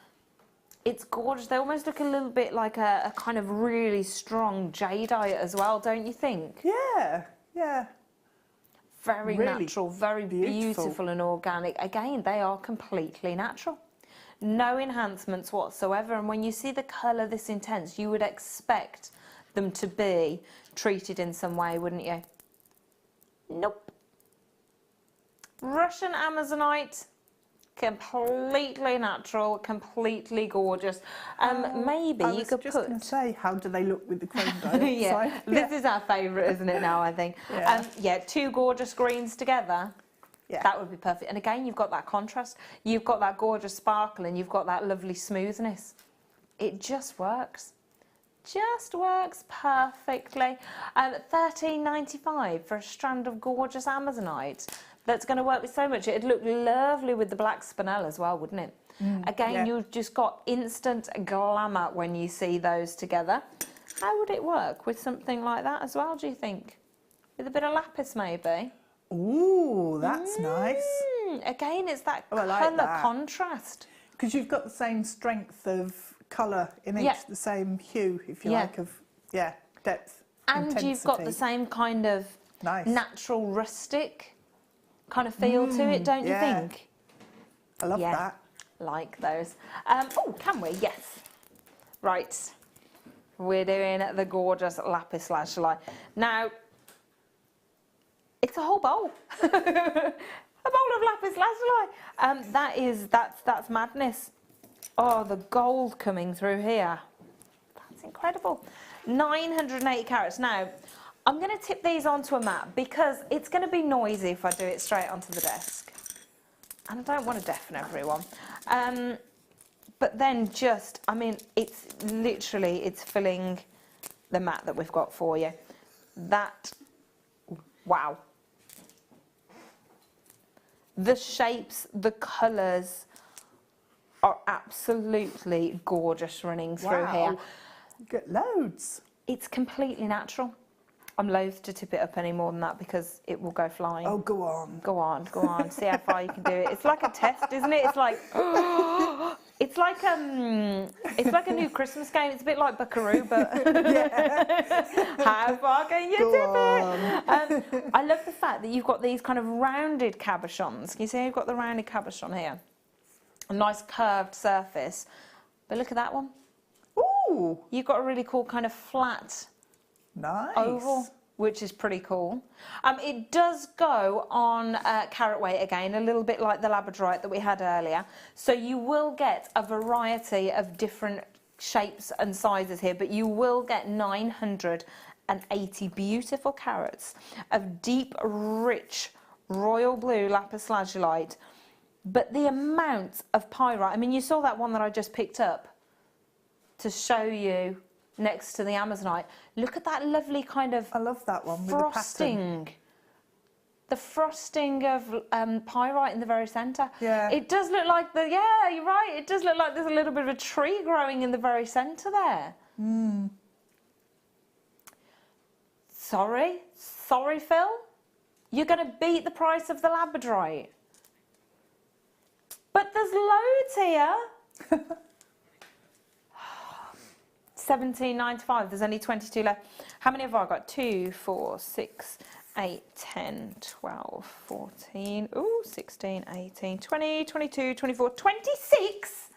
It's gorgeous. They almost look a little bit like a kind of really strong jadeite as well, don't you think? Yeah, yeah. Very Really natural, very beautiful and organic. Again, they are completely natural. No enhancements whatsoever. And when you see the colour this intense, you would expect them to be treated in some way, wouldn't you? Nope. Russian Amazonite, completely natural, completely gorgeous. Maybe you could put... I was just going to say, how do they look with the chrome dioxide? Yeah, this is our favourite, isn't it, now, I think? Yeah, two gorgeous greens together. Yeah. That would be perfect. And again, you've got that contrast. You've got that gorgeous sparkle and you've got that lovely smoothness. It just works. Just works perfectly. $13.95 for a strand of gorgeous Amazonite. That's going to work with so much. It'd look lovely with the black spinel as well, wouldn't it? Again, you've just got instant glamour when you see those together. How would it work with something like that as well, do you think? With a bit of lapis, maybe? Ooh, that's nice. Again, it's that colour contrast. Because you've got the same strength of colour in each, the same hue, if you like, of, depth, and intensity. You've got the same kind of natural rustic kind of feel to it, don't you think? I love that. Like those. Oh, can we? Yes. Right. We're doing the gorgeous lapis lazuli. Now, it's a whole bowl. A bowl of lapis lazuli. That's madness. Oh, the gold coming through here. That's incredible. 980 carats. Now, I'm going to tip these onto a mat because it's going to be noisy if I do it straight onto the desk. and I don't want to deafen everyone. But then just, I mean, it's literally, it's filling the mat that we've got for you. That, wow. The shapes, the colours are absolutely gorgeous running through here. You get loads. It's completely natural. I'm loath to tip it up any more than that because it will go flying. Oh, go on. Go on, go on. See how far you can do it. It's like a test, isn't it? It's like, it's like a new Christmas game. It's a bit like Buckaroo, but how far can you tip it? I love the fact that you've got these kind of rounded cabochons. Can you see you've got the rounded cabochon here? A nice curved surface. But look at that one. Ooh. You've got a really cool kind of flat oval, which is pretty cool. It does go on carat weight again, a little bit like the labradorite that we had earlier. So you will get a variety of different shapes and sizes here, but you will get 980 beautiful carats of deep, rich, royal blue lapis lazulite. But the amount of pyrite, I mean, you saw that one that I just picked up to show you next to the Amazonite. Look at that lovely kind of, I love that one with frosting. The frosting of pyrite in the very centre. Yeah. It does look like yeah, you're right. It does look like there's a little bit of a tree growing in the very centre there. Mm. Sorry, Phil. You're going to beat the price of the labradorite. But there's loads here. $17.95. There's only 22 left. How many have I got? 2, 4, 6, 8, 10, 12, 14, 16, 18, 20, 22, 24, 26?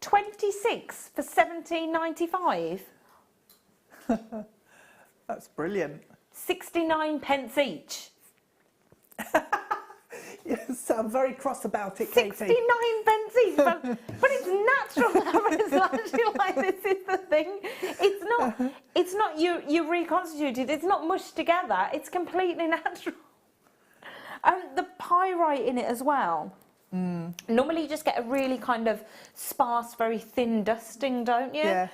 26 for $17.95? That's brilliant. 69 pence each. Yes, I'm very cross about it, Katie. 69 pence each, but it's natural labradorite. Like, this is the thing. It's not you reconstituted. It's not mushed together. It's completely natural. The pyrite in it as well. Mm. Normally you just get a really kind of sparse, very thin dusting, don't you? Yeah.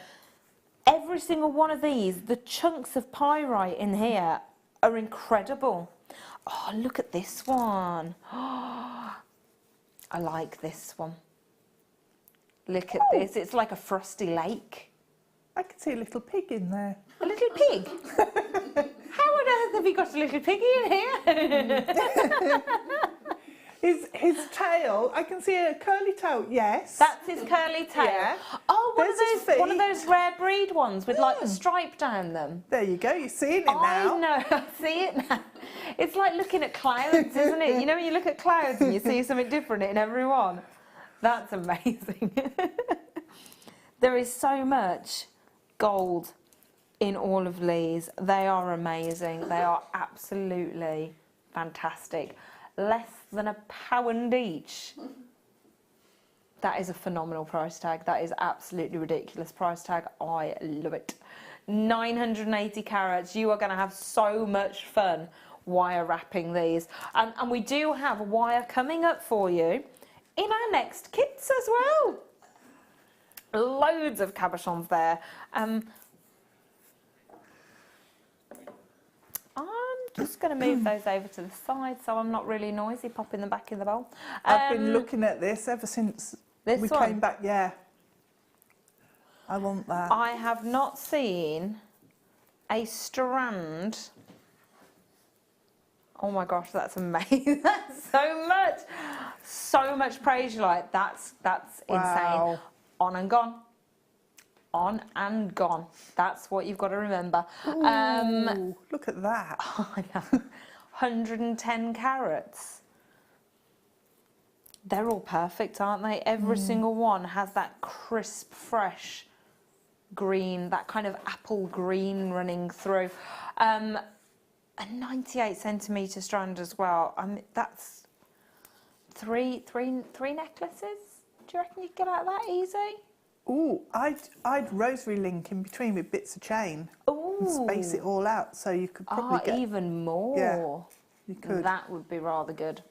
Every single one of these, the chunks of pyrite in here are incredible. Oh, look at this one. Oh, I like this one. Look at this. It's like a frosty lake. I can see a little pig in there. A little pig? How on earth have you got a little piggy in here? His tail, I can see a curly tail, yes. That's his curly tail. Yeah. Oh, There's one of those rare breed ones with like the stripe down them. There you go, you're seeing it now. I know, I see it now. It's like looking at clouds, isn't it? You know when you look at clouds and you see something different in every one? That's amazing. There is so much gold in all of these. They are amazing. They are absolutely fantastic. Less than £1 each. That is a phenomenal price tag. That is absolutely ridiculous price tag. I love it. 980 carats. You are going to have so much fun wire wrapping these. And we do have a wire coming up for you in our next kits as well. Loads of cabochons there. I'm just going to move those over to the side so I'm not really noisy, popping them back in the bowl. I've been looking at this ever since we came back, yeah. I want that. I have not seen a strand. Oh my gosh, that's amazing. That's so much praise you like. That's insane. On and gone. On and gone. That's what you've got to remember. Ooh, look at that. I know. 110 carats. They're all perfect, aren't they? Every single one has that crisp, fresh green, that kind of apple green running through. A 98 centimetre strand as well. I mean, that's three necklaces. Do you reckon you could get out of that easy? Ooh, I'd rosary link in between with bits of chain. Ooh. And space it all out so you could probably get even more. Yeah, you could. That would be rather good.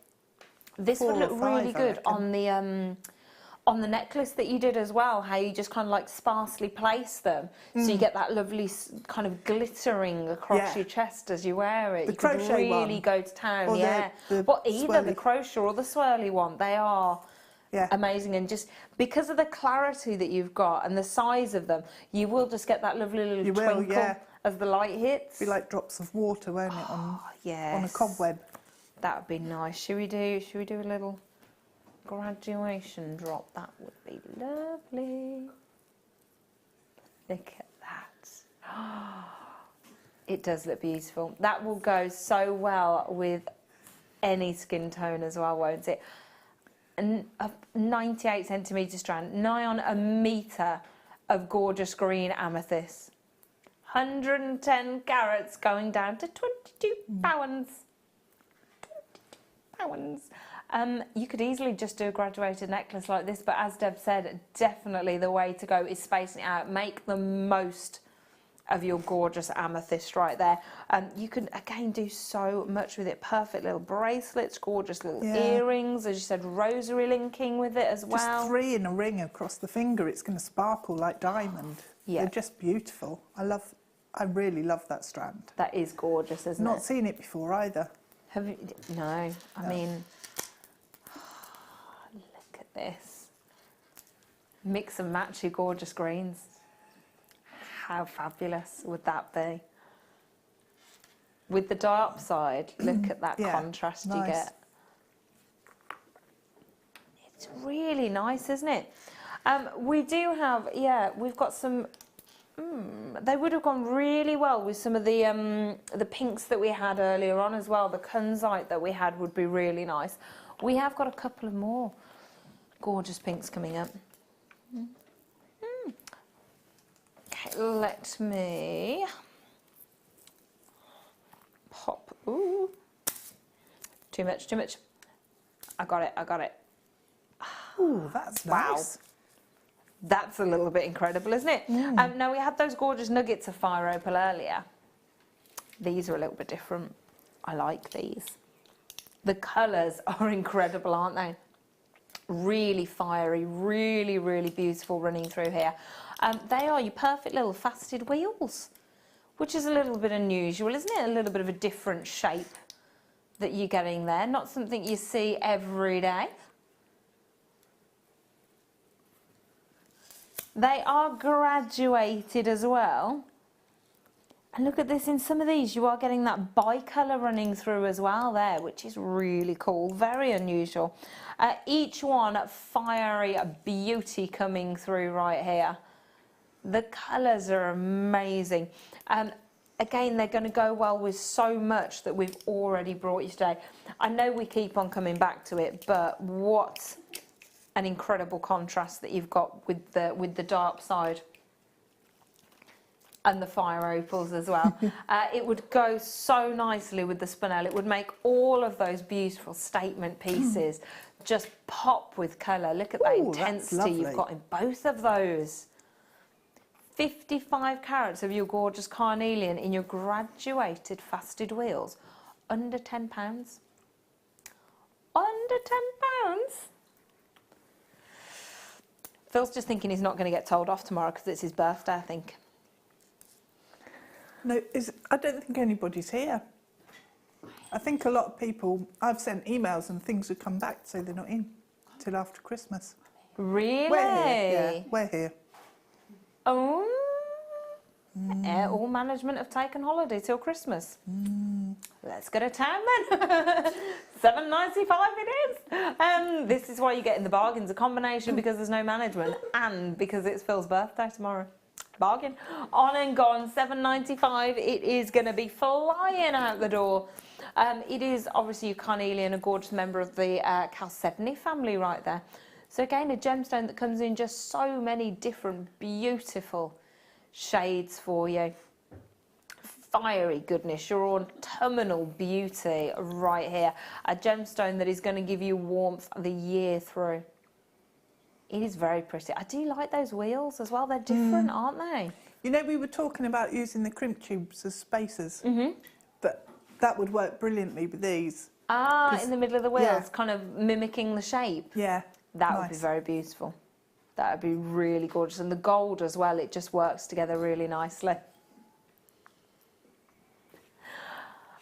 This would look really good on the necklace that you did as well, how you just kind of like sparsely place them. So you get that lovely kind of glittering across your chest as you wear it. The you could crochet really one. go to town, Or Well, either the swirly. crochet or the swirly one, they are amazing. And just because of the clarity that you've got and the size of them, you will just get that lovely little twinkle as the light hits. Be like drops of water, won't it, on a cobweb? That would be nice. Should we do a little graduation drop? That would be lovely. Look at that. It does look beautiful. That will go so well with any skin tone as well, won't it? And a 98 centimetre strand, nigh on a metre of gorgeous green amethyst. 110 carats going down to 22 pounds. 22 pounds. You could easily just do a graduated necklace like this, but as Deb said, definitely the way to go is spacing it out. Make the most of your gorgeous amethyst right there. You can again do so much with it. Perfect little bracelets, gorgeous little earrings, as you said, rosary linking with it as well. Just 3 in a ring across the finger. It's going to sparkle like diamond. They're just beautiful. I really love that strand. That is gorgeous, isn't it? Not seen it before either. Have you? No. I mean, look at this. Mix and match your gorgeous greens. How fabulous would that be? With the diopside, look at that contrast you get. It's really nice, isn't it? We do have, we've got some. They would have gone really well with some of the pinks that we had earlier on as well. The kunzite that we had would be really nice. We have got a couple of more gorgeous pinks coming up. Okay, let me pop. Ooh, too much. I got it. Ooh, that's nice. That's a little bit incredible, isn't it? Now, we had those gorgeous nuggets of fire opal earlier. These are a little bit different. I like these. The colours are incredible, aren't they? Really fiery, really, really beautiful running through here. They are your perfect little faceted wheels, which is a little bit unusual, isn't it? A little bit of a different shape that you're getting there. Not something you see every day. They are graduated as well. And look at this, in some of these you are getting that bicolour running through as well there, which is really cool, very unusual. Each one fiery beauty coming through right here. The colours are amazing. Again, they're going to go well with so much that we've already brought you today. I know we keep on coming back to it, but what an incredible contrast that you've got with the diopside and the fire opals as well. It would go so nicely with the Spinel. It would make all of those beautiful statement pieces just pop with colour. Look at that intensity you've got in both of those. 55 carats of your gorgeous carnelian in your graduated faceted wheels. Under £10. Under £10. Phil's just thinking he's not going to get told off tomorrow because it's his birthday, I think. No, I don't think anybody's here. I think a lot of people, I've sent emails and things have come back to say they're not in till after Christmas. Really? We're here, yeah, we're here. Oh. All management have taken holiday till Christmas. Let's go to town then. $7.95 it is. This is why you get in the bargains, a combination because there's no management and because it's Phil's birthday tomorrow. Bargain. On and gone, $7.95. It is going to be flying out the door. It is obviously your carnelian, a gorgeous member of the chalcedony family right there. So again, a gemstone that comes in just so many different beautiful shades for you. Fiery goodness, your autumnal beauty right here. A gemstone that is going to give you warmth the year through. It is very pretty. I do like those wheels as well. They're different, aren't they? You know, we were talking about using the crimp tubes as spacers, but that would work brilliantly with these. Ah, in the middle of the wheels, yeah. kind of mimicking the shape. Yeah. That would be very beautiful. That would be really gorgeous. And the gold as well, it just works together really nicely.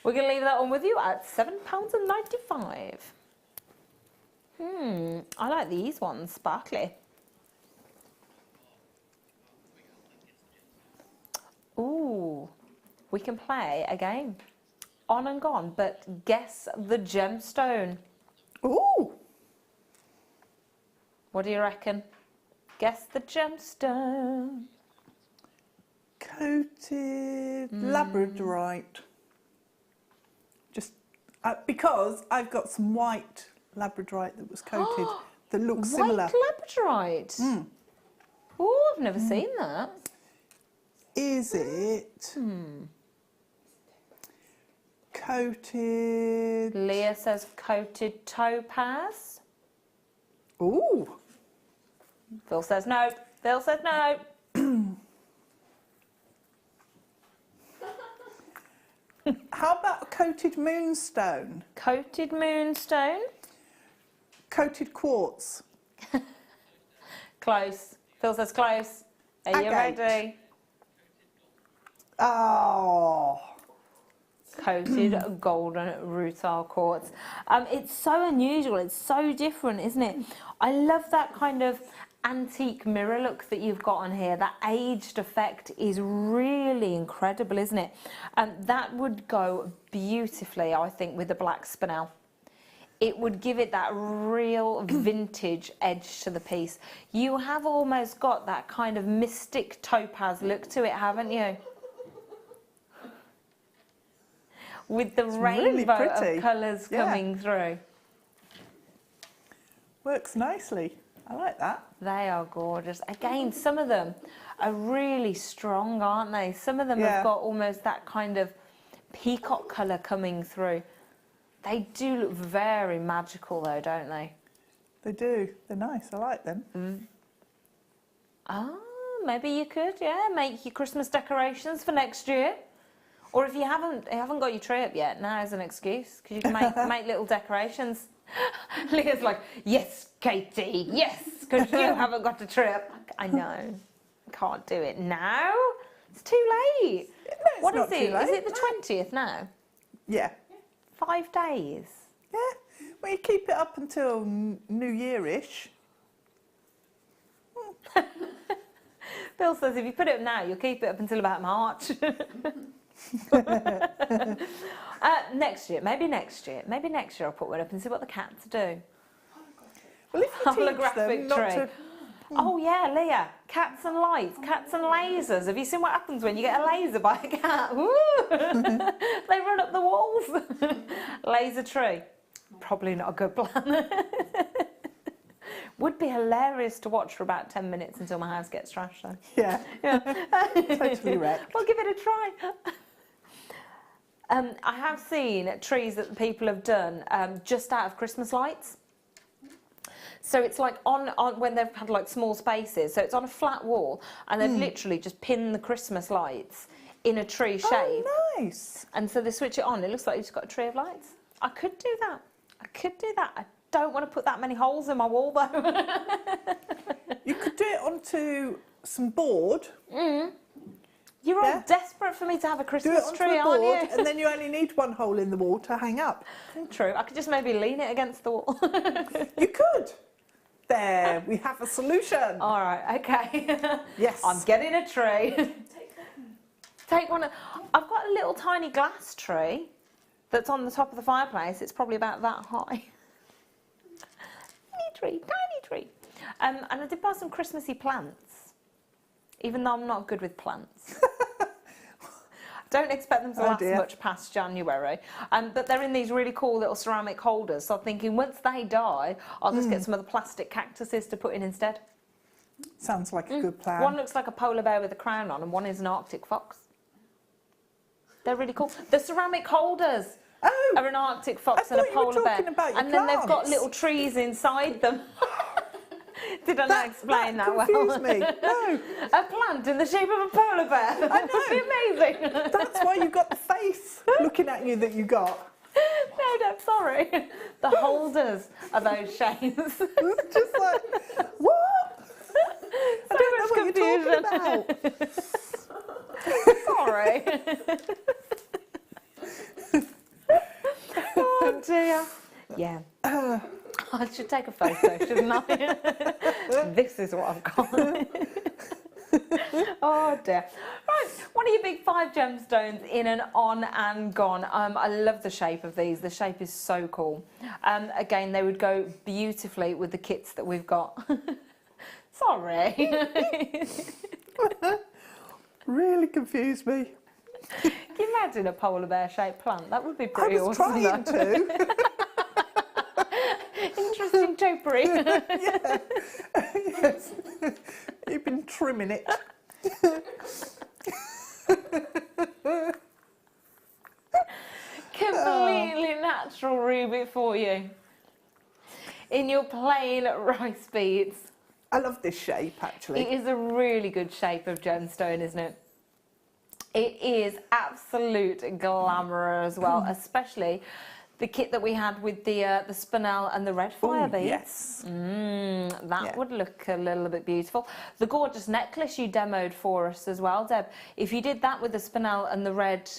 We're going to leave that on with you at £7.95. I like these ones, sparkly. Ooh, we can play a game. On and gone, but guess the gemstone. Ooh. What do you reckon? Guess the gemstone. Coated labradorite. Just because I've got some white labradorite that was coated that looks similar. White labradorite? Oh, I've never seen that. Is it coated? Leah says coated topaz. Ooh. Phil says no. Phil says no. How about coated moonstone? Coated moonstone? Coated quartz. Close. Phil says close. Are you ready? Oh. Coated golden rutile quartz. It's so unusual. It's so different, isn't it? I love that kind of antique mirror look that you've got on here. That aged effect is really incredible, isn't it? That would go beautifully, I think, with the black spinel. It would give it that real vintage edge to the piece. You have almost got that kind of mystic topaz look to it, haven't you? With the rainbow really of colours coming through. Works nicely. I like that. They are gorgeous. Again, some of them are really strong, aren't they? Some of them have got almost that kind of peacock colour coming through. They do look very magical though, don't they? They do. They're nice. I like them. Ah, maybe you could, make your Christmas decorations for next year. Or if you haven't got your tree up yet, now is an excuse, because you can make little decorations. Leah's like, yes, Katie, yes, because you haven't got a tree up. I know, I can't do it now. It's too late. No, what is not it? too late. Is it the 20th now? Yeah. 5 days. Yeah. Well, you keep it up until New Year-ish. Bill says if you put it up now, you'll keep it up until about March. Next year, maybe next year I'll put one up and see what the cats do. Well, if you teach them not to... Oh yeah, Leah, cats and lights, cats and lasers. Have you seen what happens when you get a laser by a cat? Woo! They run up the walls. Laser tree. Probably not a good plan. Would be hilarious to watch for about 10 minutes until my house gets trashed though. Yeah. Totally wrecked. We'll give it a try. I have seen trees that people have done just out of Christmas lights. So it's like on when they've had like small spaces. So it's on a flat wall and they've literally just pinned the Christmas lights in a tree shape. Oh, nice. And so they switch it on. It looks like you've just got a tree of lights. I could do that. I don't want to put that many holes in my wall though. You could do it onto some board. You're all desperate for me to have a Christmas tree, aren't you? And then you only need one hole in the wall to hang up. True. I could just maybe lean it against the wall. You could. There, we have a solution. All right, okay. Yes. I'm getting a tree. Take one. I've got a little tiny glass tree that's on the top of the fireplace. It's probably about that high. Tiny tree. And I did buy some Christmassy plants, even though I'm not good with plants. Don't expect them to last much past January. But they're in these really cool little ceramic holders. So I'm thinking once they die, I'll just get some of the plastic cactuses to put in instead. Sounds like a good plan. One looks like a polar bear with a crown on and one is an Arctic fox. They're really cool. The ceramic holders are an Arctic fox and a polar bear. And then they've got little trees inside them. Did I not explain that well? Confused me. No. A plant in the shape of a polar bear. I know. Amazing. That's why you got the face looking at you that you got. No. Sorry. The holders are those shapes. It's just like, what? I don't know what you're talking about. Sorry. Oh dear. Yeah. I should take a photo, shouldn't I? This is what I've got. Oh dear. Right, one of your big 5 gemstones in and on and gone. I love the shape of these. The shape is so cool. Again, they would go beautifully with the kits that we've got. Sorry. Really confused me. Can you imagine a polar bear shaped plant? That would be pretty awesome. I was trying to. Interesting topiary. Yeah. Yes. You've been trimming it. Completely natural ruby for you. In your plain rice beads. I love this shape, actually. It is a really good shape of gemstone, isn't it? It is absolute glamour as well, especially the kit that we had with the Spinel and the red fire beads. Yes. That would look a little bit beautiful. The gorgeous necklace you demoed for us as well, Deb. If you did that with the Spinel and the red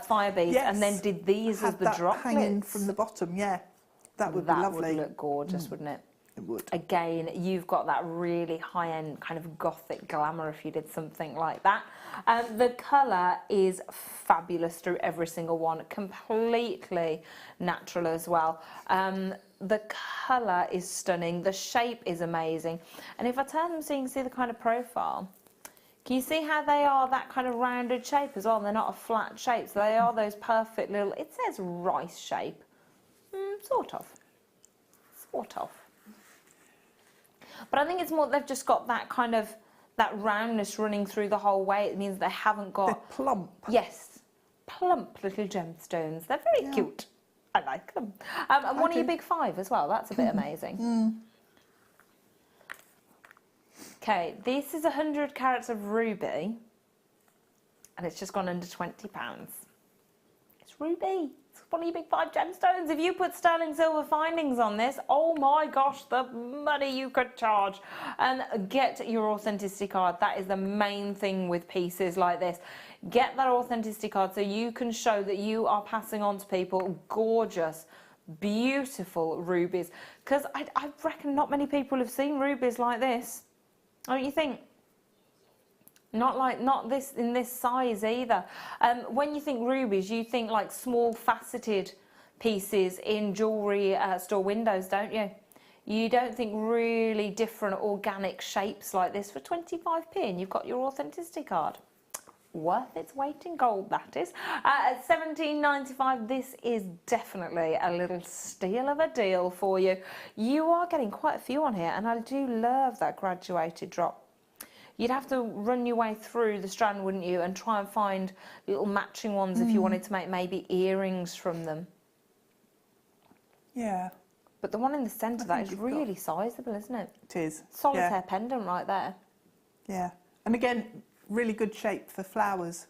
fire beads, and then did these as the droplets, hanging from the bottom, yeah, that would be lovely. That would look gorgeous, wouldn't it? It would. Again, you've got that really high-end kind of gothic glamour if you did something like that. The colour is fabulous through every single one, completely natural as well. The colour is stunning, the shape is amazing. And if I turn them so you can see the kind of profile, can you see how they are that kind of rounded shape as well? They're not a flat shape, so they are those perfect little, it says rice shape. Sort of. But I think it's more they've just got that kind of, that roundness running through the whole way. It means they haven't got... They're plump. Yes, plump little gemstones. They're very cute. I like them. And one of your big 5 as well. That's a bit amazing. Okay, this is 100 carats of ruby. And it's just gone under £20. It's ruby. It's one of your big 5 gemstones. If you put sterling silver findings on this, oh my gosh, the money you could charge. And get your authenticity card. That is the main thing with pieces like this. Get that authenticity card so you can show that you are passing on to people gorgeous, beautiful rubies. Because I reckon not many people have seen rubies like this. Don't you think? Not this in this size either. When you think rubies, you think like small faceted pieces in jewellery store windows, don't you? You don't think really different organic shapes like this for 25p, and you've got your authenticity card. Worth its weight in gold, that is. At $17.95, this is definitely a little steal of a deal for you. You are getting quite a few on here, and I do love that graduated drop. You'd have to run your way through the strand, wouldn't you, and try and find little matching ones if you wanted to make maybe earrings from them. Yeah. But the one in the centre, that is really sizable, isn't it? It is. Solitaire pendant right there. Yeah. And again, really good shape for flowers.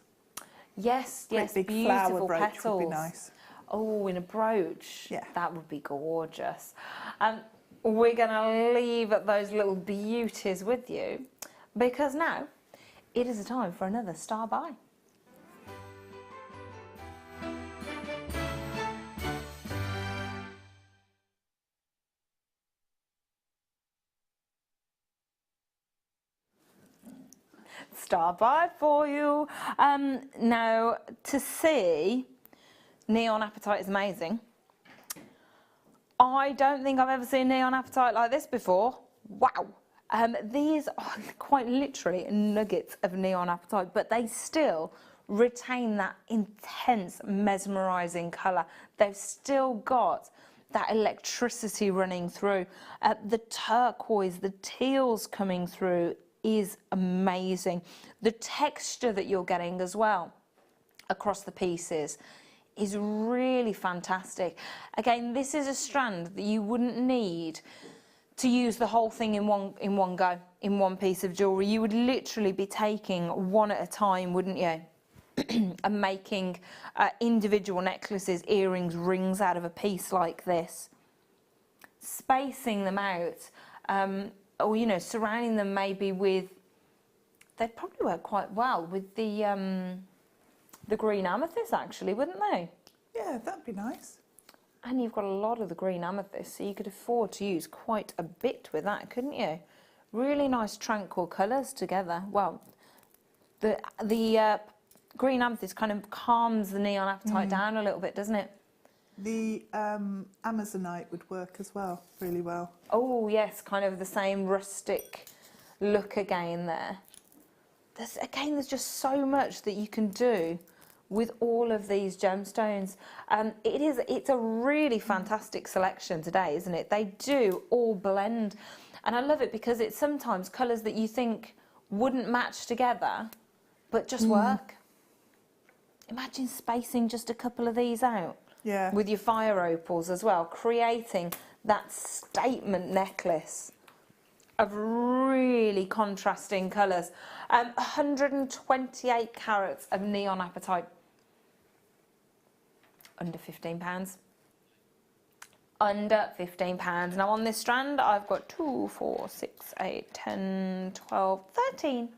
Yes, yes, big beautiful flower brooch petals. would be nice. Oh, in a brooch. Yeah. That would be gorgeous. We're going to leave those little beauties with you, because now it is a time for another star buy. Star buy for you. Now, to see neon apatite is amazing. I don't think I've ever seen neon apatite like this before. Wow. These are quite literally nuggets of neon apatite, but they still retain that intense, mesmerising colour. They've still got that electricity running through. The turquoise, the teals coming through is amazing. The texture that you're getting as well across the pieces is really fantastic. Again, this is a strand that you wouldn't need to use the whole thing in one go, in one piece of jewellery. You would literally be taking one at a time, wouldn't you? and making individual necklaces, earrings, rings out of a piece like this. Spacing them out, or, you know, surrounding them maybe with, they'd probably work quite well with the green amethyst, actually, wouldn't they? Yeah, that'd be nice. And you've got a lot of the green amethyst, so you could afford to use quite a bit with that, couldn't you? Really nice tranquil colours together. Well, the green amethyst kind of calms the neon apatite down a little bit, doesn't it? The Amazonite would work as well, really well. Oh yes, kind of the same rustic look again there. There's just so much that you can do with all of these gemstones. It's a really fantastic selection today, isn't it? They do all blend, and I love it because it's sometimes colours that you think wouldn't match together, but just work. Imagine spacing just a couple of these out. Yeah. With your fire opals as well, creating that statement necklace of really contrasting colours. 128 carats of neon apatite. Under £15. Under £15. Now on this strand, I've got 2, 4, 6, 8, 10, 12, 13.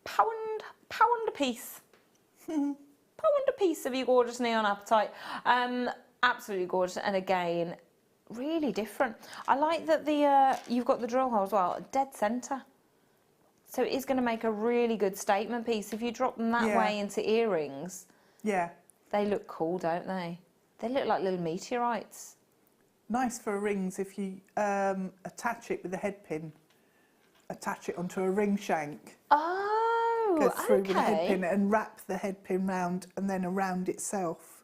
Pound a piece. Pound a piece of your gorgeous neon apatite. Absolutely gorgeous, and again, really different. I like that you've got the drill hole as well, dead centre. So it is going to make a really good statement piece. If you drop them that way into earrings, they look cool, don't they? They look like little meteorites. Nice for rings if you attach it with a head pin. Attach it onto a ring shank. Oh, go through with a head pin and wrap the head pin round and then around itself.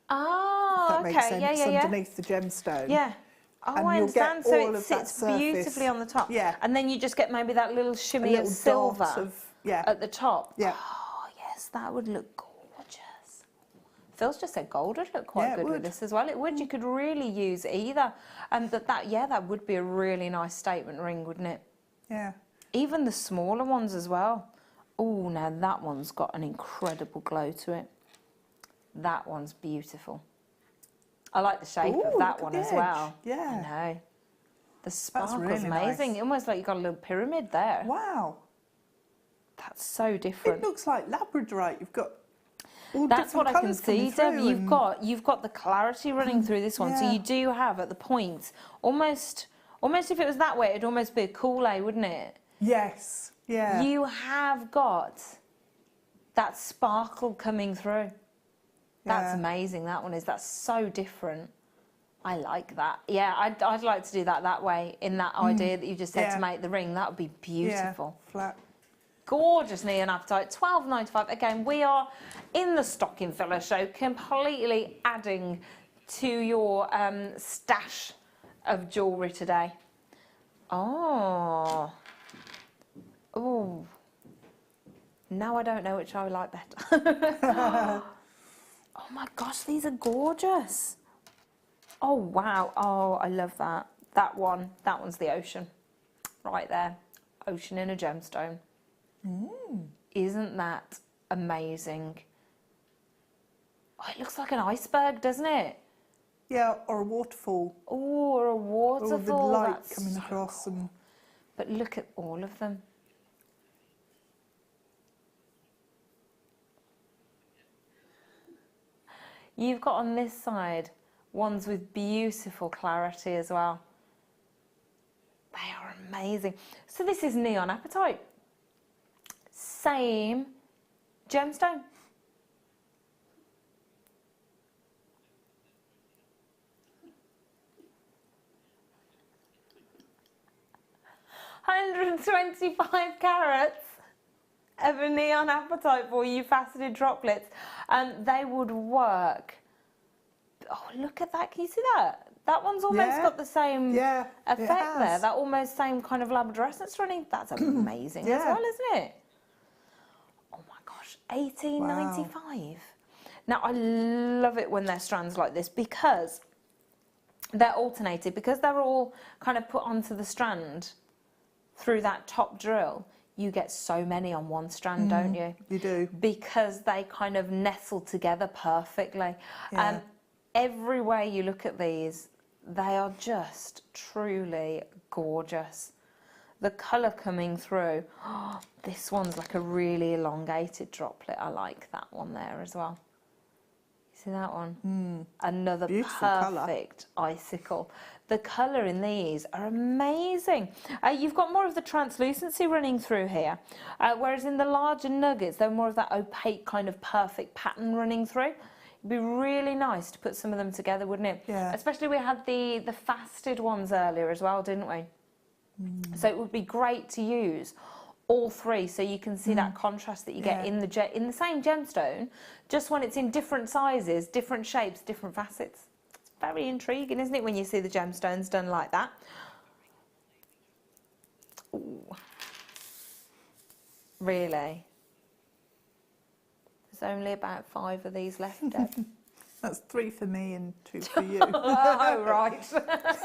Oh, that makes sense, underneath the gemstone. Yeah. Oh, and I understand. So it sits that beautifully on the top. Yeah. And then you just get maybe that little shimmy of silver at the top. Yeah. Oh, yes, that would look gorgeous. Phil's just said gold would look quite good with this as well. It would. You could really use either. And that would be a really nice statement ring, wouldn't it? Yeah. Even the smaller ones as well. Oh, now that one's got an incredible glow to it. That one's beautiful. I like the shape of that one as well. Yeah. I know. The sparkle's really amazing. nice. Almost like you've got a little pyramid there. Wow. That's so different. It looks like labradorite. You've got all That's what different I can colours coming see, Deb. through You've got the clarity running through this one. So you do have at the point almost if it was that way, it'd almost be a Kool-Aid, wouldn't it? Yes. Yeah. You have got that sparkle coming through. That's amazing. That one is. That's so different. I like that. Yeah, I'd like to do that way in that idea that you just said to make the ring. That would be beautiful. Yeah, flat. Gorgeous neon apatite, $12.95. Again, we are in the stocking filler show, completely adding to your stash of jewellery today. Oh. Now I don't know which I like better. Oh my gosh, these are gorgeous. Oh wow, oh I love that. That one's the ocean. Right there, ocean in a gemstone. Isn't that amazing? Oh, it looks like an iceberg, doesn't it? Yeah, or a waterfall. Oh, or a waterfall. Or the light That's coming so across. Cool. And but look at all of them. You've got on this side ones with beautiful clarity as well. They are amazing. So this is neon apatite. Same gemstone. $125 carats of a neon apatite for you, faceted droplets. They would work. Oh, look at that. Can you see that? That one's almost got the same effect there. That almost same kind of labradorescence running. That's amazing as well, isn't it? Oh my gosh, $18.95. Wow. Now, I love it when they're strands like this because they're alternated, because they're all kind of put onto the strand through that top drill. you get so many on one strand, don't you? You do. Because they kind of nestle together perfectly. Yeah. Every way you look at these, they are just truly gorgeous. The colour coming through, this one's like a really elongated droplet. I like that one there as well. See that one? Another Beautiful perfect icicle. The colour in these are amazing. You've got more of the translucency running through here, whereas in the larger nuggets, they're more of that opaque kind of perfect pattern running through. It'd be really nice to put some of them together, wouldn't it? Yeah. Especially we had the fasted ones earlier as well, didn't we? So it would be great to use all three, so you can see that contrast that you get in the same gemstone, just when it's in different sizes, different shapes, different facets. It's very intriguing, isn't it, when you see the gemstones done like that? Ooh. Really? There's only about 5 of these left, Deb. That's 3 for me and 2 for you. Oh, right. That's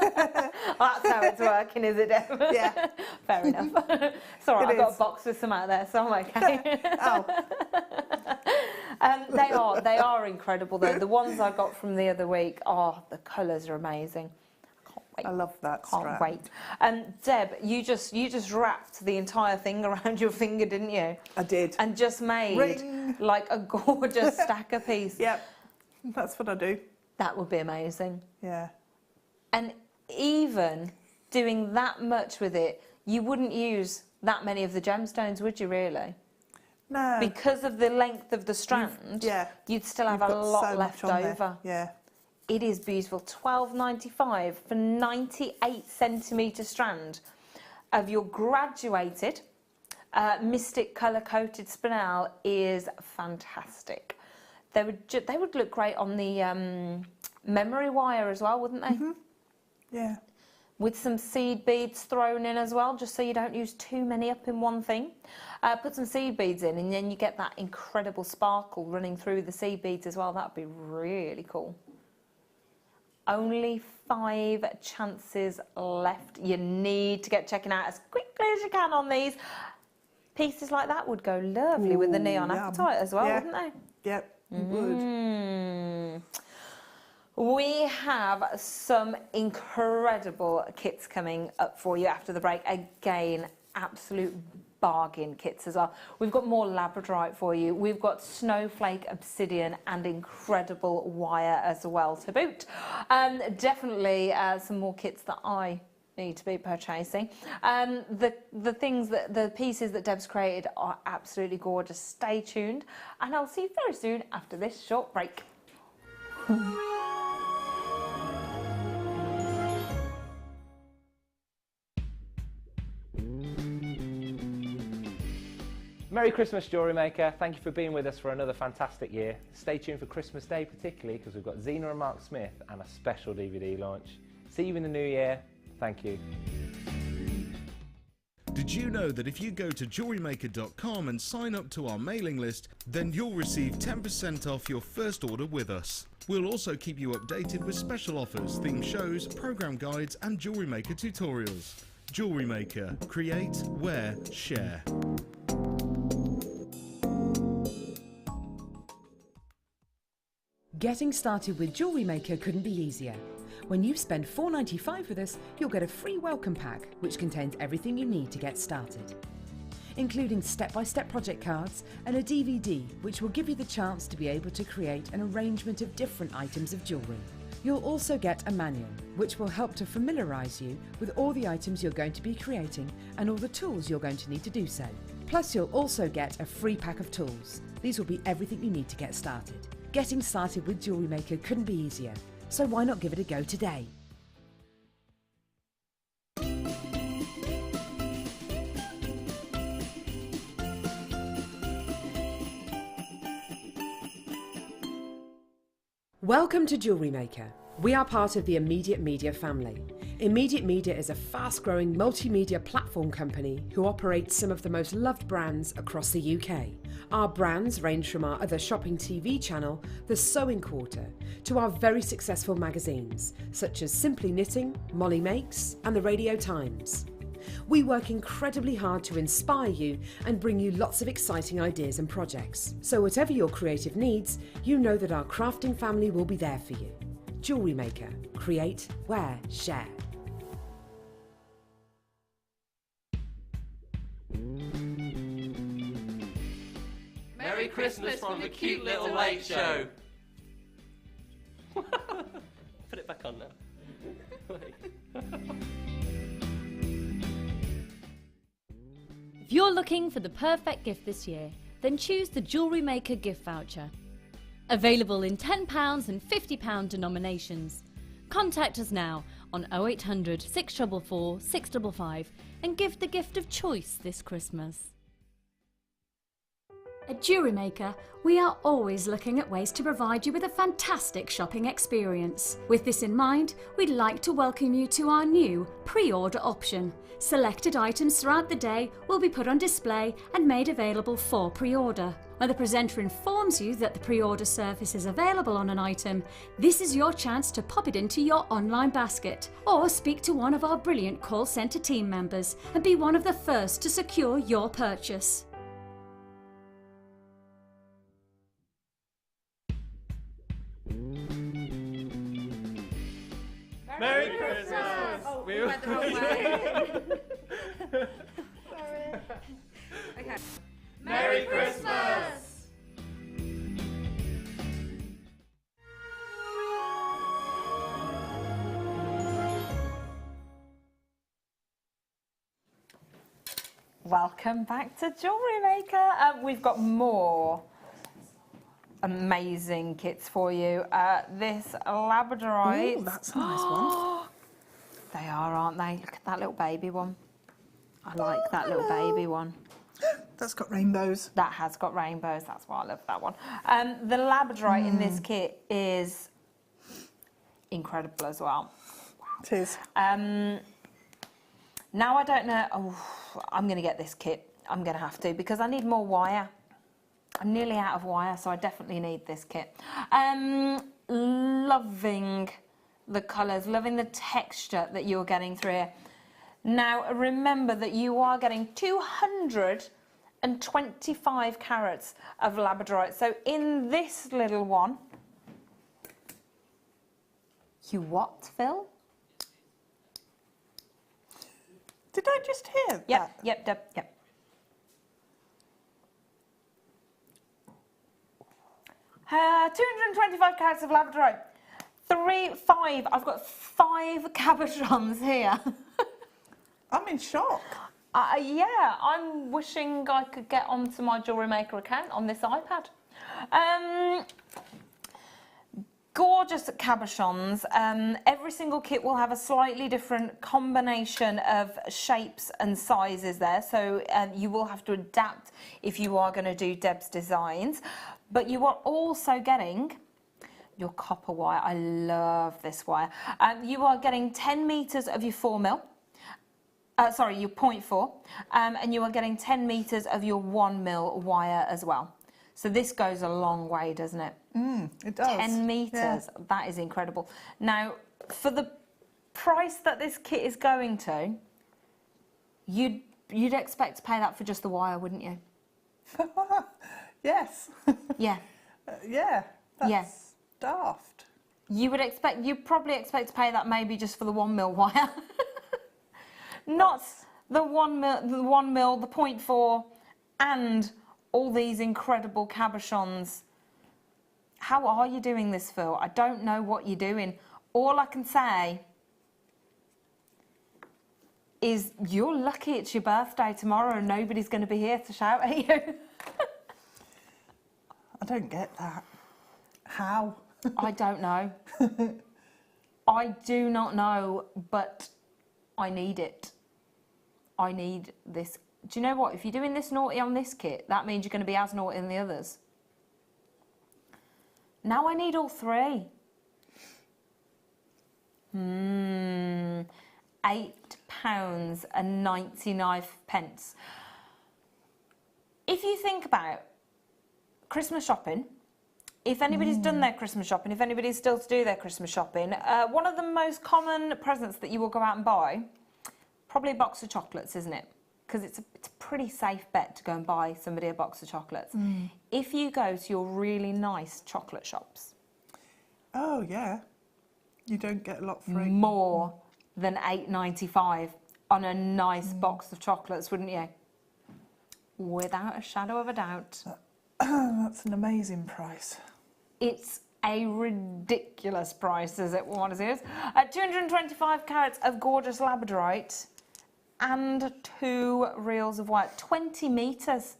how it's working, is it, Deb? Yeah. Fair enough. It's all right, I've got a box with some out there, so I'm okay. They are incredible, though. The ones I got from the other week, the colours are amazing. Can't wait. I love that Can't strap. wait. Deb, you just wrapped the entire thing around your finger, didn't you? I did. And just made Ring. like a gorgeous stacker piece. Yep. That's what I do. That would be amazing. Yeah. And even doing that much with it, you wouldn't use that many of the gemstones, would you really? No. Because of the length of the strand, you'd still have a lot left over. Yeah. It is beautiful. $12.95 for 98 centimetre strand of your graduated Mystic colour coated Spinel is fantastic. They would look great on the memory wire as well, wouldn't they? Yeah. With some seed beads thrown in as well, just so you don't use too many up in one thing. Put some seed beads in, and then you get that incredible sparkle running through the seed beads as well. That would be really cool. Only 5 chances left. You need to get checking out as quickly as you can on these. Pieces like that would go lovely with the neon apatite as well, wouldn't they? Yep, it would. We have some incredible kits coming up for you after the break. Again, absolute bargain kits as well. We've got more labradorite for you. We've got snowflake obsidian and incredible wire as well to boot. Definitely some more kits that I need to be purchasing. The pieces that Deb's created are absolutely gorgeous. Stay tuned, and I'll see you very soon after this short break. Merry Christmas, Jewellery Maker. Thank you for being with us for another fantastic year. Stay tuned for Christmas Day particularly, because we've got Zena and Mark Smith and a special DVD launch. See you in the new year. Thank you. Did you know that if you go to JewelleryMaker.com and sign up to our mailing list, then you'll receive 10% off your first order with us. We'll also keep you updated with special offers, theme shows, program guides and Jewellery Maker tutorials. Jewellery Maker. Create, wear, share. Getting started with Jewellery Maker couldn't be easier. When you spend $4.95 with us, you'll get a free welcome pack, which contains everything you need to get started, including step-by-step project cards and a DVD, which will give you the chance to be able to create an arrangement of different items of jewellery. You'll also get a manual, which will help to familiarise you with all the items you're going to be creating and all the tools you're going to need to do so. Plus, you'll also get a free pack of tools. These will be everything you need to get started. Getting started with Jewellery Maker couldn't be easier, so why not give it a go today? Welcome to Jewellery Maker. We are part of the Immediate Media family. Immediate Media is a fast-growing multimedia platform company who operates some of the most loved brands across the UK. Our brands range from our other shopping TV channel, The Sewing Quarter, to our very successful magazines, such as Simply Knitting, Molly Makes, and The Radio Times. We work incredibly hard to inspire you and bring you lots of exciting ideas and projects. So whatever your creative needs, you know that our crafting family will be there for you. Jewellery Maker. Create, wear, share. Merry Christmas from the cute little lake show. Put it back on now. If you're looking for the perfect gift this year, then choose the Jewellery Maker gift voucher. Available in £10 and £50 denominations. Contact us now on 0800 644 655 and give the gift of choice this Christmas. At Jewellery Maker, we are always looking at ways to provide you with a fantastic shopping experience. With this in mind, we'd like to welcome you to our new pre-order option. Selected items throughout the day will be put on display and made available for pre-order. When the presenter informs you that the pre-order service is available on an item, this is your chance to pop it into your online basket or speak to one of our brilliant call centre team members and be one of the first to secure your purchase. Merry Christmas! Oh, we went the wrong way. Sorry. Okay. Merry Christmas! Welcome back to Jewellery Maker. We've got more amazing kits for you. This labradorite. Ooh, that's a nice one. They are, aren't they? Look at that little baby one. I like that little baby one. That's got rainbows. That has got rainbows. That's why I love that one. The labradorite in this kit is incredible as well. It is. Now I don't know. Oh, I'm going to get this kit. I'm going to have to because I need more wire. I'm nearly out of wire, so I definitely need this kit. Loving the colours, loving the texture that you're getting through here. Now, remember that you are getting 225 carats of labradorite. So in this little one, you what, Phil? Did I just hear Yep, that? yep. 225 carats of labradorite. I've got 5 cabochons here. I'm in shock. Yeah, I'm wishing I could get onto my Jewellery Maker account on this iPad. Gorgeous cabochons. Every single kit will have a slightly different combination of shapes and sizes there, so you will have to adapt if you are going to do Deb's designs. But you are also getting your copper wire. I love this wire. You are getting 10 metres of your 4mm. Sorry, your 0.4. And you are getting 10 metres of your 1mm wire as well. So this goes a long way, doesn't it? It does. 10 metres. Yeah. That is incredible. Now, for the price that this kit is going to, you'd expect to pay that for just the wire, wouldn't you? Yes. Yeah. Yeah. That's daft. You'd probably expect to pay that maybe just for the 1mm wire. Not the 1mm, the 0.4, and all these incredible cabochons. How are you doing this, Phil? I don't know what you're doing. All I can say is you're lucky it's your birthday tomorrow and nobody's going to be here to shout at you. I don't get that. How? I don't know. I do not know, but I need it. I need this. Do you know what? If you're doing this naughty on this kit, that means you're going to be as naughty in the others. Now I need all 3. £8.99. If you think about Christmas shopping, if anybody's done their Christmas shopping, if anybody's still to do their Christmas shopping, one of the most common presents that you will go out and buy, probably a box of chocolates, isn't it? Because it's a pretty safe bet to go and buy somebody a box of chocolates. If you go to your really nice chocolate shops. Oh, yeah. You don't get a lot for more than $8.95 on a nice box of chocolates, wouldn't you? Without a shadow of a doubt. That's an amazing price. It's a ridiculous price, as it was. 225 carats of gorgeous labradorite and 2 reels of wire. 20 metres.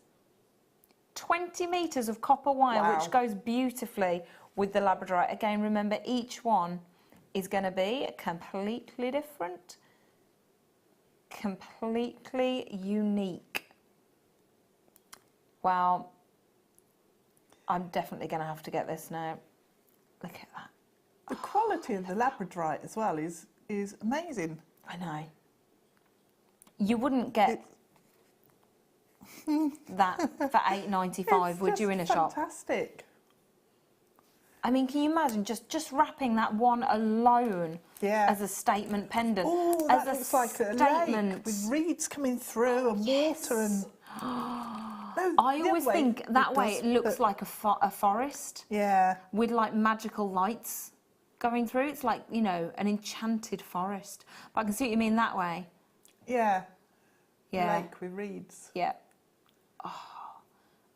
20 metres of copper wire, which goes beautifully with the labradorite. Again, remember, each one is going to be completely different, completely unique. Wow. I'm definitely going to have to get this now. Look at that. The quality of the labradorite as well is amazing. I know. You wouldn't get that for $8.95, would you, in a shop? Fantastic. I mean, can you imagine just wrapping that one alone as a statement pendant? Oh, that looks like a lake with reeds coming through and water and... I always think that way it looks like a forest. Yeah. With like magical lights going through. It's like, you know, an enchanted forest. But I can see what you mean that way. Yeah. Yeah. Lake with reeds. Yeah. Oh,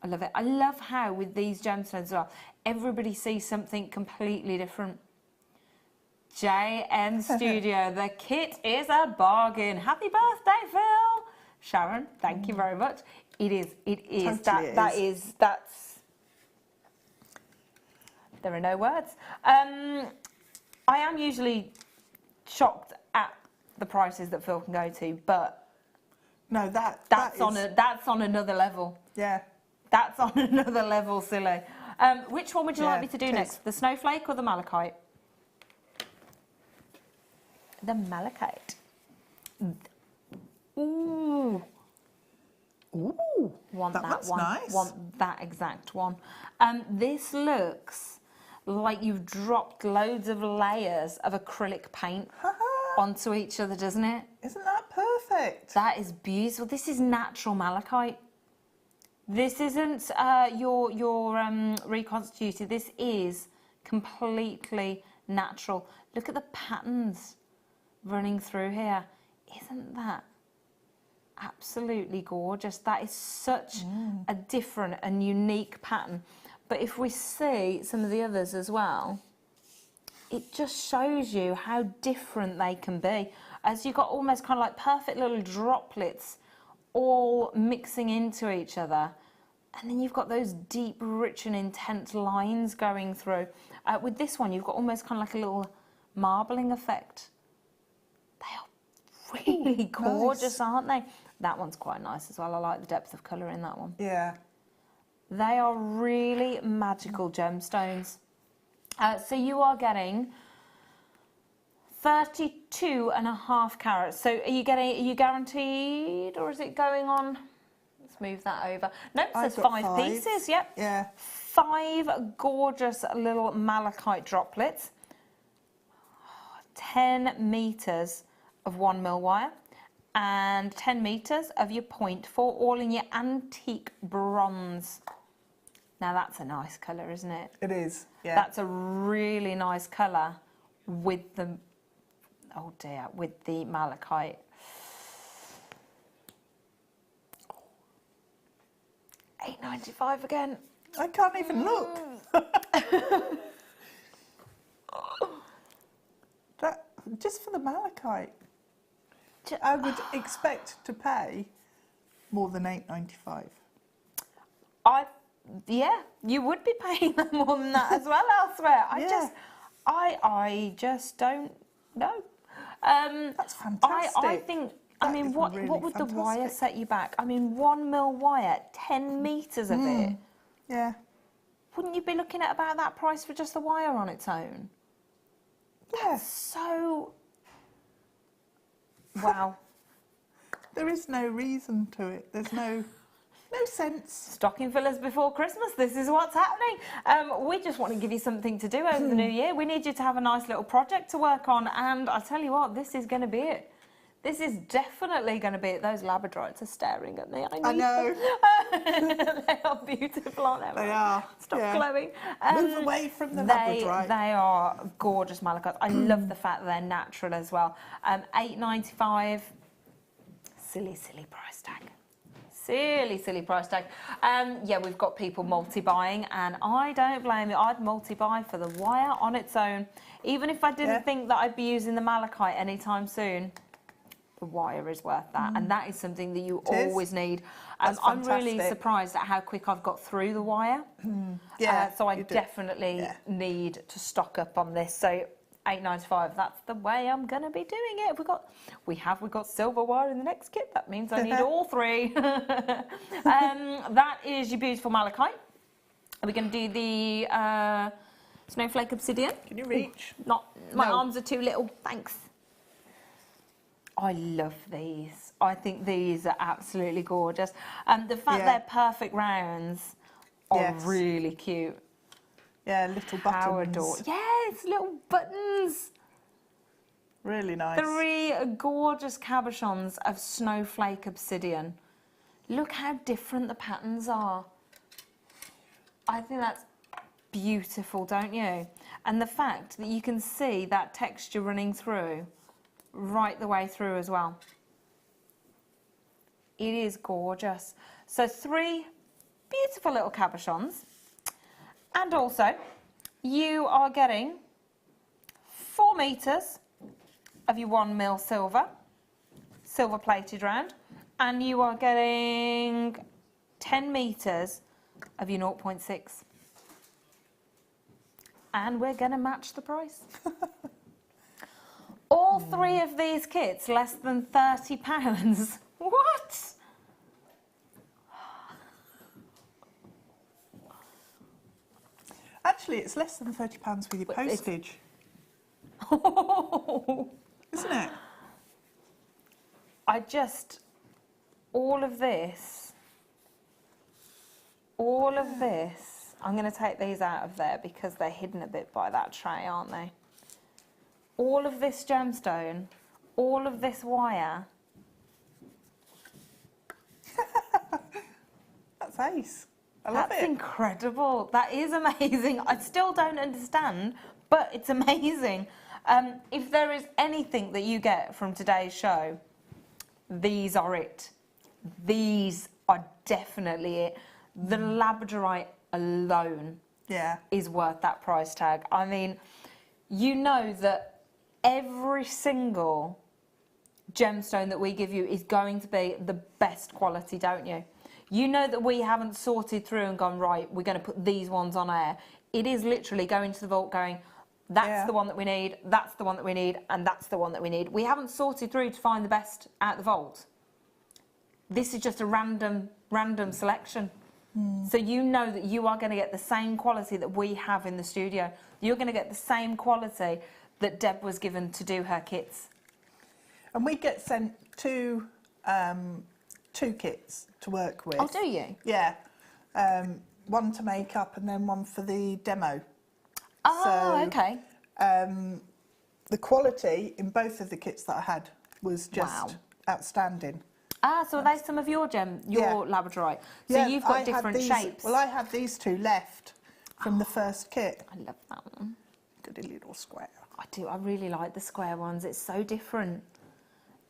I love it. I love how with these gemstones as well, everybody sees something completely different. JN Studio, the kit is a bargain. Happy birthday, Phil. Sharon, thank you very much. It is. Totally that's. There are no words. I am usually shocked at the prices that Phil can go to, but no, that's on another level. Yeah, that's on another level, silly. Which one would you like me to do next? The snowflake or the malachite? The malachite. Ooh. Ooh, want that one. Nice. Want that exact one. This looks like you've dropped loads of layers of acrylic paint onto each other, doesn't it? Isn't that perfect? That is beautiful. This is natural malachite. This isn't your reconstituted. This is completely natural. Look at the patterns running through here. Isn't that absolutely gorgeous? That is such a different and unique pattern. But if we see some of the others as well, it just shows you how different they can be. As you've got almost kind of like perfect little droplets all mixing into each other. And then you've got those deep, rich and intense lines going through. With this one, you've got almost kind of like a little marbling effect. They are really gorgeous, aren't they? That one's quite nice as well. I like the depth of colour in that one. Yeah. They are really magical gemstones. So you are getting 32.5 carats. So are you guaranteed, or is it going on? Let's move that over. Nope, it says 5 pieces. Yep. Yeah. 5 gorgeous little malachite droplets. 10 metres of 1 mil wire. And 10 metres of your 0.4, all in your antique bronze. Now that's a nice colour, isn't it? It is, yeah. That's a really nice colour with the, oh dear, with the malachite. $8.95 again. I can't even look. That, just for the malachite. I would expect to pay more than $8.95. Yeah, you would be paying them more than that as well elsewhere. I just don't know. That's fantastic. I think. I mean, what would the wire set you back? I mean, 1 mil wire, 10 metres of it. Yeah. Wouldn't you be looking at about that price for just the wire on its own? Yeah. That's so. Wow. There is no reason to it. There's no sense. Stocking fillers before Christmas. This is what's happening. We just want to give you something to do over the new year. We need you to have a nice little project to work on. And I tell you what, this is going to be it. This is definitely going to be, those labradorites are staring at me. I know. They are beautiful, aren't they? They are. Stop yeah. glowing. Move away from the labradorite. They are gorgeous malachites. I love the fact that they're natural as well. $8.95. Silly, silly price tag. Silly, silly price tag. Yeah, we've got people multi-buying, and I don't blame you. I'd multi-buy for the wire on its own. Even if I didn't think that I'd be using the malachite anytime soon, the wire is worth that, and that is something that you always need. I'm really surprised at how quick I've got through the wire. So I definitely need to stock up on this. So $8.95. That's the way I'm going to be doing it. We've got silver wire in the next kit. That means I need all three. That is your beautiful malachite. Are we going to do the snowflake obsidian? Can you reach? My arms are too little. Thanks. I love these. I think these are absolutely gorgeous. The fact they're perfect rounds are really cute. Yeah, little buttons. Yes, little buttons. Really nice. 3 gorgeous cabochons of snowflake obsidian. Look how different the patterns are. I think that's beautiful, don't you? And the fact that you can see that texture running through right the way through as well. It is gorgeous. So 3 beautiful little cabochons. And also, you are getting 4 meters of your 1 mil silver plated round, and you are getting 10 meters of your 0.6. And we're going to match the price. All 3 of these kits, less than £30. What? Actually, it's less than £30 with your postage. Isn't it? All of this, I'm going to take these out of there because they're hidden a bit by that tray, aren't they? All of this gemstone, all of this wire. That's ace. I love it. That's incredible. That is amazing. I still don't understand, but it's amazing. If there is anything that you get from today's show, these are it. These are definitely it. The labradorite alone is worth that price tag. I mean, you know that every single gemstone that we give you is going to be the best quality, don't you? You know that we haven't sorted through and gone, right, we're going to put these ones on air. It is literally going to the vault going, that's the one that we need, that's the one that we need, and that's the one that we need. We haven't sorted through to find the best out the vault. This is just a random selection. So you know that you are going to get the same quality that we have in the studio. You're going to get the same quality that Deb was given to do her kits. And we get sent 2 kits to work with. Oh, do you? Yeah. One to make up and then one for the demo. Oh, okay. The quality in both of the kits that I had was just outstanding. Ah, so are they some of your labradorite? So you've got different shapes. Well, I have these 2 left from the first kit. I love that one. Got a little square. I do. I really like the square ones. It's so different.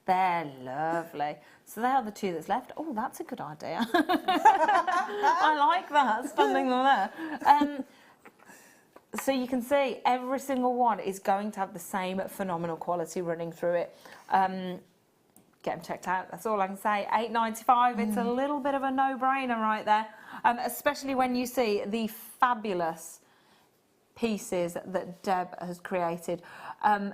They're lovely. So they are the 2 that's left. Oh, that's a good idea. I like that, standing them there. So you can see every single one is going to have the same phenomenal quality running through it. Get them checked out. That's all I can say. $8.95. It's a little bit of a no-brainer right there, especially when you see the fabulous pieces that Deb has created. I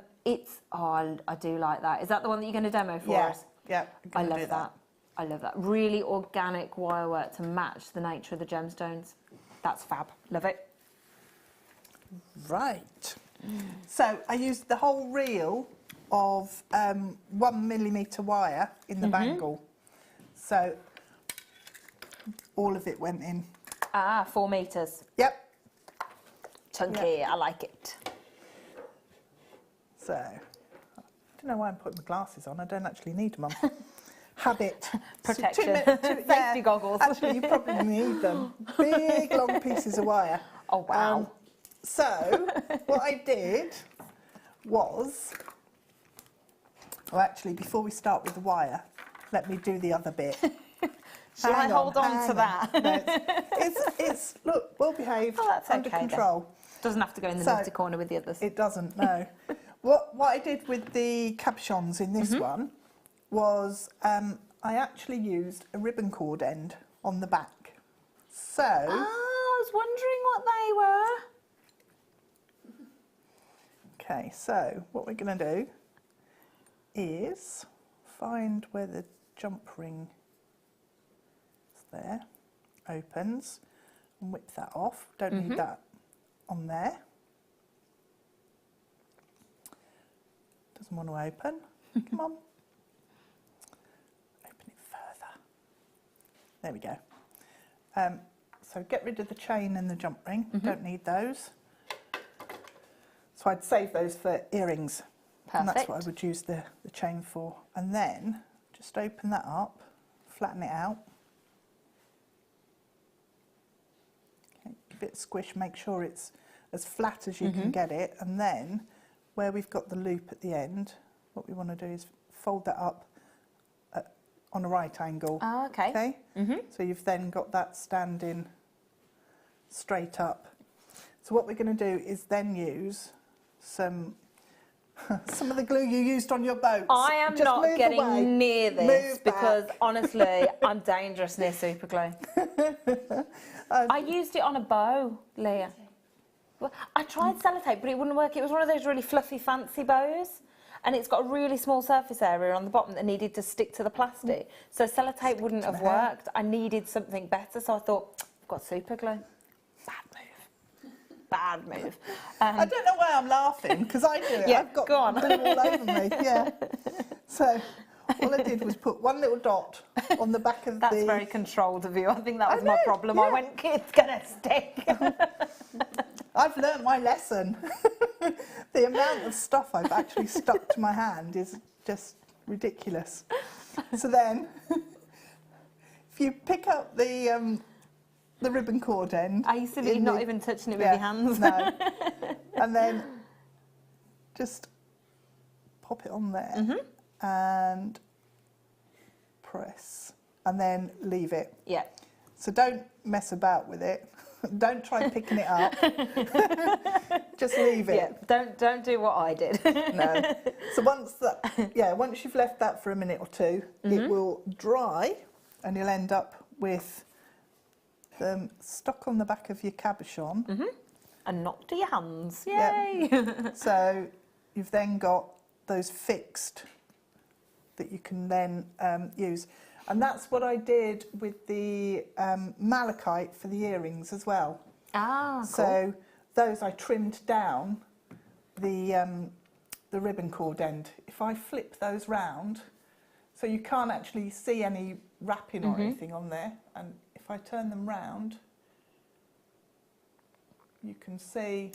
do like that. Is that the one that you're going to demo for us? Yeah. I love that. I love that. Really organic wire work to match the nature of the gemstones. That's fab. Love it. Right. So I used the whole reel of 1mm wire in the bangle. So all of it went in. Ah, 4 meters. Yep. Chunky. I like it. So don't know why I'm putting my glasses on. I don't actually need them on. Habit. Protection. Safety goggles. Actually, you probably need them. Big, long pieces of wire. Oh, wow. So, what I did was... Well, actually, before we start with the wire, let me do the other bit. Shall I hold on to that? No, it's look, well behaved, under control. Then. Doesn't have to go in the naughty corner with the others. It doesn't, no. What I did with the capuchons in this one was I actually used a ribbon cord end on the back. So... Oh, I was wondering what they were. Okay, so what we're going to do is find where the jump ring is there, opens, and whip that off. Don't need that on there. Doesn't want to open. Come on. Open it further. There we go. So get rid of the chain and the jump ring. Don't need those. So I'd save those for earrings. Perfect. And that's what I would use the chain for. And then just open that up, flatten it out. Okay, give it a squish, make sure it's as flat as you can get it. And then where we've got the loop at the end, what we want to do is fold that up on a right angle. Oh, okay. Okay? So you've then got that standing straight up. So what we're going to do is then use some of the glue you used on your boats. I am Just not move getting away. near this Move because back. honestly, I'm dangerous near super glue. I used it on a bow, Leah. Well, I tried sellotape, but it wouldn't work. It was one of those really fluffy, fancy bows, and it's got a really small surface area on the bottom that needed to stick to the plastic. So sellotape wouldn't have worked. I needed something better, so I thought, I've got super glue. Bad move. I don't know why I'm laughing, because I do it. Yeah, I've got go on. glue all over me. Yeah. So all I did was put one little dot on the back of That's very controlled of you. I think that was my problem. yeah. I went, it's going to stick. I've learnt my lesson. The amount of stuff I've actually stuck to my hand is just ridiculous. So then, if you pick up the ribbon cord end... Are you silly, not even touching it with your hands? No. And then just pop it on there and press, and then leave it. Yeah. So don't mess about with it. Don't try picking it up. Just leave it. Yeah, don't do what I did. No. So once you've left that for a minute or two, it will dry, and you'll end up with them stuck on the back of your cabochon. And not to your hands. Yay! Yep. So you've then got those fixed that you can then use. And that's what I did with the malachite for the earrings as well. Ah, cool. So those I trimmed down the ribbon cord end. If I flip those round, so you can't actually see any wrapping or anything on there, and if I turn them round, you can see.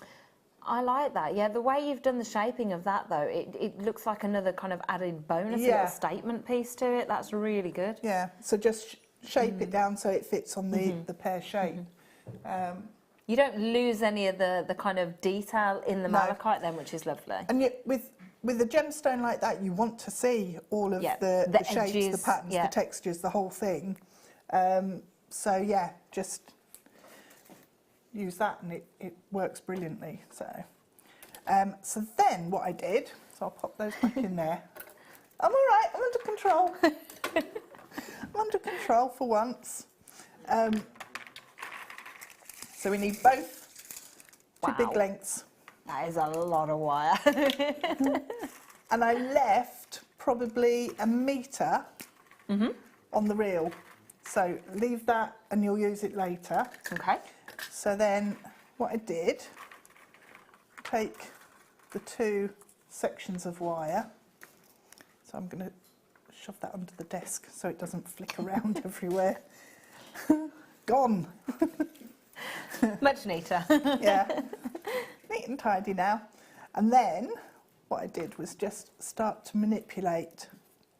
I like that. Yeah, the way you've done the shaping of that, though, it looks like another kind of added bonus, little statement piece to it. That's really good. Yeah, so just shape it down so it fits on the pear shape. You don't lose any of the kind of detail in the malachite then, which is lovely. And yet with a gemstone like that, you want to see all of the shapes, edges, the patterns, the textures, the whole thing. So yeah, just use that and it works brilliantly. So then what I did, so I'll pop those back in there. I'm all right, I'm under control. I'm under control for once. So we need both two big lengths. That is a lot of wire. And I left probably a metre on the reel. So leave that and you'll use it later. Okay. So then what I did, take the two sections of wire. So I'm going to shove that under the desk so it doesn't flick around everywhere. Gone. Much neater. Yeah. Neat and tidy now. And then what I did was just start to manipulate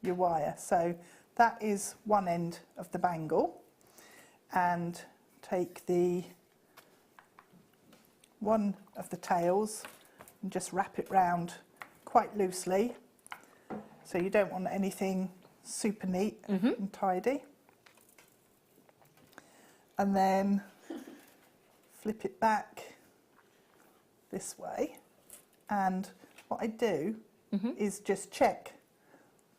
your wire. So that is one end of the bangle, and take the one of the tails and just wrap it round quite loosely. So you don't want anything super neat and tidy. And then flip it back this way. And what I do is just check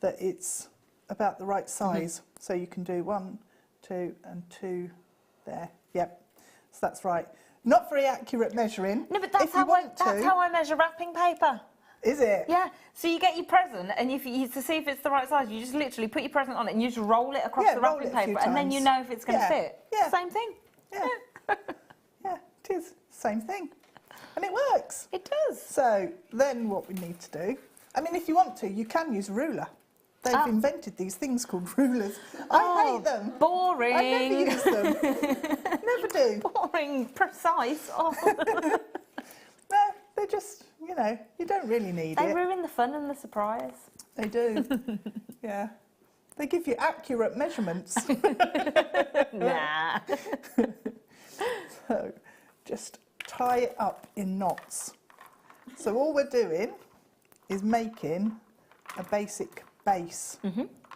that it's about the right size. So you can do 1, 2 and 2 there. Yep, so that's right. Not very accurate measuring. No, but that's how I measure wrapping paper. Is it? Yeah. So you get your present, and if you to see if it's the right size, you just literally put your present on it, and you just roll it across the wrapping paper, and then you know if it's going to fit. Yeah. Same thing. Yeah. Yeah, it is. Same thing. And it works. It does. So then what we need to do, I mean, if you want to, you can use a ruler. They've invented these things called rulers. I hate them. Boring. I never use them. Never do. Boring. Precise. Oh. No, they're just, you know, you don't really need it. They ruin the fun and the surprise. They do. Yeah. They give you accurate measurements. Nah. So just tie it up in knots. So all we're doing is making a basic base,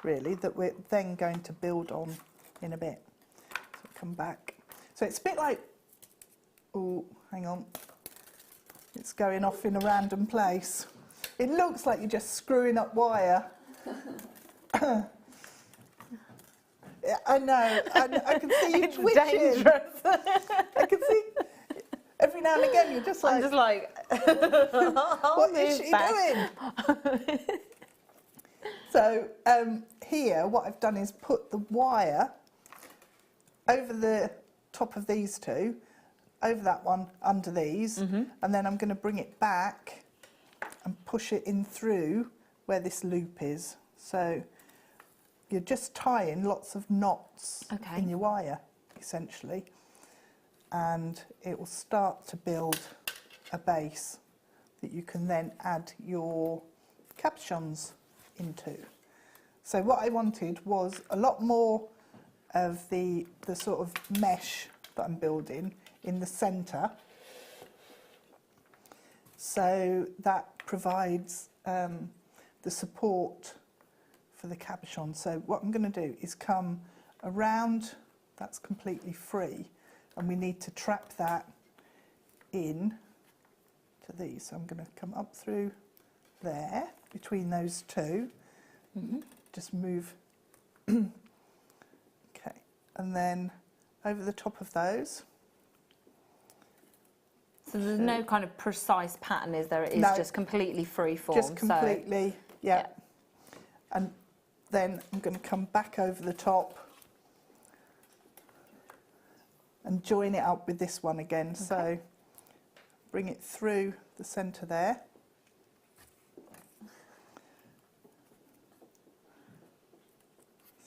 really, that we're then going to build on in a bit. So come back. So it's a bit like, oh, hang on. It's going off in a random place. It looks like you're just screwing up wire. I know, I can see you twitching. Dangerous. I can see every now and again you're just like... I'm just like... what is she doing? So here what I've done is put the wire over the top of these two, over that one, under these, and then I'm going to bring it back and push it in through where this loop is. So you're just tying lots of knots in your wire, essentially, and it will start to build a base that you can then add your capuchons into. So what I wanted was a lot more of the sort of mesh that I'm building in the centre, so that provides the support for the capuchon. So what I'm going to do is come around, that's completely free, and we need to trap that in to these. So I'm going to come up through there, between those two, just move, okay, and then over the top of those. So there's no kind of precise pattern, is there? It is just completely free form. Just completely, yeah. And then I'm going to come back over the top and join it up with this one again. So bring it through the centre there.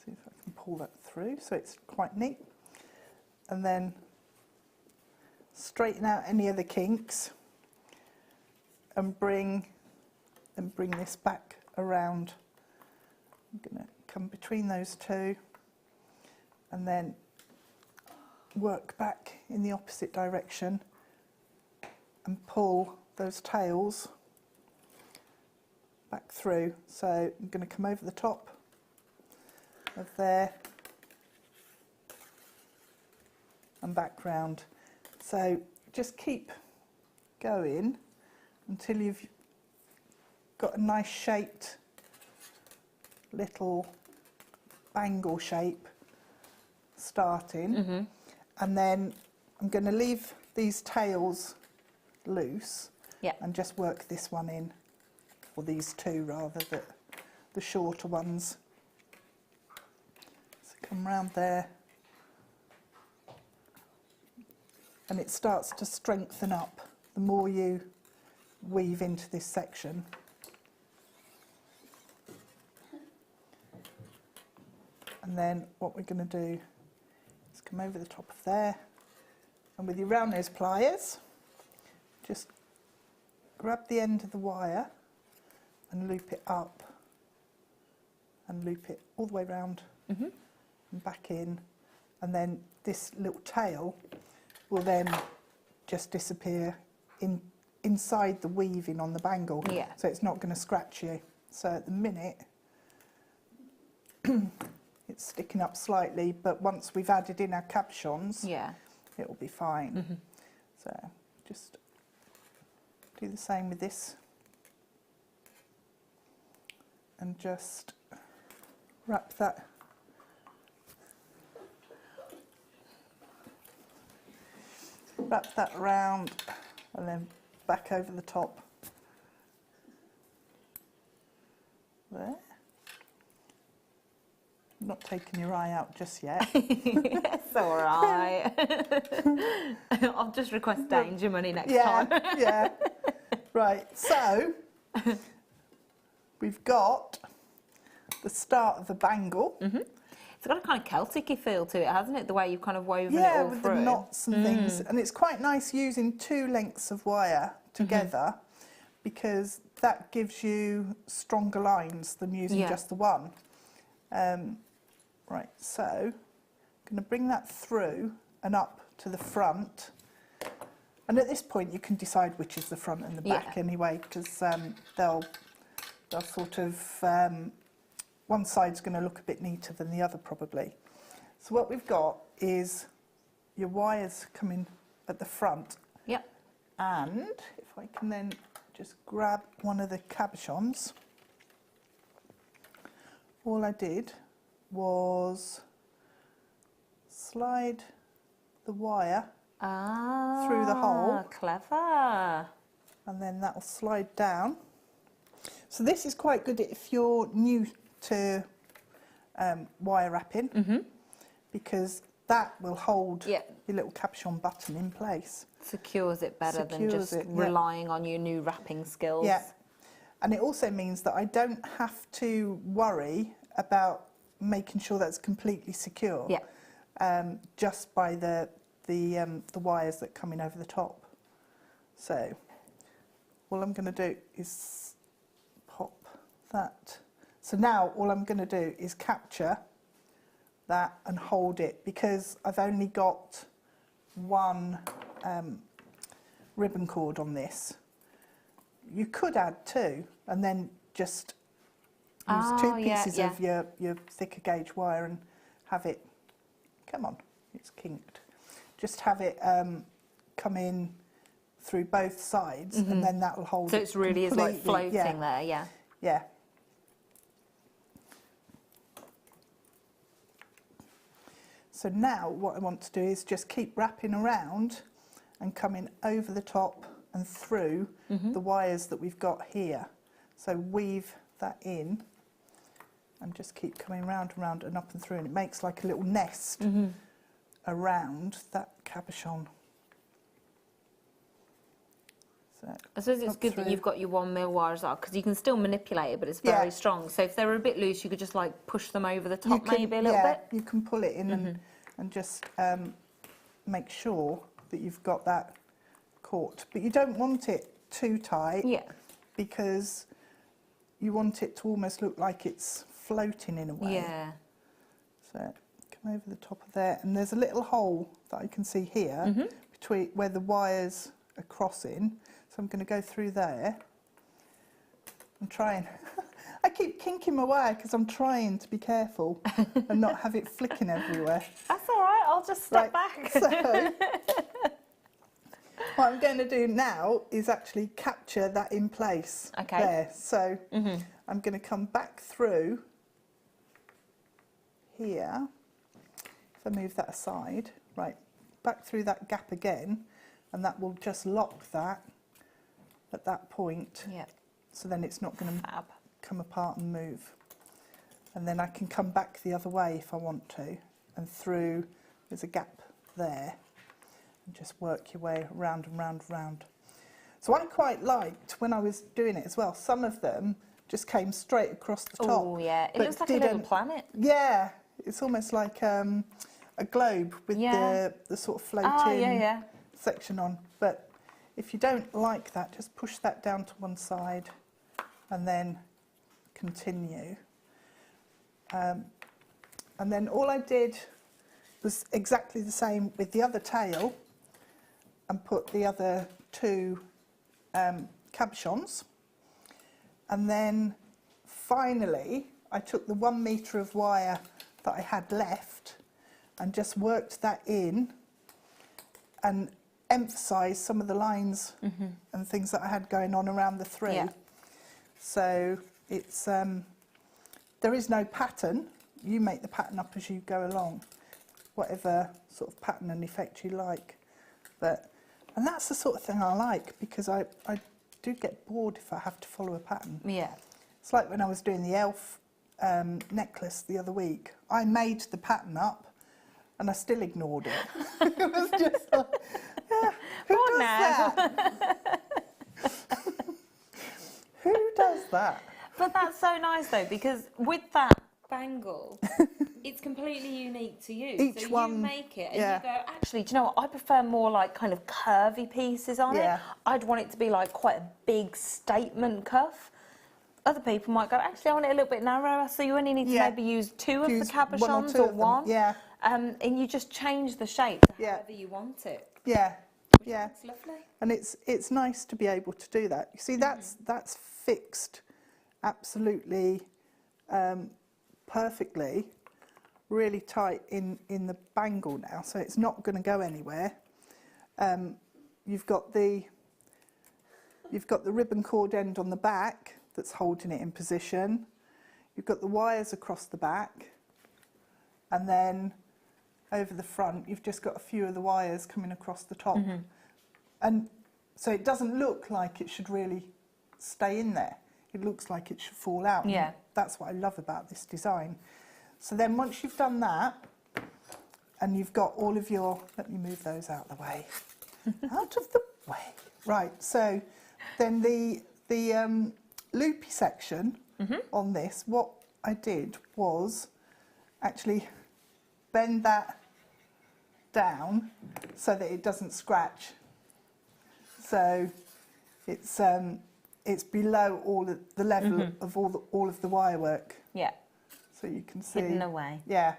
See if I can pull that through so it's quite neat. And then straighten out any of the kinks and bring this back around. I'm going to come between those two and then work back in the opposite direction and pull those tails back through. So I'm going to come over the top of there and back round. So just keep going until you've got a nice shaped little bangle shape starting, and then I'm going to leave these tails loose and just work this one in, or these two rather, the shorter ones. So come round there, and it starts to strengthen up the more you weave into this section. And then what we're going to do is come over the top of there, and with your round nose pliers, just grab the end of the wire and loop it up and loop it all the way round and back in, and then this little tail will then just disappear inside the weaving on the bangle, so it's not going to scratch you. So at the minute it's sticking up slightly, but once we've added in our cabochons, it will be fine. So just do the same with this and just wrap that around and then back over the top there. Not taking your eye out just yet. It's all right. I'll just request danger money next time. Yeah. Right, so we've got the start of the bangle. It's got a kind of Celtic-y feel to it, hasn't it? The way you've kind of woven it all with through. the knots and things. And it's quite nice using 2 lengths of wire together because that gives you stronger lines than using just the one. Right, so I'm going to bring that through and up to the front. And at this point you can decide which is the front and the back anyway, because they'll sort of, one side's going to look a bit neater than the other probably. So what we've got is your wires coming at the front. And if I can then just grab one of the cabochons, all I did was slide the wire through the hole. Clever. And then that will slide down. So this is quite good if you're new to wire wrapping, because that will hold your little cabochon button in place. Secures it better than just relying on your new wrapping skills. And it also means that I don't have to worry about making sure that's completely secure. Just by the wires that come in over the top. So all I'm going to do is pop that. So now all I'm going to do is capture that and hold it, because I've only got one ribbon cord on this. You could add 2 and then just use 2 pieces of your thicker gauge wire and have it, come on, it's kinked. Just have it come in through both sides and then that will hold it. So it's really is like floating there, Yeah. So now what I want to do is just keep wrapping around and coming over the top and through the wires that we've got here. So weave that in and just keep coming round and round and up and through, and it makes like a little nest around that cabochon. So I suppose it's good that you've got your 1 mil wires out, because you can still manipulate it, but it's very strong. So if they were a bit loose, you could just like push them over the top maybe a little bit. You can pull it in and just make sure that you've got that caught. But you don't want it too tight, because you want it to almost look like it's floating in a way. So come over the top of there, and there's a little hole that I can see here between where the wires are crossing. So I'm going to go through there and try and I keep kinking my wire because I'm trying to be careful and not have it flicking everywhere. That's all right, I'll just step back. So what I'm going to do now is actually capture that in place there. So I'm going to come back through here. If I move that aside, back through that gap again, and that will just lock that at that point. So then it's not going to come apart and move. And then I can come back the other way if I want to, and through, there's a gap there, and just work your way round and round and round. So I quite liked, when I was doing it as well, some of them just came straight across the top. Oh yeah, it looks like a little planet. Yeah, it's almost like a globe with the sort of floating section on. But if you don't like that, just push that down to one side and then continue. And then all I did was exactly the same with the other tail, and put the other 2 cabochons. And then finally I took the 1 metre of wire that I had left and just worked that in and emphasised some of the lines and things that I had going on around the thread. Yeah. So it's there is no pattern. You make the pattern up as you go along, whatever sort of pattern and effect you like. And that's the sort of thing I like, because I do get bored if I have to follow a pattern. Yeah. It's like when I was doing the elf necklace the other week. I made the pattern up and I still ignored it. It was just like, yeah, who does that? Who does that? But that's so nice though, because with that bangle, it's completely unique to you. Each so one, you make it and yeah. you go, actually, do you know what? I prefer more like kind of curvy pieces on Yeah. it. I'd want it to be like quite a big statement cuff. Other people might go, actually, I want it a little bit narrower, so you only need to Yeah. maybe use 2 of the Use cabochons 1 or 2 or of them, 1. yeah. And you just change the shape to Yeah. however you want it. Yeah, Which yeah. looks lovely. And it's nice to be able to do that. You see, that's fixed absolutely perfectly, really tight in the bangle now, so it's not going to go anywhere. You've got the ribbon cord end on the back that's holding it in position. You've got the wires across the back, and then over the front you've just got a few of the wires coming across the top. And so it doesn't look like it should really stay in there. It looks like it should fall out. Yeah. And that's what I love about this design. So then once you've done that, and you've got all of your, let me move those out of the way. Out of the way. Right, so then the loopy section on this, what I did was actually bend that down so that it doesn't scratch. So it's below all of the level of all of the wire work. Yeah. So you can see. Hidden away. Yeah,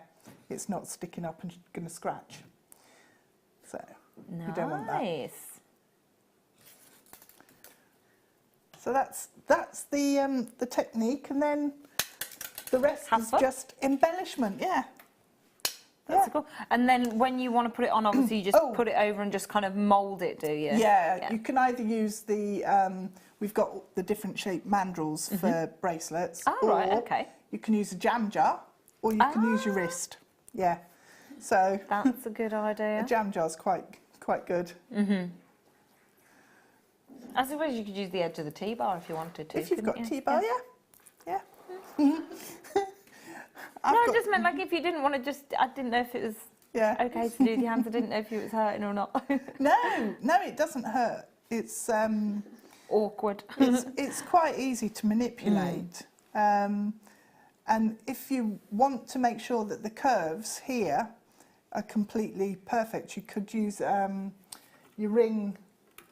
it's not sticking up and going to scratch. So you don't want that. Nice. So that's the technique, and then the rest Have is fun. just embellishment. Yeah. That's cool. And then when you want to put it on, obviously you just put it over and just kind of mould it, do you? Yeah, you can either use the, we've got the different shaped mandrels for bracelets. Oh, right, okay. You can use a jam jar, or you can use your wrist. Yeah. So that's a good idea. A jam jar's quite good. I suppose you could use the edge of the T-bar if you wanted to. If you've got you? T-bar, yeah. No, I just meant like if you didn't want to just, I didn't know if it was okay to do with your hands. I didn't know if it was hurting or not. No, it doesn't hurt. It's awkward. It's quite easy to manipulate. And if you want to make sure that the curves here are completely perfect, you could use your ring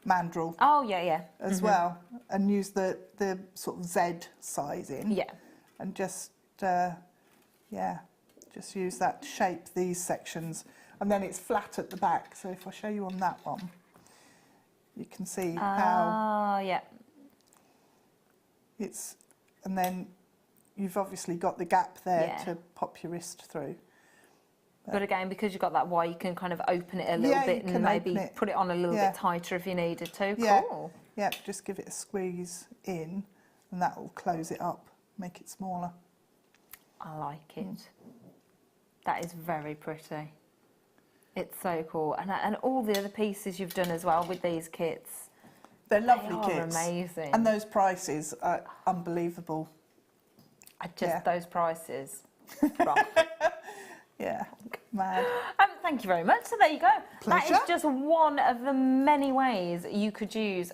mandrel. Oh, yeah. As well, and use the sort of Z sizing. Yeah. And just just use that to shape these sections, and then it's flat at the back. So if I show you on that one, you can see how it's, and then you've obviously got the gap there to pop your wrist through. But again, because you've got that wire, you can kind of open it a little bit and maybe put it on a little bit tighter if you needed to. Cool. Yeah, just give it a squeeze in, and that will close it up, make it smaller. I like it. That is very pretty. It's so cool. And all the other pieces you've done as well with these kits. They're lovely they kits. Are amazing. And those prices are unbelievable. Those prices. Right. Yeah, mad. Thank you very much. So there you go. Pleasure. That is just one of the many ways you could use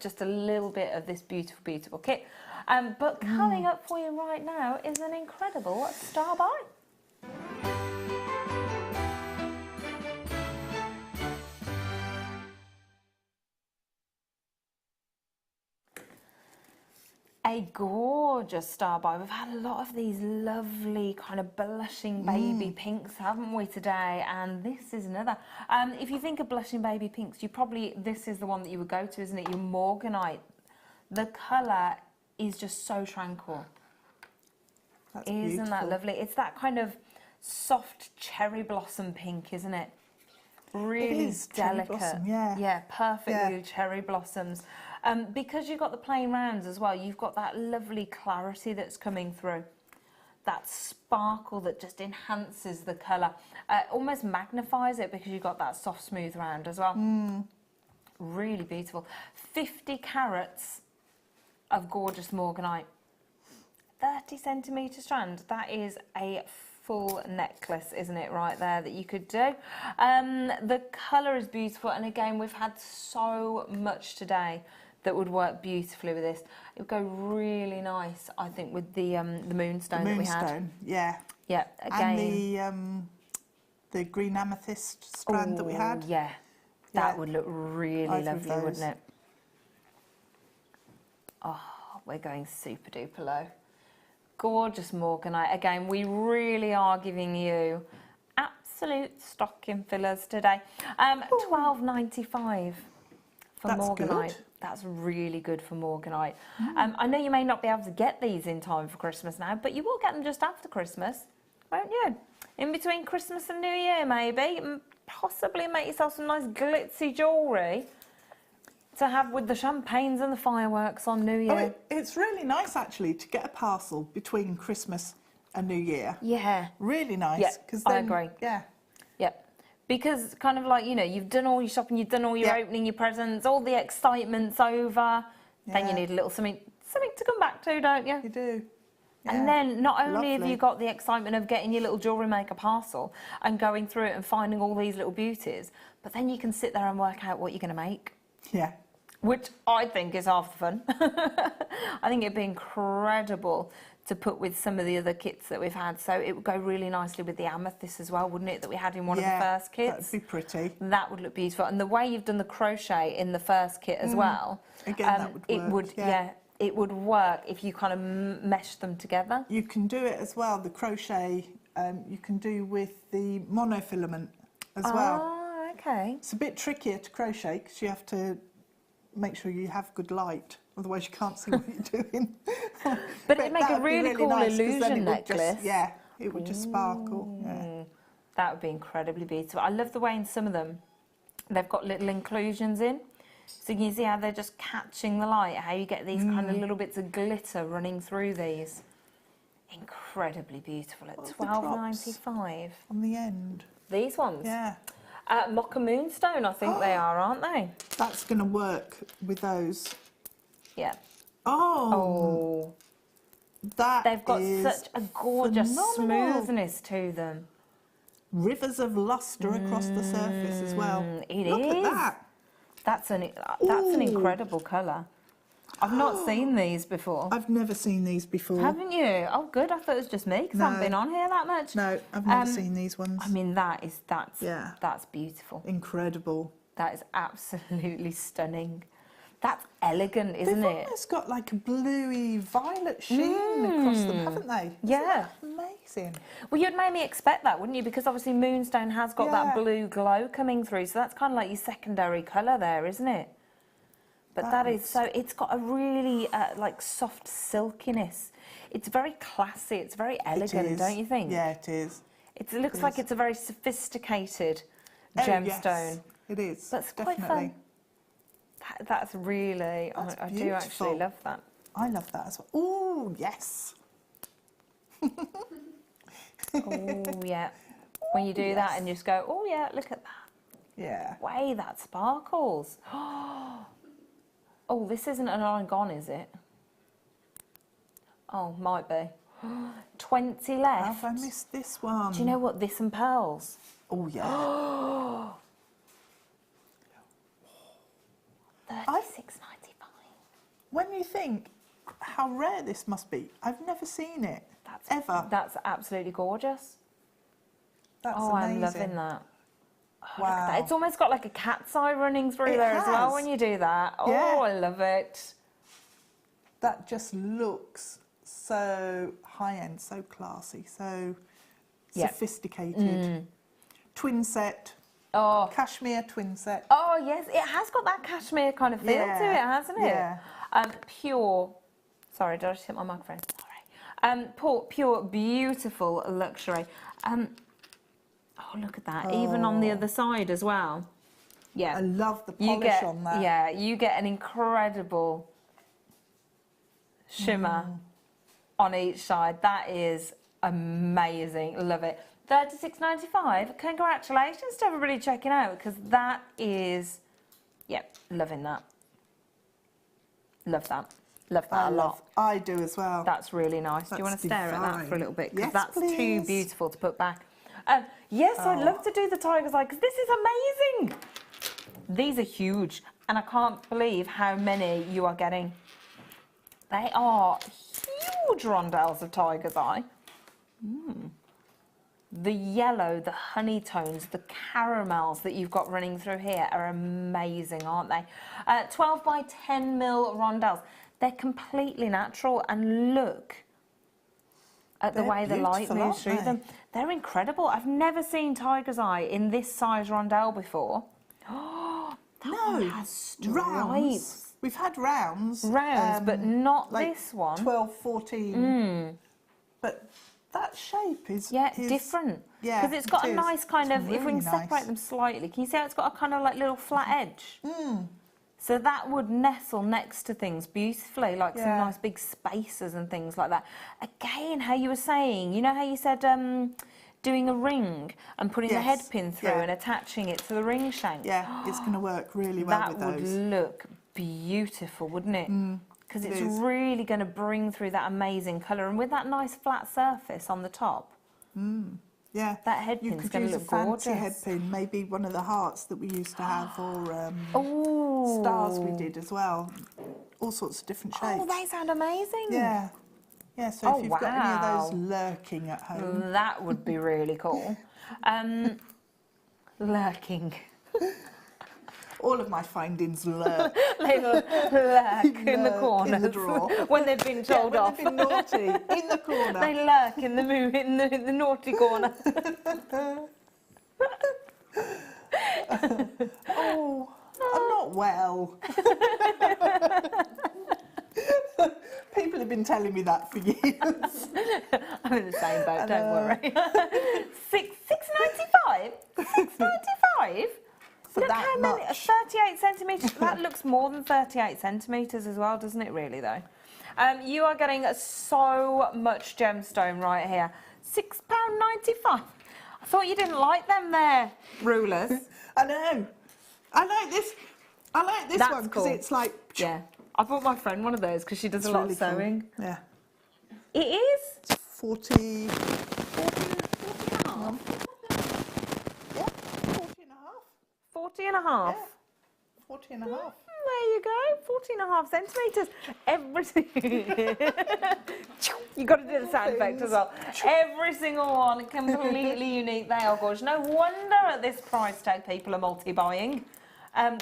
just a little bit of this beautiful, beautiful kit. But coming up for you right now is an incredible star buy. A gorgeous star by. We've had a lot of these lovely kind of blushing baby pinks, haven't we, today? And this is another. If you think of blushing baby pinks, this is the one that you would go to, isn't it? Your morganite. The colour is just so tranquil. That's Isn't beautiful. that lovely? It's that kind of soft cherry blossom pink, isn't it? Really It is cherry delicate. blossom, yeah. Yeah, perfectly cherry blossoms. Because you've got the plain rounds as well, you've got that lovely clarity that's coming through. That sparkle that just enhances the colour. Almost magnifies it because you've got that soft, smooth round as well. Really beautiful. 50 carats of gorgeous morganite. 30 centimetre strand. That is a full necklace, isn't it, right there, that you could do. The colour is beautiful, and again, we've had so much today that would work beautifully with this. It would go really nice, I think, with the moonstone that we had. Moonstone, yeah. Yeah, again. And the green amethyst strand that we had. Yeah, that would look really Either of lovely, wouldn't those. it? Oh, we're going super duper low. Gorgeous morganite. Again, we really are giving you absolute stocking fillers today. $12.95 for That's morganite. good. That's really good for morganite. I know you may not be able to get these in time for Christmas now, but you will get them just after Christmas, won't you? In between Christmas and New Year, maybe. Possibly make yourself some nice glitzy jewellery to have with the champagnes and the fireworks on New Year. It's really nice, actually, to get a parcel between Christmas and New Year. Yeah. Really nice. Yeah, 'cause I then, agree. Yeah. Yeah. Because kind of like, you know, you've done all your shopping, you've done all your opening your presents, all the excitement's over. Then you Yeah. need a little something to come back to, don't you? You do. And then not only have Lovely. you got the excitement of getting your little Jewellery Maker parcel and going through it and finding all these little beauties, but then you can sit there and work out what you're going to make. Yeah. Which I think is half the fun. I think it'd be incredible to put with some of the other kits that we've had. So it would go really nicely with the amethyst as well, wouldn't it, that we had in one of the first kits? That'd be pretty. That would look beautiful. And the way you've done the crochet in the first kit as well, Again, that would it work, would, yeah. it would work if you kind of mesh them together. You can do it as well, the crochet, you can do with the monofilament as well. Oh, okay. It's a bit trickier to crochet because you have to make sure you have good light, otherwise you can't see what you're doing. But it'd make that a would be really cool nice, 'cause then illusion it would just- necklace. yeah, it would just sparkle. Yeah. That would be incredibly beautiful. I love the way in some of them they've got little inclusions in. So you can see how they're just catching the light, how you get these kind of little bits of glitter running through these. Incredibly beautiful at $12.95. On the end. These ones? Yeah. Mocha Moonstone, I think they are, aren't they? That's going to work with those. Yeah. Oh. That They've got is such a gorgeous phenomenal. smoothness to them. Rivers of lustre across the surface as well. It Look is. at that. That's an Ooh. incredible colour. I've not seen these before. I've never seen these before. Haven't you? Oh, good. I thought it was just me because I haven't No. been on here that much. No, I've never seen these ones. I mean, that's beautiful. Incredible. That is absolutely stunning. That's elegant, isn't They've it? almost got like a bluey violet sheen across them, haven't they? Yeah. Isn't that amazing. Well, you'd maybe expect that, wouldn't you? Because obviously Moonstone has got that Yeah. blue glow coming through, so that's kind of like your secondary colour there, isn't it? But that is so. It's got a really like soft silkiness. It's very classy. It's very elegant, is. don't you think? Yeah, it is. It looks like it's a very sophisticated Oh, gemstone. yes, it is. That's definitely. quite fun. That's really. That's I do actually beautiful. love that. I love that as well. Oh, yes. Oh yeah. When you do that and you just go, oh yeah, look at that. Yeah. Way that sparkles. Oh, this isn't an Oregon, is it? Oh, might be. 20 left. Have I missed this one? Do you know what? This and pearls. Oh, yeah. $36.95. When you think how rare this must be, I've never seen it. Ever. That's absolutely gorgeous. That's oh, amazing. I'm loving that. Oh, look at Wow. that. It's almost got like a cat's eye running through It there as well has. when you do that. Oh, Yeah. I love it. that just looks so high-end, so classy, so sophisticated. Twin set. Oh. Cashmere twin set. Oh, yes. It has got that cashmere kind of feel to it, hasn't it? Yeah. Pure. Sorry, did I just hit my microphone? Sorry. Pure, beautiful luxury. Oh, look at that. Even on the other side as well. Yeah. I love the polish on that. Yeah, you get an incredible shimmer on each side. That is amazing. Love it. $36.95. Congratulations to everybody checking out, because that is, loving that. Love that. Love that a lot. I do as well. That's really nice. Do you want to stare at that for a little bit? Because Yes, that's please. too beautiful to put back. Yes, I'd love to do the tiger's eye, because this is amazing. These are huge, and I can't believe how many you are getting. They are huge rondelles of tiger's eye. The yellow, the honey tones, the caramels that you've got running through here are amazing, aren't they? 12 by 10 mil rondelles. They're completely natural, and look at the way the light moves through them. They're incredible. I've never seen tiger's eye in this size rondelle before. Oh, that one has stripes. Rounds. We've had rounds. But not like this one. 12, 14. But that shape is different. Yeah, because it's got a nice kind of. Really if we can separate them slightly, can you see how it's got a kind of like little flat edge? So that would nestle next to things beautifully, like some nice big spaces and things like that. Again, how you were saying, you know how you said doing a ring and putting the head pin through and attaching it to the ring shank. Yeah, it's going to work really well with those. That would look beautiful, wouldn't it? Because it's really going to bring through that amazing colour, and with that nice flat surface on the top. Yeah, that head pin's going to look gorgeous. You could use a fancy head pin, maybe one of the hearts that we used to have, or stars we did as well. All sorts of different shapes. Oh, they sound amazing. Yeah. Yeah, so if you've got any of those lurking at home. That would be really cool. Lurking. All of my findings lurk. They lurk in the corner. In the drawer. When they've been told off. When they've been naughty. In the corner. They lurk in the naughty corner. Oh, I'm not well. People have been telling me that for years. I'm in the same boat, don't worry. $6.95? $6.95? For Look that how many, much. 38 centimetres. That looks more than 38 centimetres as well, doesn't it really, though? You are getting so much gemstone right here. £6.95. I thought you didn't like them there, rulers. I know. I like this. I like this one because it's like... Yeah. I bought my friend one of those because she does a lot of sewing. Cool. Yeah. It is? 40 and a half. Yeah, 40 and a half. 40 and a half? Yeah, 40 and a half. There you go, 40 and a half centimetres. Everything. You've got to do the sound effect as well. Every single one completely unique. They are gorgeous. No wonder at this price tag people are multi-buying.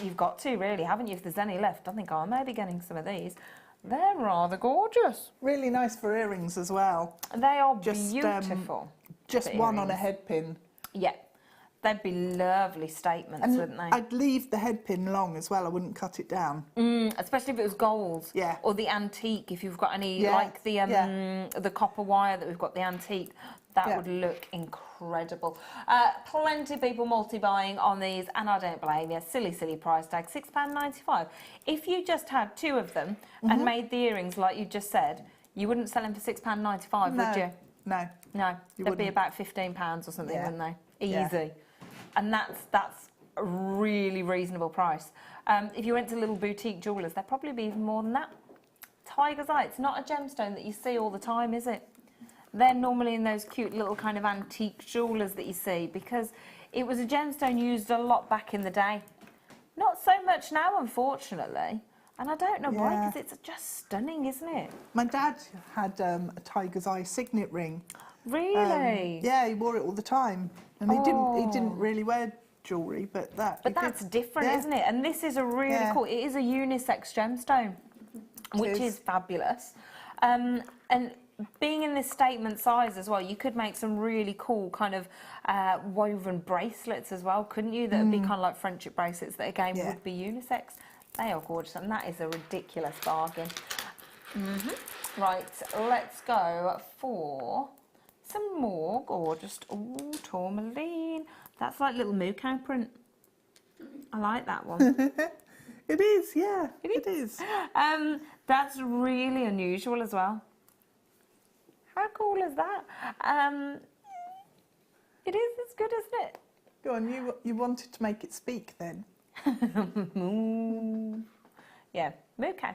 You've got to, really, haven't you? If there's any left, I think I may be getting some of these. They're rather gorgeous. Really nice for earrings as well. They are beautiful. Just one on a head pin. Yeah. They'd be lovely statements, wouldn't they? I'd leave the head pin long as well. I wouldn't cut it down. Especially if it was gold. Yeah. Or the antique, if you've got any, like the copper wire that we've got, the antique. That would look incredible. Plenty of people multi-buying on these, and I don't blame you. Silly, silly price tag, £6.95. If you just had two of them and made the earrings like you just said, you wouldn't sell them for £6.95, would you? No. No, they'd be about £15 or something, wouldn't they? Easy. And that's a really reasonable price. If you went to little boutique jewellers, they'd probably be even more than that. Tiger's eye, it's not a gemstone that you see all the time, is it? They're normally in those cute little kind of antique jewellers that you see, because it was a gemstone used a lot back in the day. Not so much now, unfortunately. And I don't know why, because it's just stunning, isn't it? My dad had a tiger's eye signet ring. Really? Yeah, he wore it all the time. And he didn't really wear jewellery, but that... But that's different, isn't it? And this is a really cool... It is a unisex gemstone. which is fabulous. And being in this statement size as well, you could make some really cool kind of woven bracelets as well, couldn't you? That would be kind of like friendship bracelets that again would be unisex. They are gorgeous, and that is a ridiculous bargain. Right, let's go for some more gorgeous. Ooh, tourmaline. That's like little moo cow print. I like that one. It is, yeah. It is. That's really unusual as well. How cool is that? It is, it's good, isn't it? Go on, you wanted to make it speak then. Yeah, okay.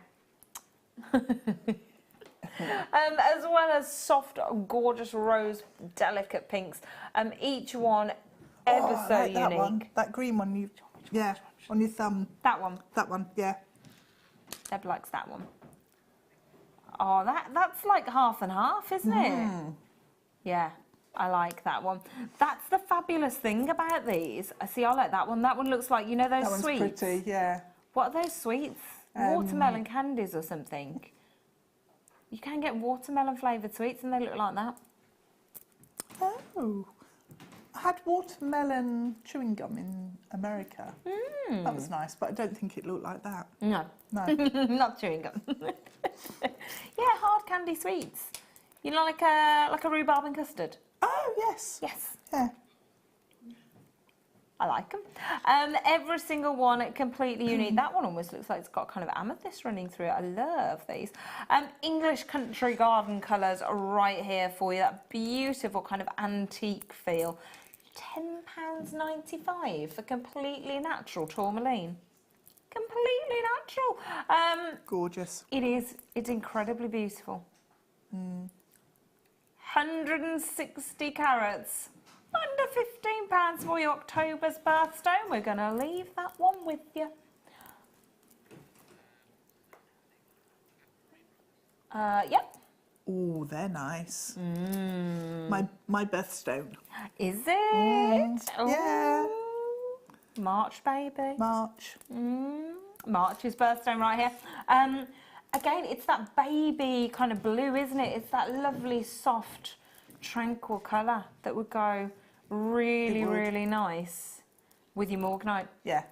As well as soft, gorgeous rose, delicate pinks. Each one ever so unique. That one, that green one, on your thumb. That one. That one, yeah. Deb likes that one. Oh, that's like half and half, isn't it? Yeah, I like that one. That's the fabulous thing about these. I like that one. That one looks like, you know those that sweets? That one's pretty, yeah. What are those sweets? Watermelon candies or something. You can get watermelon flavoured sweets and they look like that. Oh. I had watermelon chewing gum in America. That was nice, but I don't think it looked like that. No. No. Not chewing gum. Yeah, hard candy sweets. You know, like a rhubarb and custard. Oh, yes. Yes. Yeah. I like them. Every single one completely unique. That one almost looks like it's got kind of amethyst running through it. I love these. English country garden colours right here for you. That beautiful kind of antique feel. £10.95 for completely natural tourmaline. Completely natural. Gorgeous. It is. It's incredibly beautiful. 160 carats. Under £15 for your October's birthstone. We're going to leave that one with you. Yep. Oh, they're nice. My birthstone. Is it? Yeah. March, baby. March. March's birthstone right here. Again, it's that baby kind of blue, isn't it? It's that lovely, soft, tranquil colour that would go really, really nice with your morganite. Yeah.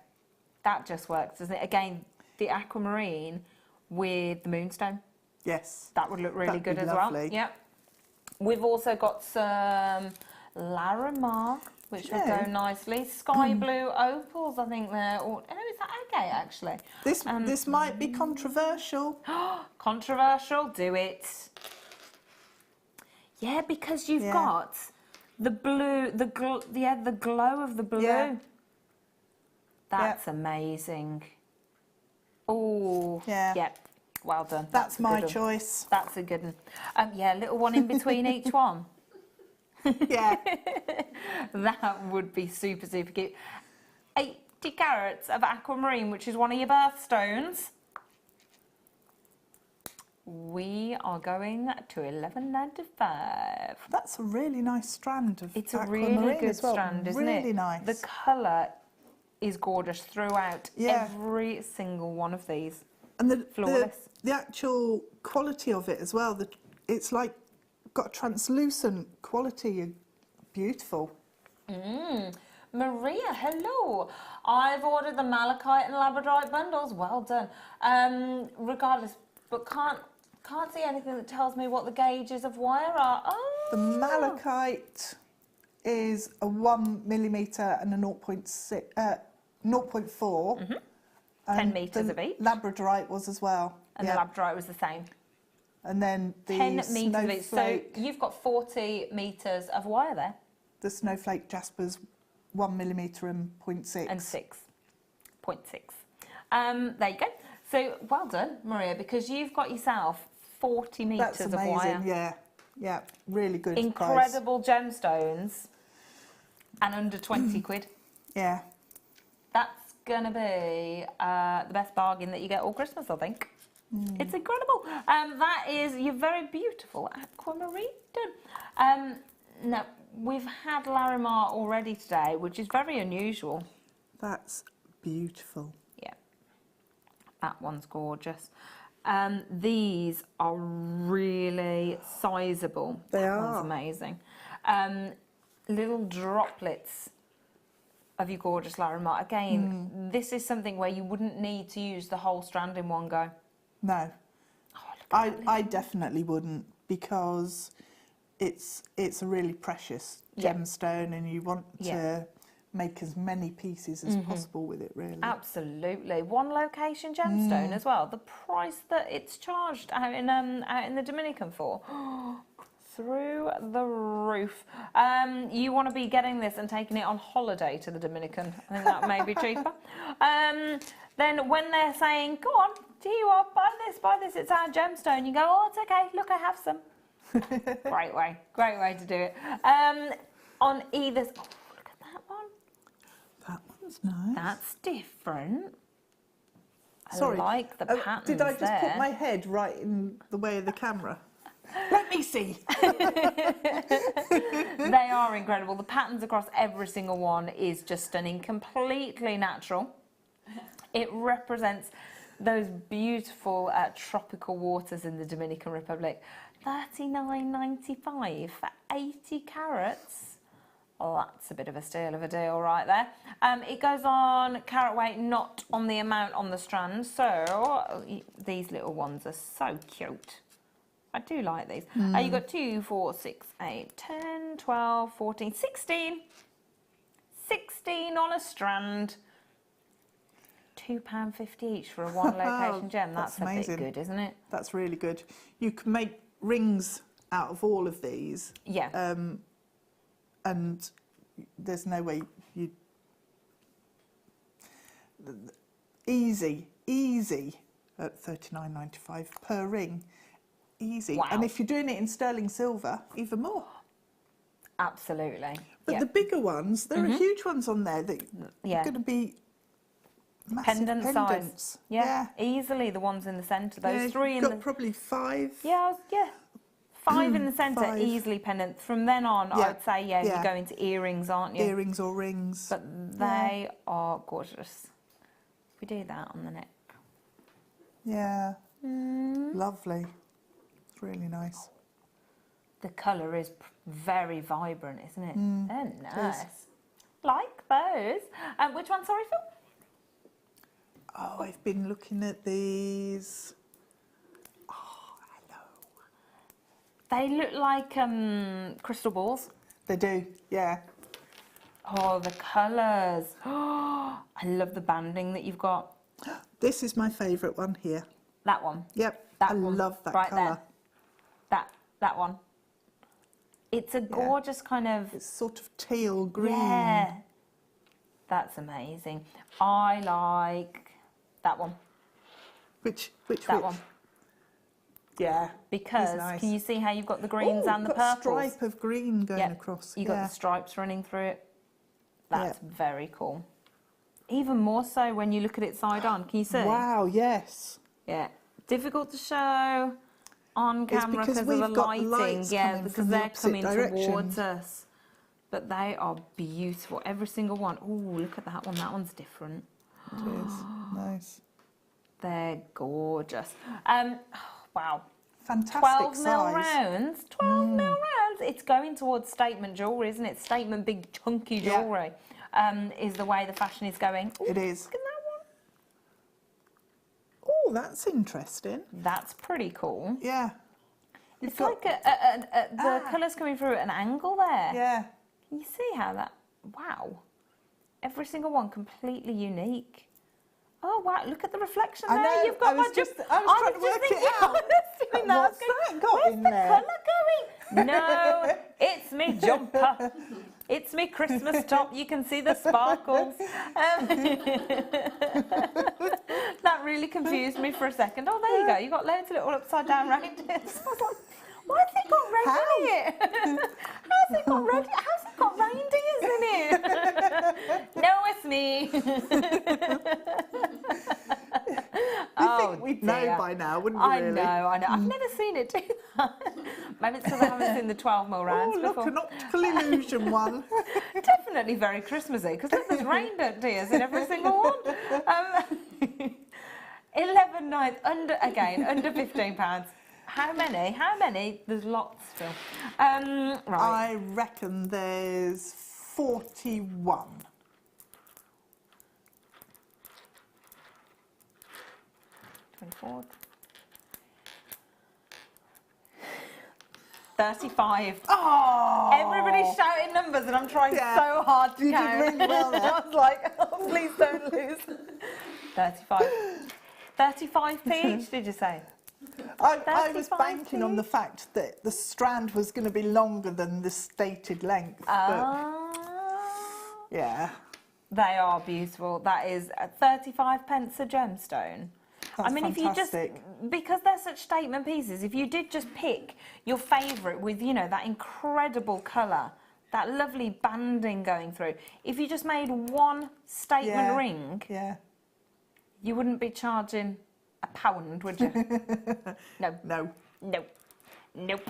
That just works, doesn't it? Again, the aquamarine with the moonstone. Yes. That would look really good as lovely. well. Yep. We've also got some Larimar, which would go nicely. Sky blue opals, I think they're all... Oh, is that agate, actually? This might be controversial. Controversial? Do it. Yeah, because you've got the blue, the glow of the blue. Yeah. That's amazing. Oh, yeah. Yep. Well done. That's my choice. That's a good one. Yeah, a little one in between each one. Yeah. That would be super, super cute. 80 carats of aquamarine, which is one of your birthstones. We are going to £11.95. That's a really nice strand of It's a aquamarine really good as well. strand, isn't it? Really nice. The colour is gorgeous throughout every single one of these. And flawless. The actual quality of it as well. It's like got a translucent quality. Beautiful. Maria, hello. I've ordered the malachite and labradorite bundles. Well done. Regardless, but can't see anything that tells me what the gauges of wire are. Oh. The malachite is a 1mm and a 0.4. 10 metres of each. Labradorite was as well. And the labradorite was the same. And then the 10 metres of each. So snowflake, you've got 40 metres of wire there. the snowflake jaspers 1mm and 0.6. And 6.6. There you go. So well done, Maria, because you've got yourself 40 metres of wire. That's amazing, yeah, really good. Incredible gemstones and under 20 quid. Yeah. That's going to be the best bargain that you get all Christmas, I think. It's incredible. That is your very beautiful aquamarine done. Now, we've had Larimar already today, which is very unusual. That's beautiful. Yeah. That one's gorgeous. These are really sizable. They That are. one's amazing. Little droplets of your gorgeous Larimar. Again, this is something where you wouldn't need to use the whole strand in one go. No. I definitely wouldn't, because it's a really precious gemstone, and you want to make as many pieces as possible with it, really. Absolutely. One location gemstone as well. The price that it's charged out in the Dominican for. Through the roof. You want to be getting this and taking it on holiday to the Dominican. I think that may be cheaper. Then when they're saying, go on, do you want buy this, it's our gemstone, you go, oh, it's okay, look, I have some. Great way to do it. On either, oh, look at that one. That one's nice. That's different. Sorry. I like the patterns did I just there. put my head right in the way of the camera? Let me see. They are incredible. The patterns across every single one is just stunning, completely natural. It represents those beautiful tropical waters in the Dominican Republic. $39.95 for 80 carats. Oh, that's a bit of a steal of a deal right there. It goes on carat weight, not on the amount on the strand. So these little ones are so cute. I do like these. You've got 2, 4, 6, 8, 10, 12, 14, 16. 16 on a strand. £2.50 each for a one location gem. That's amazing. A bit good, isn't it? That's really good. You can make rings out of all of these. Yeah. And there's no way you... Easy at $39.95 per ring. Easy. Wow. And if you're doing it in sterling silver, even more. Absolutely. But the bigger ones, there are huge ones on there that are going to be massive pendant pendants. size. Yeah, easily the ones in the centre. Those three in got the... probably 5. Yeah. 5 in the centre, 5. Easily pendant. From then on, I'd say, you go into earrings, aren't you? Earrings or rings. But they are gorgeous. We do that on the neck. Yeah. Lovely. It's really nice. The colour is very vibrant, isn't it? They're nice. Like those. Which one, sorry, Phil? Oh, I've been looking at these. They look like crystal balls. They do, yeah. Oh, the colours. Oh, I love the banding that you've got. This is my favourite one here. That one? Yep, I love that right colour. There. That one. It's a gorgeous kind of... It's sort of teal green. Yeah. That's amazing. I like that one. Which one. Yeah. Because nice. Can you see how you've got the greens and the got purples? a stripe of green going across. You've got the stripes running through it. That's very cool. Even more so when you look at it side on. Can you see? Wow, yes. Yeah. Difficult to show on camera because of the lighting. Yeah, because they're coming towards us. But they are beautiful. Every single one. Oh, look at that one. That one's different. It is. Nice. They're gorgeous. Wow. Fantastic 12 size. mil rounds. 12 mil rounds. It's going towards statement jewellery, isn't it? Statement big chunky jewellery is the way the fashion is going. Ooh, it is. Look at that one. Oh, that's interesting. That's pretty cool. Yeah. It's like the colours coming through at an angle there. Yeah. Can you see how that... Wow. Every single one completely unique. Oh, wow, look at the reflection there. Know, You've got I was trying to work it out. What's that got Where's in the there? colour going? No, it's me jumper. It's me Christmas top. You can see the sparkles. That really confused me for a second. Oh, there you go. You've got loads of little upside down reindeers. I was like, why has it got red in it? How's it got red? How's it got reindeers in it? No, it's me. I think we'd know by now, wouldn't we, really? I know. I've never seen it do that. Maybe it's because I haven't seen the 12 mil rounds before. Oh, look, an optical illusion one. Definitely very Christmassy, because look, there's reindeers in every single one. 11.9, under £15. How many? How many? There's lots still. Right. I reckon there's 41. 24. 35. Oh! Everybody's shouting numbers and I'm trying so hard to count. You did really well there. I was like, oh, please don't lose. 35. 35p each, did you say? I was banking on the fact that the strand was going to be longer than the stated length. Yeah. They are beautiful. That is 35 pence a gemstone. That's I mean, fantastic. if you just, because they're such statement pieces, if you did just pick your favourite with, you know, that incredible colour, that lovely banding going through, if you just made one statement ring, you wouldn't be charging £1, would you? No. No. No. Nope.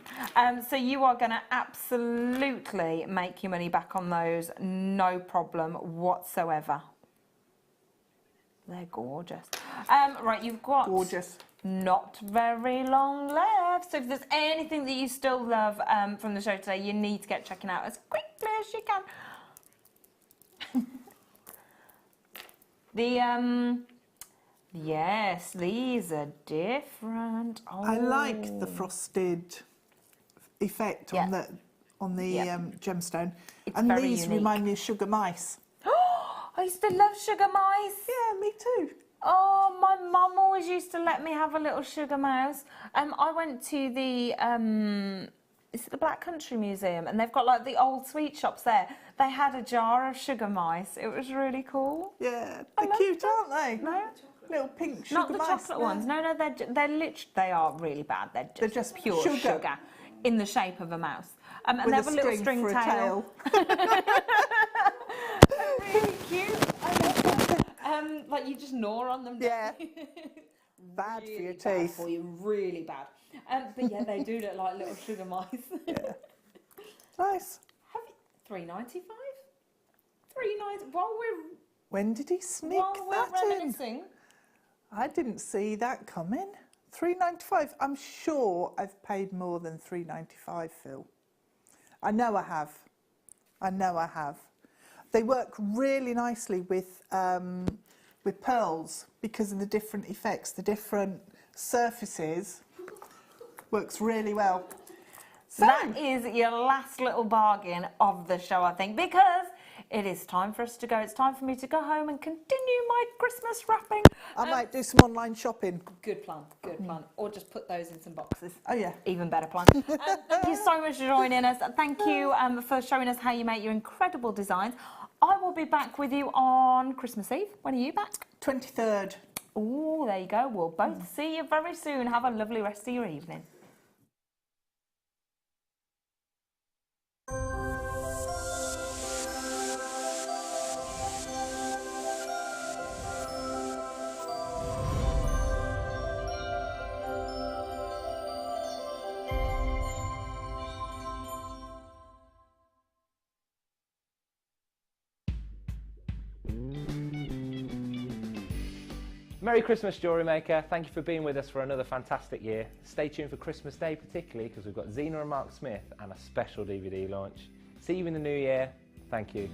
So you are going to absolutely make your money back on those, no problem whatsoever. They're gorgeous. Right, you've got not very long left. So if there's anything that you still love from the show today, you need to get checking out as quickly as you can. Yes, these are different. Oh. I like the frosted effect on the gemstone. And these remind me of sugar mice. I used to love sugar mice. Yeah, me too. Oh, my mum always used to let me have a little sugar mouse. I went to the it's the Black Country Museum, and they've got like the old sweet shops there. They had a jar of sugar mice. It was really cool. Yeah, they're cute, aren't they? No, little pink sugar not the mice. chocolate ones. No, they are really bad. They're just pure sugar in the shape of a mouse. And they have a little string tail. Really cute. I love them. Like you just gnaw on them. Yeah. Bad really for your bad teeth. for you, really bad. But yeah, they do look like little sugar mice. Yeah. Nice. Have you, $3.95? $3.90. When did he sneak while we're that in? reminiscing. I didn't see that coming. $3.95. I'm sure I've paid more than $3.95, Phil. I know I have. I know I have. They work really nicely with pearls because of the different effects, the different surfaces. Works really well. So that is your last little bargain of the show, I think, because it is time for us to go. It's time for me to go home and continue my Christmas wrapping. I might do some online shopping. Good plan, good plan. Or just put those in some boxes. Oh, yeah. Even better plan. Thank you so much for joining us. Thank you for showing us how you make your incredible designs. I will be back with you on Christmas Eve. When are you back? 23rd. Oh, there you go. We'll both see you very soon. Have a lovely rest of your evening. Merry Christmas, Jewellery Maker. Thank you for being with us for another fantastic year. Stay tuned for Christmas Day particularly because we've got Zena and Mark Smith and a special DVD launch. See you in the new year. Thank you.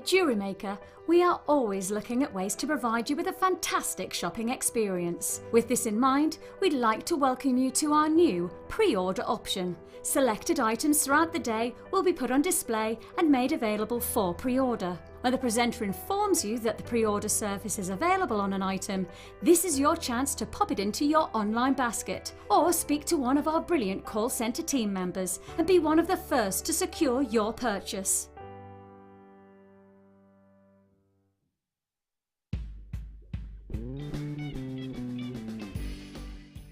Jewellery Maker, we are always looking at ways to provide you with a fantastic shopping experience. With this in mind, we'd like to welcome you to our new pre-order option. Selected items throughout the day will be put on display and made available for pre-order. When the presenter informs you that the pre-order service is available on an item, this is your chance to pop it into your online basket or speak to one of our brilliant call centre team members and be one of the first to secure your purchase.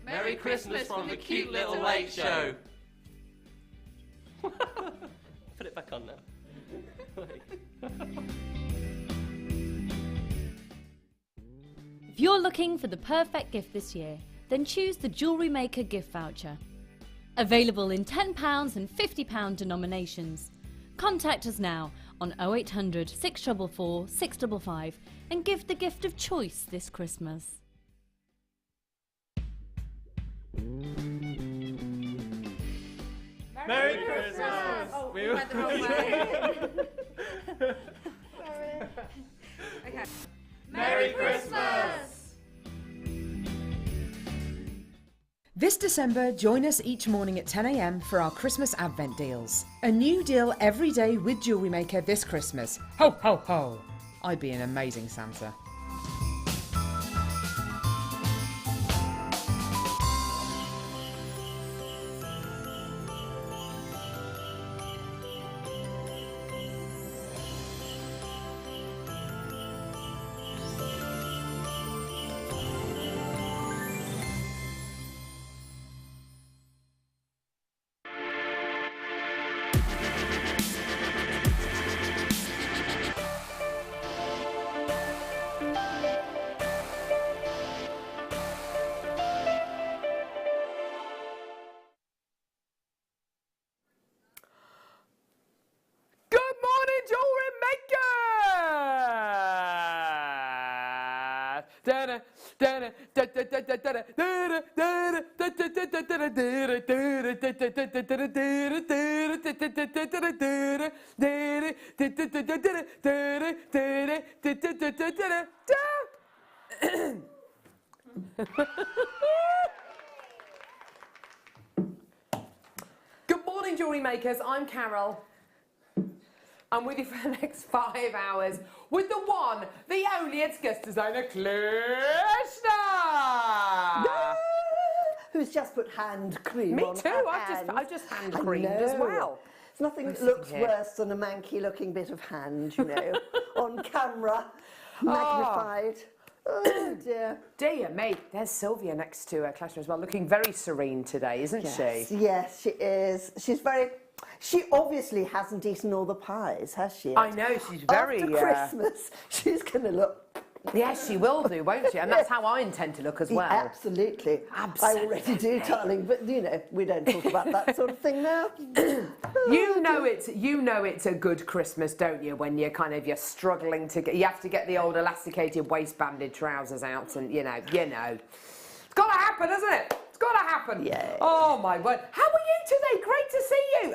Merry Christmas from the cute little late show. Put it back on now. If you're looking for the perfect gift this year, then choose the Jewellery Maker gift voucher. Available in £10 and £50 denominations. Contact us now on 0800 644 655 and give the gift of choice this Christmas. Merry Christmas! Oh, we went the wrong way. Okay. Merry Christmas! This December, join us each morning at 10 a.m. for our Christmas Advent deals. A new deal every day with Jewellery Maker this Christmas. Ho, ho, ho! I'd be an amazing Santa. Good morning, Jewellery Makers. I'm Carol. I'm with you for the next 5 hours with the one, the only, it's guest designer, Krishna! Who's just put hand cream Me on too, her I've just hand I creamed as know. well. There's nothing that Listen looks here. worse than a manky looking bit of hand, you know, on camera, magnified. Oh dear. Dear me, there's Sylvia next to Krishna as well, looking very serene today, isn't she? Yes, she is. She obviously hasn't eaten all the pies, has she? I know, she's very... After Christmas, she's going to look... Yes, she will do, won't she? And that's how I intend to look as well. Absolutely. I already do, darling, but, you know, we don't talk about that sort of thing now. You know it's a good Christmas, don't you, when you're you're struggling to get... You have to get the old elasticated waistbanded trousers out and, you know. It's got to happen, hasn't it? It's got to happen. Yeah. Oh, my word. How are you today? Great to see you.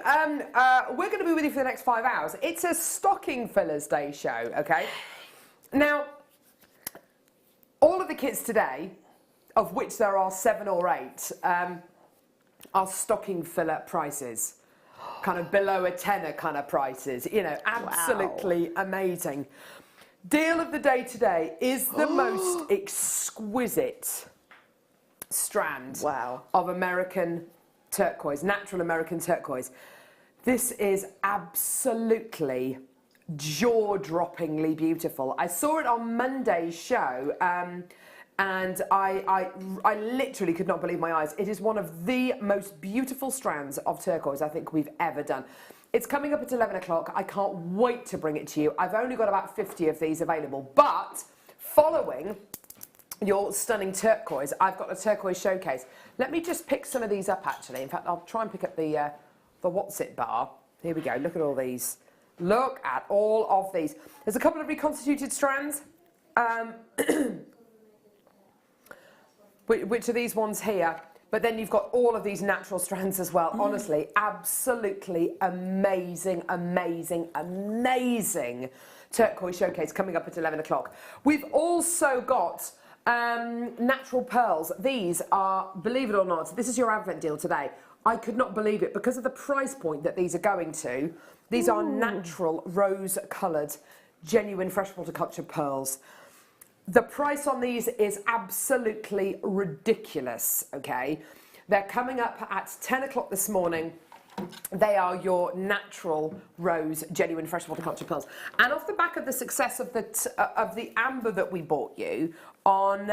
We're going to be with you for the next 5 hours. It's a stocking fillers day show, okay? Now, all of the kits today, of which there are 7 or 8, are stocking filler prices. Kind of below a tenner kind of prices. You know, absolutely amazing. Deal of the day today is the most exquisite strand of American turquoise, natural American turquoise. This is absolutely jaw-droppingly beautiful. I saw it on Monday's show and I literally could not believe my eyes. It is one of the most beautiful strands of turquoise I think we've ever done. It's coming up at 11 o'clock. I can't wait to bring it to you. I've only got about 50 of these available, but following your stunning turquoise, I've got a turquoise showcase. Let me just pick some of these up actually. In fact, I'll try and pick up the what's it bar. Here we go, look at all these. Look at all of these. There's a couple of reconstituted strands. Which are these ones here? But then you've got all of these natural strands as well. Honestly, absolutely amazing, amazing, amazing turquoise showcase coming up at 11 o'clock. We've also got natural pearls. These are, believe it or not, this is your Advent deal today. I could not believe it because of the price point that these are going to. These are natural rose-coloured, genuine freshwater cultured pearls. The price on these is absolutely ridiculous, okay? They're coming up at 10 o'clock this morning. They are your natural rose, genuine freshwater cultured pearls. And off the back of the success of the amber that we bought you on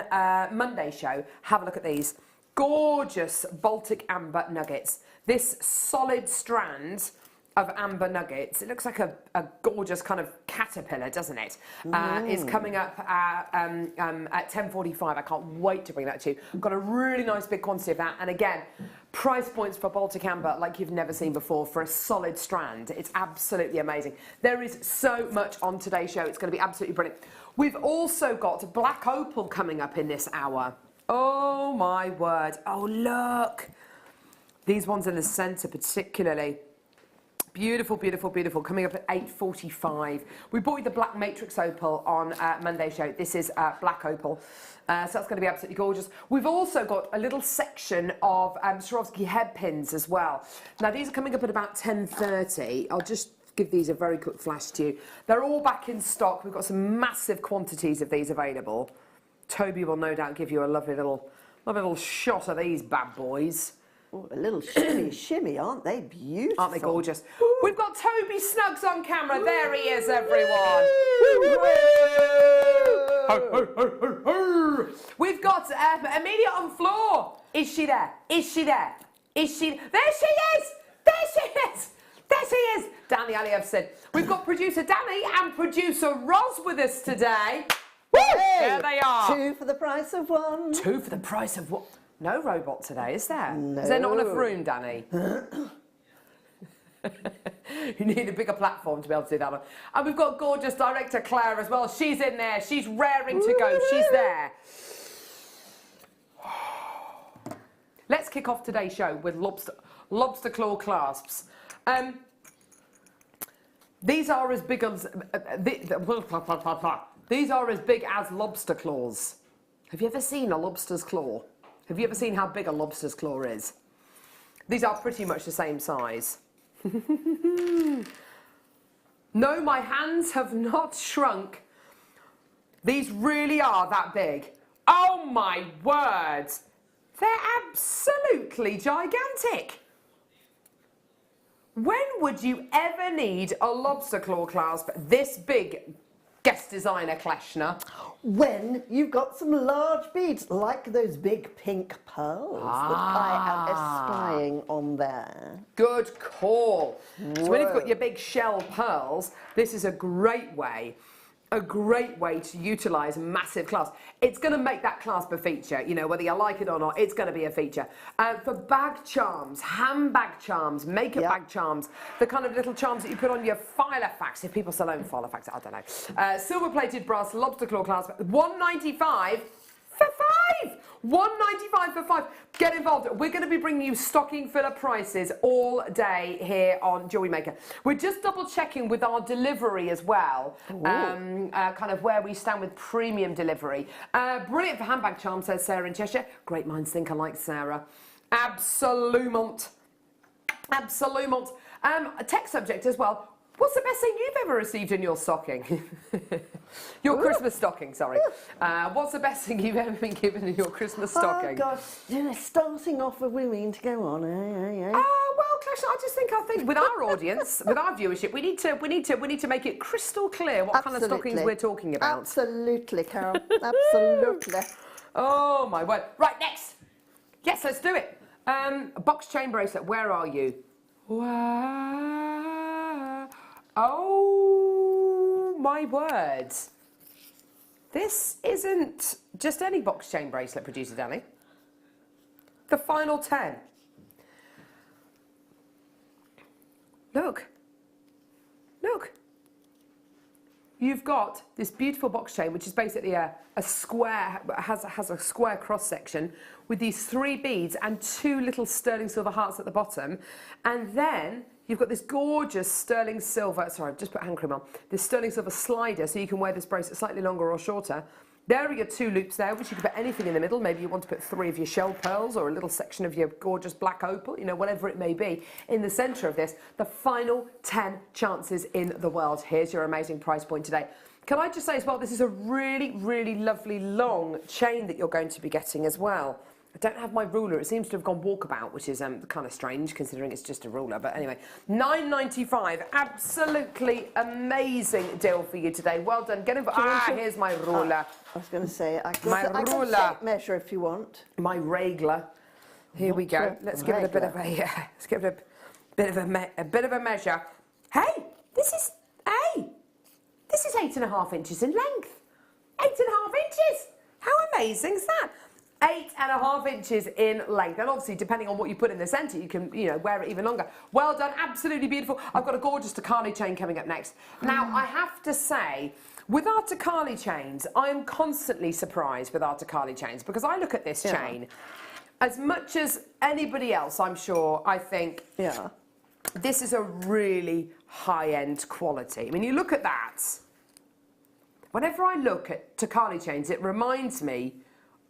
Monday's show, have a look at these. Gorgeous Baltic amber nuggets. This solid strand of amber nuggets, it looks like a gorgeous kind of caterpillar, doesn't it? Is coming up at 10:45. I can't wait to bring that to you. I've got a really nice big quantity of that, and again, price points for Baltic amber like you've never seen before for a solid strand. It's absolutely amazing. There is so much on today's show. It's going to be absolutely brilliant. We've also got black opal coming up in this hour. Oh my word. Oh look. These ones in the centre particularly. Beautiful, beautiful, beautiful. Coming up at 8:45. We bought you the black matrix opal on Monday's show. This is black opal. So that's going to be absolutely gorgeous. We've also got a little section of Swarovski head pins as well. Now these are coming up at about 10:30. I'll just give these a very quick flash to you. They're all back in stock. We've got some massive quantities of these available. Toby will no doubt give you a lovely little shot of these bad boys. Oh, a little shimmy, shimmy, aren't they beautiful? Aren't they gorgeous? We've got Toby Snuggs on camera. There he is, everyone. We've got Amelia on floor. Is she there? Is she there? Is she? There she is. There she is. There she is. Danny Alievson. We've got producer Danny and producer Roz with us today. Woo! There they are. 2 for the price of 1. 2 for the price of 1. No robot today, is there? No. Is there not enough room, Danny? You need a bigger platform to be able to do that one. And we've got gorgeous director Claire as well. She's in there. She's raring to go. She's there. Let's kick off today's show with lobster claw clasps. These are as big as these are as big as lobster claws. Have you ever seen a lobster's claw? Have you ever seen how big a lobster's claw is? These are pretty much the same size. No, my hands have not shrunk. These really are that big. Oh my word! They're absolutely gigantic. When would you ever need a lobster claw clasp this big, guest designer Kleshner? When you've got some large beads, like those big pink pearls that I am espying on there. Good call. Whoa. So when you've got your big shell pearls, this is a great way to utilise massive clasp. It's going to make that clasp a feature, you know, whether you like it or not, it's going to be a feature. For bag charms, handbag charms, makeup bag charms, the kind of little charms that you put on your Filofax, if people still own Filofax, I don't know. Silver-plated brass lobster claw clasp, $195 for 5! $195 for 5. Get involved. We're going to be bringing you stocking filler prices all day here on Jewellery Maker. We're just double checking with our delivery as well, kind of where we stand with premium delivery. Brilliant for handbag charm, says Sarah in Cheshire. Great minds think alike, Sarah. Absolumont. Absolumont. A tech subject as well. What's the best thing you've ever received in your stocking? Your Christmas stocking, sorry. What's the best thing you've ever been given in your Christmas stocking? Oh, gosh. Yeah, starting off with we mean to go on. Well, Clash, I think with our audience, with our viewership, we need to make it crystal clear what kind of stockings we're talking about. Absolutely, Carol. Absolutely. Oh, my word. Right, next. Yes, let's do it. A box chain bracelet. Where are you? Wow. Oh, my word. This isn't just any box chain bracelet, producer Danny. The final 10. Look. Look. You've got this beautiful box chain, which is basically a square, has a square cross section with these 3 beads and 2 little sterling silver hearts at the bottom. And then You've got this gorgeous sterling silver, sorry, I've just put hand cream on, this sterling silver slider, so you can wear this bracelet slightly longer or shorter. There are your 2 loops there, which you can put anything in the middle. Maybe you want to put 3 of your shell pearls or a little section of your gorgeous black opal, you know, whatever it may be. In the centre of this, the final 10 chances in the world. Here's your amazing price point today. Can I just say as well, this is a really, really lovely long chain that you're going to be getting as well. I don't have my ruler. It seems to have gone walkabout, which is kind of strange considering it's just a ruler. But anyway, £9.95. Absolutely amazing deal for you today. Well done. Get involved. Here's my ruler. I was going to say, I can tape measure if you want. My regler. Here we go. Let's give it a bit of a let's give it a bit of a measure. Hey, this is 8.5 inches in length. 8.5 inches. How amazing is that? 8.5 inches in length, and obviously depending on what you put in the centre, you can, you know, wear it even longer. Well done, absolutely beautiful. I've got a gorgeous Takali chain coming up next. Now, I have to say, with our Takali chains, I am constantly surprised with our Takali chains because I look at this chain, as much as anybody else, I'm sure, I think, this is a really high-end quality. I mean, you look at that. Whenever I look at Takali chains, it reminds me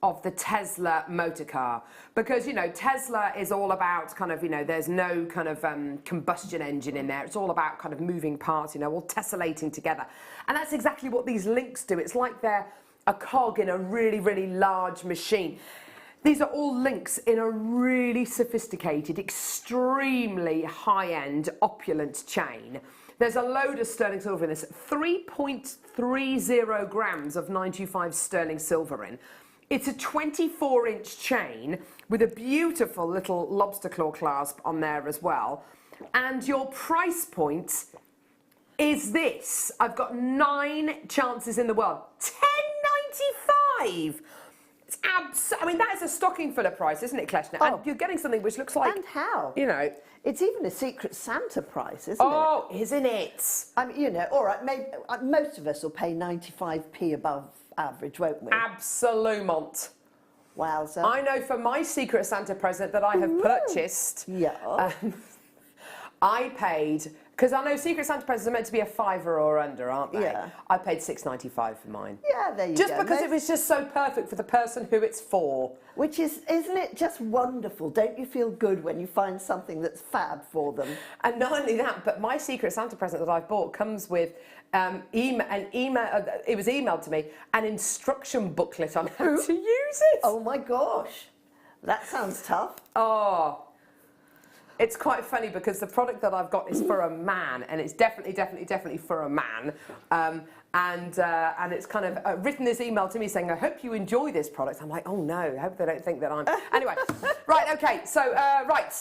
of the Tesla motor car, because, you know, Tesla is all about kind of, you know, there's no kind of combustion engine in there. It's all about kind of moving parts, you know, all tessellating together. And that's exactly what these links do. It's like they're a cog in a really, really large machine. These are all links in a really sophisticated, extremely high-end, opulent chain. There's a load of sterling silver in this, 3.30 grams of 925 sterling silver in. It's a 24-inch chain with a beautiful little lobster claw clasp on there as well. And your price point is this. I've got 9 chances in the world. £10.95. It's I mean, that is a stocking fuller price, isn't it, Kleshna? And you're getting something which looks like... And how? You know... It's even a Secret Santa price, isn't it? Oh, isn't it? I mean, you know, all right, maybe, most of us will pay 95p above average, won't we? Absolument. Wowza. I know for my Secret Santa present that I have purchased... Yeah. I paid... Because I know Secret Santa presents are meant to be a £5 or under, aren't they? Yeah. I paid £6.95 for mine. Yeah, there you go. Just because it was just so perfect for the person who it's for. Which is, isn't it just wonderful? Don't you feel good when you find something that's fab for them? And not only that, but my Secret Santa present that I've bought comes with it was emailed to me, an instruction booklet on how to use it. Oh my gosh, that sounds tough. Oh. It's quite funny because the product that I've got is for a man, and it's definitely for a man. And it's kind of written this email to me saying, I hope you enjoy this product. I'm like, oh no, I hope they don't think that I'm... Anyway, right, okay, so, right.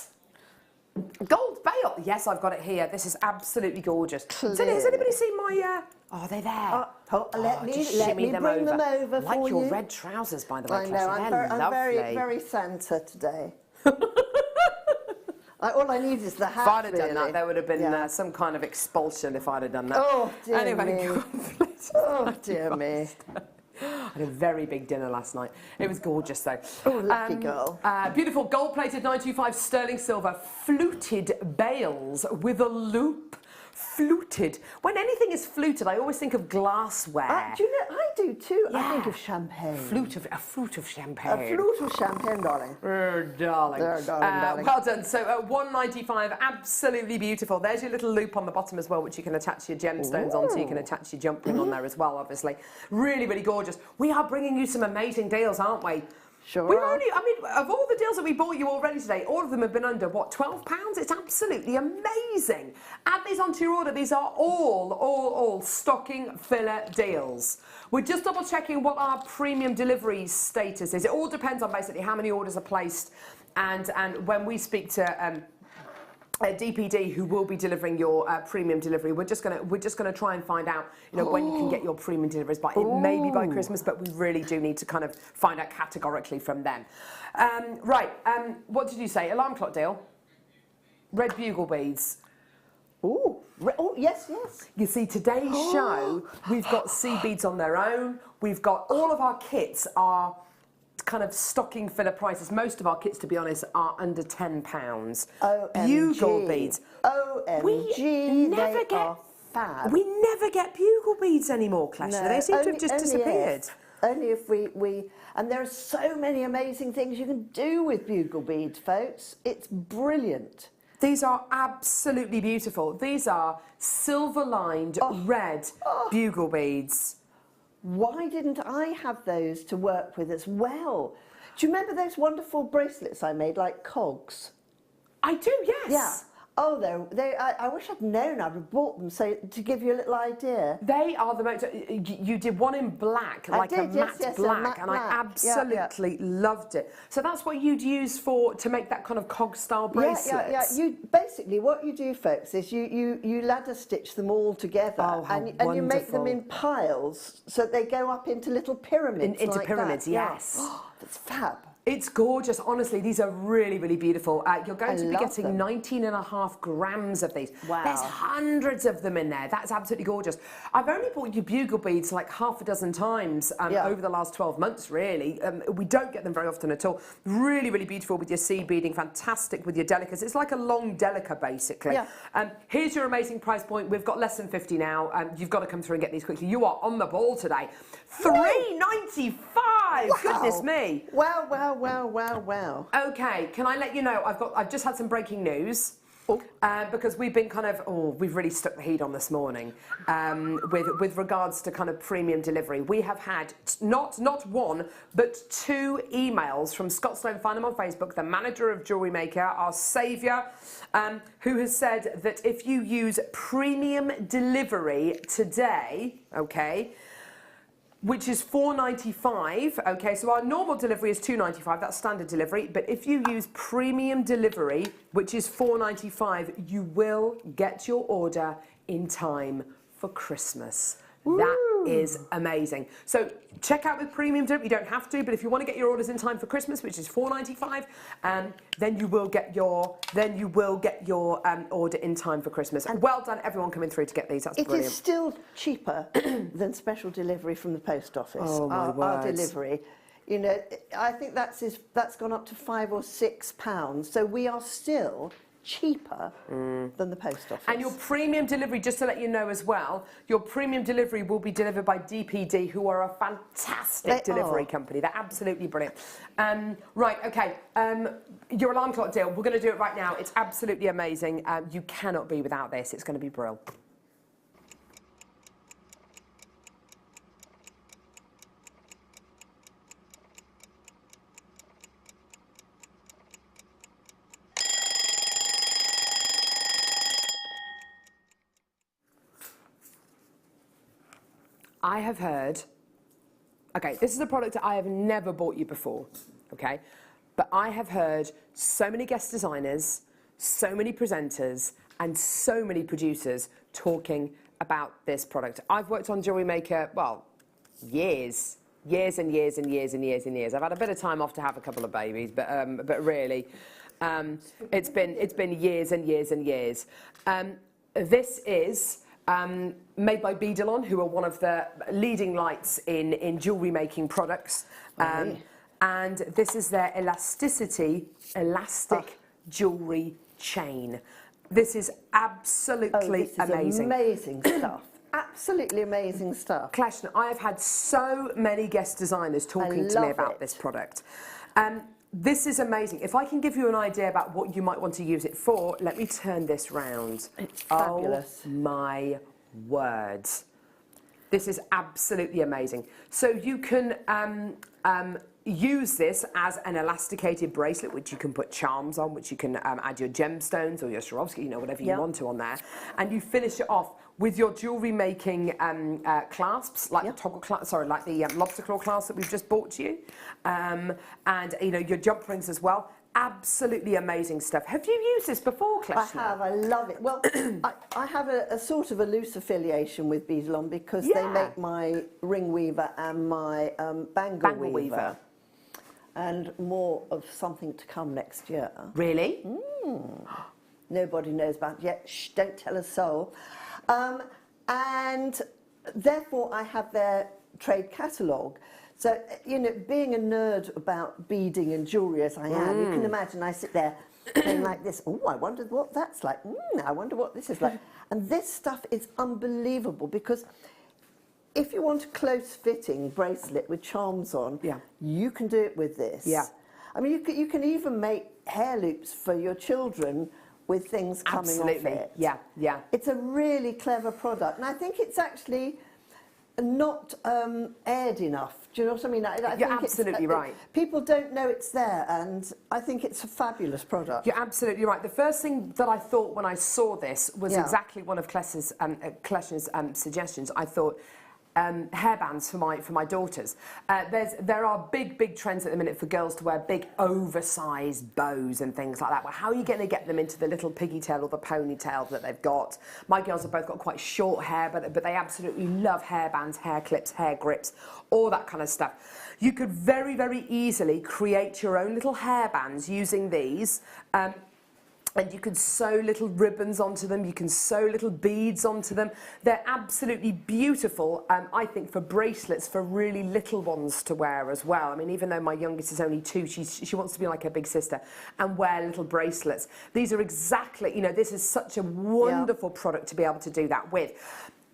Gold Bale. Yes, I've got it here. This is absolutely gorgeous. Has anybody seen my... Oh, they're there. Let me bring them over like for your you. red trousers, by the way. I know, I'm very Santa today. All I need is the hat. If I'd have really. done that, there would have been some kind of expulsion if I'd have done that. Oh, dear anyway, me. Oh, dear me. I had a very big dinner last night. It was gorgeous, though. Oh, lucky girl. Beautiful gold-plated 925 sterling silver fluted bales with a loop. Fluted. When anything is fluted, I always think of glassware. Do you know, I do too. Yeah. I think of champagne. A flute of champagne. A flute of champagne, darling. Darling. Darling. Well done. So £1.95, absolutely beautiful. There's your little loop on the bottom as well, which you can attach your gemstones onto. You can attach your jump ring on there as well, obviously. Really, really gorgeous. We are bringing you some amazing deals, aren't we? Sure. We've only, I mean, of all the deals that we bought you already today, all of them have been under, what, £12? It's absolutely amazing. Add these onto your order. These are all stocking filler deals. We're just double checking what our premium delivery status is. It all depends on basically how many orders are placed, and when we speak to DPD, who will be delivering your premium delivery, we're just gonna try and find out, you know, when you can get your premium deliveries by. It may be by Christmas, but we really do need to kind of find out categorically from them. What did you say? Alarm clock deal. Red bugle beads. Oh, yes. You see, today's show, we've got sea beads on their own. We've got all of our kits are kind of stocking filler prices. Most of our kits, to be honest, are under £10. OMG. Bugle beads. OMG, We never they are fab. We never get bugle beads anymore, Clash. No, They seem to have just disappeared. Only if we and there are so many amazing things you can do with bugle beads, folks. It's brilliant. These are absolutely beautiful. These are silver-lined red bugle beads. Why didn't I have those to work with as well? Do you remember those wonderful bracelets I made, like cogs? I do, yes. Yeah. Oh, I wish I'd known. I'd have bought them so to give you a little idea. They are the most. You did one in black, like a matte black, and I absolutely loved it. So that's what you'd use to make that kind of cog style bracelet. Yeah. Basically what you do, folks, is you ladder stitch them all together, and you make them in piles so they go up into little pyramids. Into pyramids, yes. That's fab. It's gorgeous, honestly. These are really, really beautiful. You're going to be getting 19.5 grams of these. Wow. There's hundreds of them in there. That's absolutely gorgeous. I've only bought you bugle beads like half a dozen times over the last 12 months, really. We don't get them very often at all. Really, really beautiful with your seed beading. Fantastic with your delicas. It's like a long delica, basically. Yeah. Here's your amazing price point. We've got less than 50 now. You've got to come through and get these quickly. You are on the ball today. $3.95. Wow. Goodness me. Wow. Okay, can I let you know, I've just had some breaking news. Because we've been we've really stuck the heat on this morning with regards to kind of premium delivery. We have had not one, but 2 emails from Scott Sloan, find him on Facebook, the manager of Jewellery Maker, our saviour, who has said that if you use premium delivery today, okay, which is $4.95, okay, so our normal delivery is $2.95, that's standard delivery, but if you use premium delivery, which is $4.95, you will get your order in time for Christmas. Woo. That is amazing. So check out with premium delivery. You don't have to, but if you want to get your orders in time for Christmas, which is $4.95, then you will get your order in time for Christmas. And well done, everyone coming through to get these. That's brilliant. It is still cheaper than special delivery from the post office. Oh my our delivery. You know, I think that's gone up to £5 or £6. So we are still cheaper than the post office. And your premium delivery, just to let you know as well, your premium delivery will be delivered by DPD, who are a fantastic delivery company. They're absolutely brilliant. Right, okay, your alarm clock deal, we're going to do it right now. It's absolutely amazing. You cannot be without this. It's going to be brilliant. I have heard, okay, this is a product that I have never bought you before, okay, but I have heard so many guest designers, so many presenters, and so many producers talking about this product. I've worked on Jewellery Maker, well, years and years. I've had a bit of time off to have a couple of babies, but really, it's been years and years. This is made by Beading, who are one of the leading lights in jewellery making products. And this is their elastic jewellery chain. This is absolutely amazing. Amazing stuff. Absolutely amazing stuff. Kleshna, I have had so many guest designers talking to me about this product. This is amazing. If I can give you an idea about what you might want to use it for, let me turn this round. It's fabulous. Oh my word. This is absolutely amazing. So you can use this as an elasticated bracelet, which you can put charms on, which you can add your gemstones or your Swarovski, you know, whatever you want to on there. And you finish it off with your jewellery making clasps, like the toggle clasp, sorry, like the lobster claw clasp that we've just bought you. And, you know, your jump rings as well. Absolutely amazing stuff. Have you used this before, Kleshna? I have. I love it. Well, I have a sort of a loose affiliation with Beading because they make my ring weaver and my bangle weaver. And more of something to come next year. Really? Nobody knows about it yet. Shh, don't tell a soul. And therefore, I have their trade catalogue. So, you know, being a nerd about beading and jewellery as I am, you can imagine I sit there going like this, oh, I wonder what that's like, I wonder what this is like. And this stuff is unbelievable because if you want a close-fitting bracelet with charms on, you can do it with this. Yeah. I mean, you can even make hair loops for your children with things coming off it. Yeah, yeah. It's a really clever product, and I think it's actually not aired enough. Do you know what I mean? You're absolutely right. People don't know it's there, and I think it's a fabulous product. You're absolutely right. The first thing that I thought when I saw this was exactly one of Klesh's suggestions. I thought, hairbands for my daughters. There are big trends at the minute for girls to wear big oversized bows and things like that. Well, how are you going to get them into the little pigtail or the ponytail that they've got? My girls have both got quite short hair, but they absolutely love hairbands, hair clips, hair grips, all that kind of stuff. You could very easily create your own little hairbands using these. And you can sew little ribbons onto them, you can sew little beads onto them. They're absolutely beautiful, I think, for bracelets for really little ones to wear as well. I mean, even though my youngest is only 2, she wants to be like her big sister and wear little bracelets. These are exactly, you know, this is such a wonderful product to be able to do that with.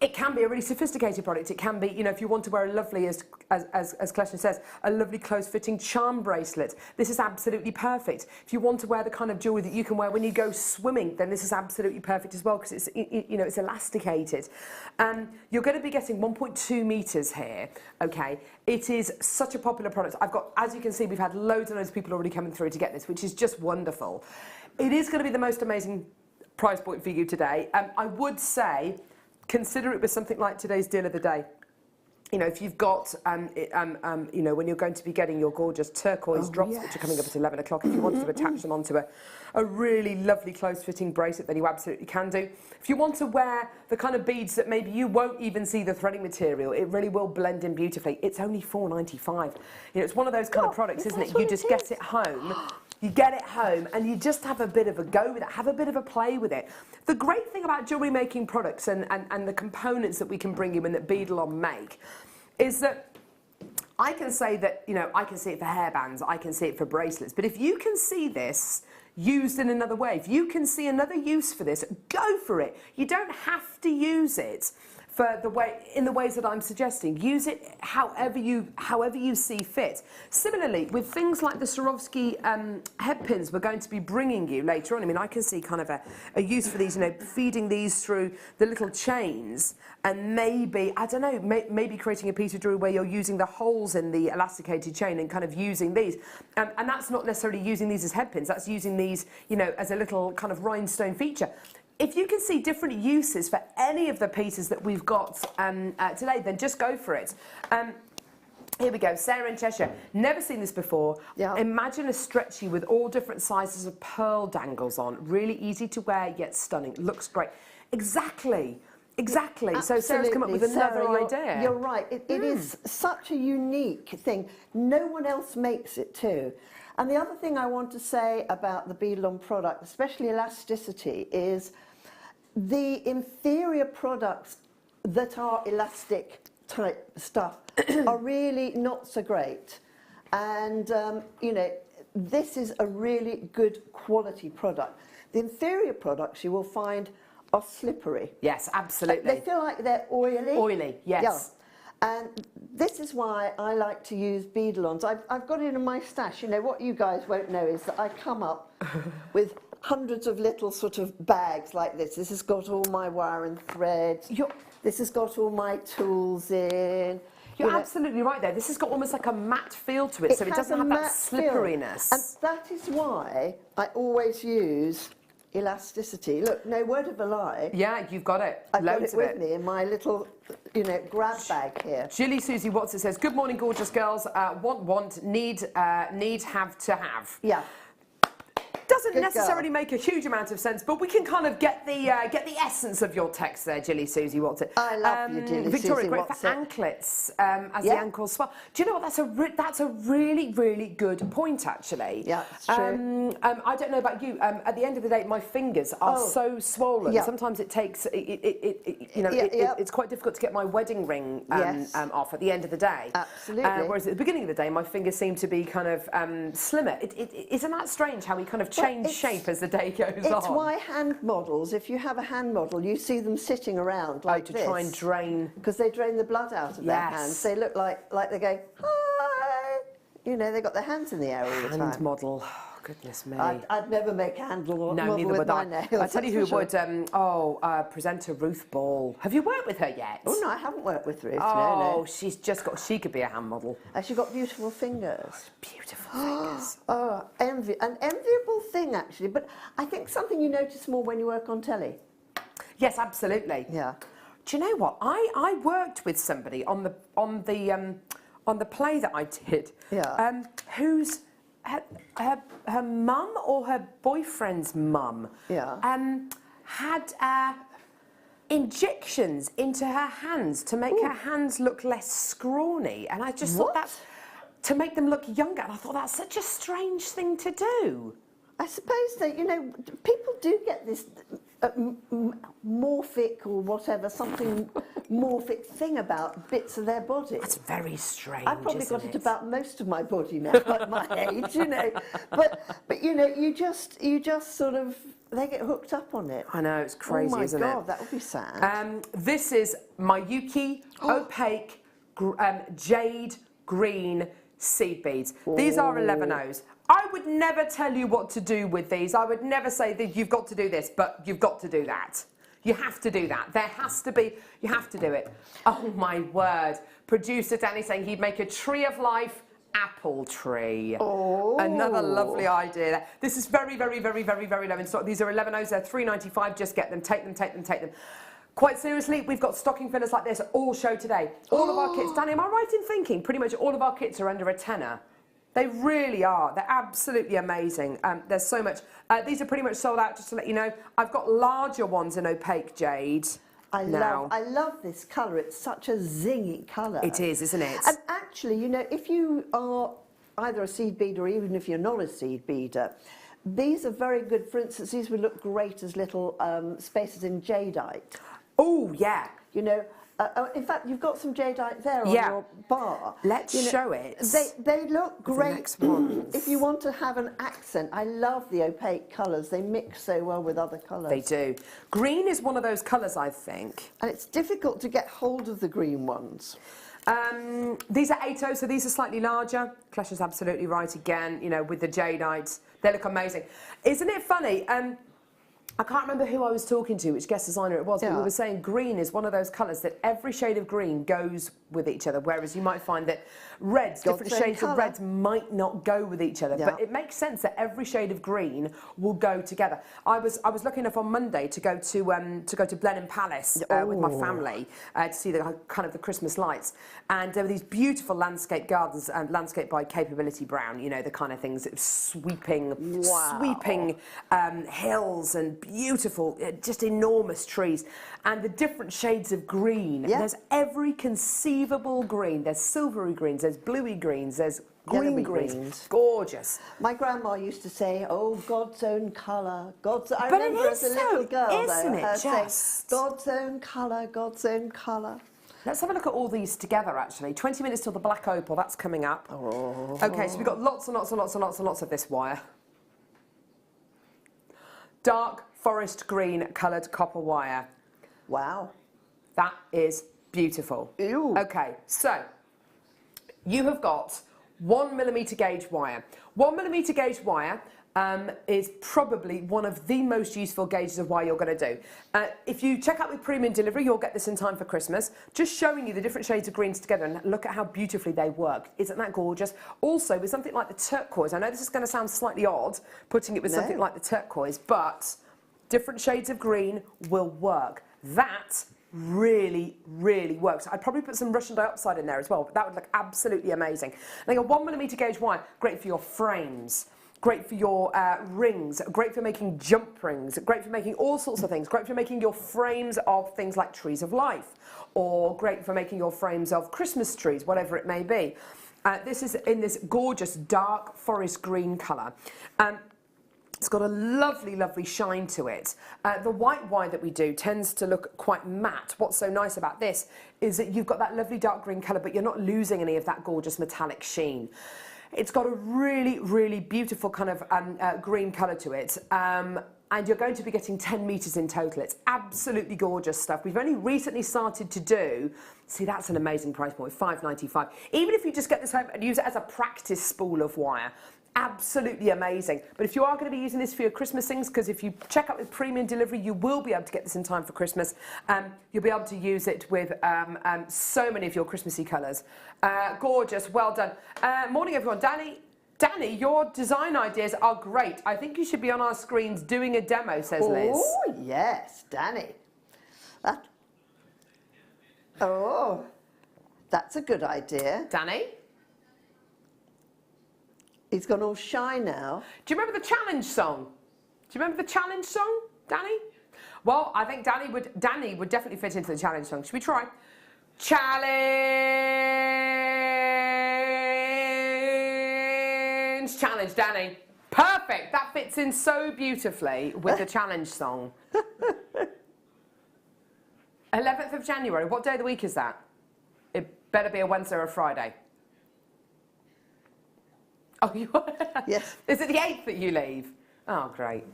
It can be a really sophisticated product. It can be, you know, if you want to wear a lovely, as Klesh says, a lovely close-fitting charm bracelet, this is absolutely perfect. If you want to wear the kind of jewellery that you can wear when you go swimming, then this is absolutely perfect as well because it's, you know, it's elasticated. You're going to be getting 1.2 metres here, okay? It is such a popular product. I've got, as you can see, we've had loads and loads of people already coming through to get this, which is just wonderful. It is going to be the most amazing price point for you today. I would say, consider it with something like today's deal of the day. You know, if you've got, you know, when you're going to be getting your gorgeous turquoise drops, which are coming up at 11 o'clock, if you want to attach them onto a really lovely close-fitting bracelet, then you absolutely can do. If you want to wear the kind of beads that maybe you won't even see the threading material, it really will blend in beautifully. It's only $4.95. You know, it's one of those kind of products, isn't it? You just get it home. You get it home and you just have a bit of a go with it, have a bit of a play with it. The great thing about jewellery making products and the components that we can bring you and that Beading make is that I can say that, you know, I can see it for hairbands, I can see it for bracelets, but if you can see this used in another way, if you can see another use for this, go for it. You don't have to use it for in the ways that I'm suggesting. Use it however you see fit. Similarly, with things like the Swarovski head pins we're going to be bringing you later on, I mean, I can see kind of a use for these, you know, feeding these through the little chains and maybe, I don't know, maybe creating a piece of jewellery where you're using the holes in the elasticated chain and kind of using these. And that's not necessarily using these as head pins, that's using these, you know, as a little kind of rhinestone feature. If you can see different uses for any of the pieces that we've got today, then just go for it. Here we go, Sarah in Cheshire. Never seen this before. Yeah. Imagine a stretchy with all different sizes of pearl dangles on. Really easy to wear, yet stunning. Looks great. Exactly. Exactly. So Sarah's come up with another idea. You're right. It is such a unique thing. No one else makes it too. And the other thing I want to say about the Beading product, especially elasticity, is the inferior products that are elastic type stuff are really not so great. And, you know, this is a really good quality product. The inferior products you will find are slippery. Yes, absolutely. They feel like they're oily. Oily, yes. Yeah. And this is why I like to use beadlons. I've got it in my stash. You know, what you guys won't know is that I come up with hundreds of little sort of bags like this. This has got all my wire and threads. This has got all my tools in. You're absolutely right there. This has got almost like a matte feel to it, so it doesn't have that slipperiness. And that is why I always use elasticity. Look, no word of a lie. Yeah, you've got it. I've got it with me in my little, you know, grab bag here. Jilly Susie Watson says, good morning, gorgeous girls. Want, need, have to have. Yeah. Doesn't doesn't necessarily make a huge amount of sense, but we can kind of get the essence of your text there, Jilly Susie. What's it? I love you, Jilly Victoria, Susie. great for anklets as the ankles swell. Do you know what? That's a really, really good point, actually. Yeah, it's true. I don't know about you. At the end of the day, my fingers are so swollen. Yeah. Sometimes it takes it's quite difficult to get my wedding ring off at the end of the day. Absolutely. Whereas at the beginning of the day, my fingers seem to be kind of slimmer. Isn't that strange how we kind of change shape as the day goes on? It's why hand models, if you have a hand model, you see them sitting around like to try and drain. Because they drain the blood out of their hands. They look like they're going, hi. You know, they've got their hands in the air all the time. Hand model. Oh, goodness me. I'd never make a hand model neither with would my I. nails. I tell you who sure. would. Presenter Ruth Ball. Have you worked with her yet? Oh, no, I haven't worked with Ruth. Oh, no. she's just got. She could be a hand model. She's got beautiful fingers. Beautiful fingers. Oh, an enviable thing, actually. But I think something you notice more when you work on telly. Yes, absolutely. Yeah. Do you know what? I worked with somebody on the play that I did. Yeah. Whose her mum or her boyfriend's mum. Yeah. Had injections into her hands to make her hands look less scrawny, and I just thought that's to make them look younger. And I thought that's such a strange thing to do. I suppose that, you know, people do get this morphic or whatever, something morphic thing about bits of their body. That's very strange. I've probably got it about most of my body now at my age, you know. But you know, you just sort of, they get hooked up on it. I know, it's crazy, isn't it? Oh my God, that would be sad. This is Mayuki opaque jade green seed beads. These are 11Os. I would never tell you what to do with these. I would never say that you've got to do this, but you've got to do that. You have to do that. There has to be, you have to do it. Oh my word. Producer Danny saying he'd make a tree of life apple tree. Oh. Another lovely idea. This is very, very, very, very, very low in stock. These are 11Os, they're $3.95. Just get them, take them, take them, take them. Quite seriously, we've got stocking fillers like this all show today. All of our kits. Danny, am I right in thinking pretty much all of our kits are under a tenner? They really are. They're absolutely amazing. There's so much. These are pretty much sold out, just to let you know. I've got larger ones in opaque jade. I love this colour. It's such a zingy colour. It is, isn't it? And actually, you know, if you are either a seed beader or even if you're not a seed beader, these are very good. For instance, these would look great as little spaces in jadeite. Oh, yeah. You know, in fact, you've got some jadeite there on your bar. Let's show it. They look great. The next ones. If you want to have an accent, I love the opaque colours. They mix so well with other colours. They do. Green is one of those colours, I think. And it's difficult to get hold of the green ones. These are 8O, so these are slightly larger. Clash is absolutely right again, you know, with the jadeite. They look amazing. Isn't it funny? I can't remember who I was talking to, which guest designer it was, but we were saying green is one of those colours that every shade of green goes with each other, whereas you might find that reds, different shades of reds might not go with each other. But it makes sense that every shade of green will go together. I was lucky enough on Monday to go to Blenheim Palace with my family to see the kind of the Christmas lights, and there were these beautiful landscape gardens, landscaped by Capability Brown. You know, the kind of things that sweeping hills and beautiful, just enormous trees, and the different shades of green. There's every conceivable green. There's silvery greens, there's bluey greens, there's green greens. Gorgeous. My grandma used to say, "Oh, God's own colour, God's." I remember as a little girl, isn't her it saying, just "God's own colour, God's own colour." Let's have a look at all these together, actually. 20 minutes till the black opal, that's coming up. Oh. Okay, so we've got lots and lots and lots and lots and lots of this wire. Dark forest green coloured copper wire. Wow. That is beautiful. Ew. Okay, so you have got 1mm gauge wire. 1mm gauge wire is probably one of the most useful gauges of wire you're going to do. If you check out with premium delivery, you'll get this in time for Christmas. Just showing you the different shades of greens together, and look at how beautifully they work. Isn't that gorgeous? Also, with something like the turquoise, I know this is going to sound slightly odd, putting it with something like the turquoise, but different shades of green will work. That really, really works. I'd probably put some Russian diopside in there as well, but that would look absolutely amazing. Now, your 1mm gauge wire, great for your frames. great for your rings, great for making jump rings, great for making all sorts of things, great for making your frames of things like trees of life, or great for making your frames of Christmas trees, whatever it may be. This is in this gorgeous dark forest green colour. It's got a lovely, lovely shine to it. The white wire that we do tends to look quite matte. What's so nice about this is that you've got that lovely dark green colour, but you're not losing any of that gorgeous metallic sheen. It's got a really, really beautiful kind of green colour to it. And you're going to be getting 10 metres in total. It's absolutely gorgeous stuff. We've only recently started to do, see, that's an amazing price point, $5.95. Even if you just get this home and use it as a practice spool of wire, absolutely amazing. But if you are going to be using this for your Christmas things, because if you check out with premium delivery, you will be able to get this in time for Christmas. You'll be able to use it with so many of your Christmassy colours. Gorgeous, well done. Morning, everyone. Danny, your design ideas are great. I think you should be on our screens doing a demo, says Liz. Oh, yes, Danny. Oh, that's a good idea. Danny? He's gone all shy now. Do you remember the challenge song? Do you remember the challenge song, Danny? Well, I think Danny would definitely fit into the challenge song. Should we try? Challenge, Danny. Perfect. That fits in so beautifully with the challenge song. 11th of January. What day of the week is that? It better be a Wednesday or a Friday. Oh, yes. Is it the 8th that you leave? Oh, great.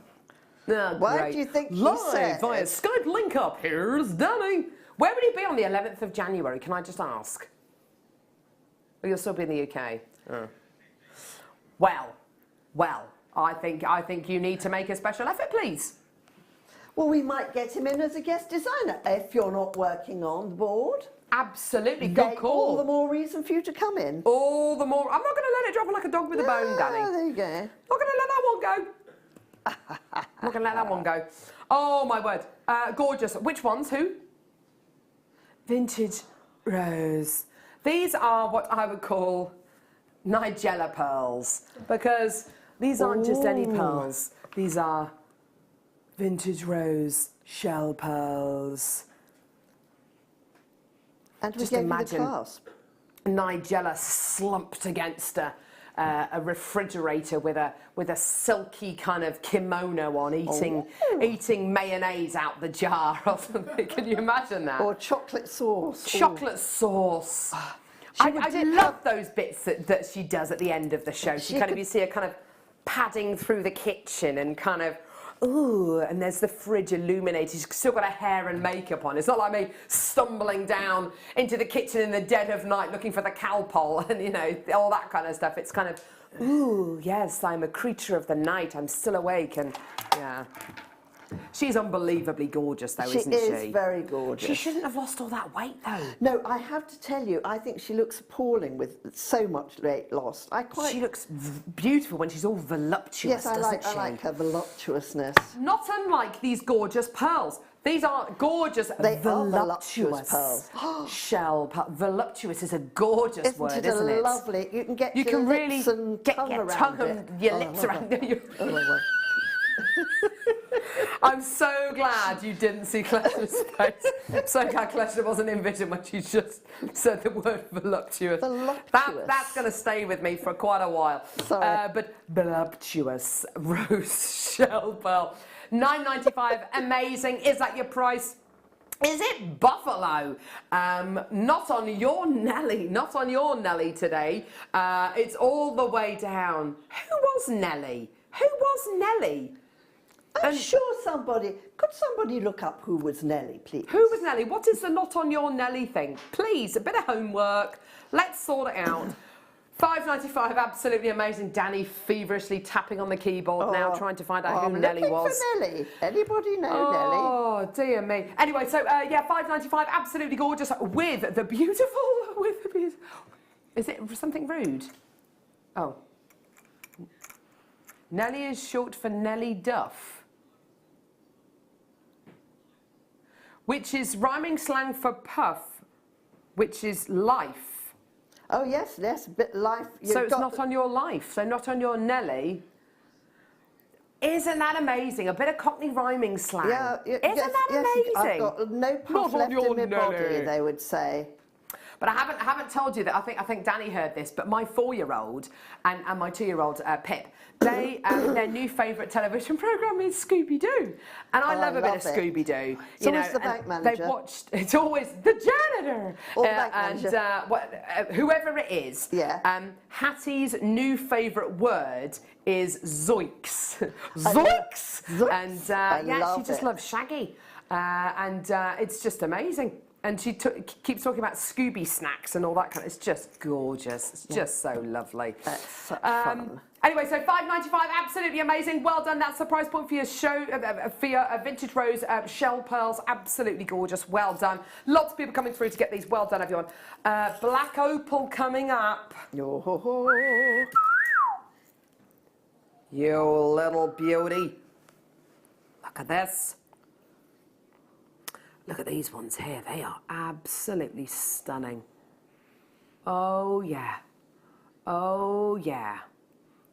Oh, Why great. do you think he Live said? via Skype link up. Here's Danny. Where will you be on the 11th of January? Can I just ask? Or you'll still be in the UK? Oh. Well. I think you need to make a special effort, please. Well, we might get him in as a guest designer if you're not working on the board. Absolutely, good call. All the more reason for you to come in. All the more. I'm not going to let it drop like a dog with a bone, Danny. There you go. Not going to let that one go. Not going to let that one go. Oh, my word. Gorgeous. Which ones? Who? Vintage rose. These are what I would call Nigella pearls, because these aren't just any pearls. These are vintage rose shell pearls. And we just gave imagine you the clasp. Nigella slumped against a refrigerator with a silky kind of kimono on, eating mayonnaise out the jar or something. Can you imagine that? Or chocolate sauce. Chocolate sauce. I love those bits that she does at the end of the show. You see her kind of padding through the kitchen and kind of, ooh, and there's the fridge illuminated. She's still got her hair and makeup on. It's not like me stumbling down into the kitchen in the dead of night looking for the cowpole and, you know, all that kind of stuff. It's kind of, ooh, yes, I'm a creature of the night. I'm still awake, and yeah. She's unbelievably gorgeous, though, isn't she? She is very gorgeous. She shouldn't have lost all that weight, though. No, I have to tell you, I think she looks appalling with so much weight lost. She looks beautiful when she's all voluptuous, yes, I doesn't she? I like her voluptuousness. Not unlike these gorgeous pearls. These are gorgeous, voluptuous pearls. Shell pearl. Voluptuous is a gorgeous word, isn't it? Lovely. You can get your really lips and get tongue your around tongue it. and your lips around it. I'm so glad you didn't see Clesh's face. I'm so glad Kleshna wasn't in vision when she just said the word voluptuous. That's going to stay with me for quite a while. Sorry. But voluptuous rose shell pearl. $9.95, amazing. Is that your price? Is it Buffalo? Not on your Nelly. Not on your Nelly today. It's all the way down. Who was Nelly? Who was Nelly? I'm sure could somebody look up who was Nelly, please? Who was Nelly? What is the not on your Nelly thing? Please, a bit of homework. Let's sort it out. $5.95, absolutely amazing. Danny feverishly tapping on the keyboard now, trying to find out who Nelly was. For Nelly. Anybody know Nelly? Oh, dear me. Anyway, so yeah, $5.95, absolutely gorgeous, with the beautiful. Is it something rude? Oh. Nelly is short for Nelly Duff, which is rhyming slang for puff, which is life. Oh, yes, a bit life. So it's not on your life, so not on your Nelly. Isn't that amazing? A bit of Cockney rhyming slang. Yeah, Isn't that amazing? I've got no puff left in my body, they would say. But I haven't told you that. I think Danny heard this. But my 4-year-old and my 2-year-old Pip, they their new favourite television programme is Scooby Doo, and I love a bit of Scooby Doo. It's always the bank manager. They've watched. It's always the janitor. Or the bank manager. Whoever it is. Yeah. Hattie's new favourite word is zoinks. Zoinks. And yeah, she just loves Shaggy, and it's just amazing. And she keeps talking about Scooby snacks and all that kind of. It's just gorgeous. It's just so lovely. That's such fun. Anyway, so $5.95, absolutely amazing. Well done. That's the price point for your vintage rose shell pearls. Absolutely gorgeous. Well done. Lots of people coming through to get these. Well done, everyone. Black opal coming up. You little beauty. Look at this. Look at these ones here. They are absolutely stunning. Oh, yeah. Oh, yeah.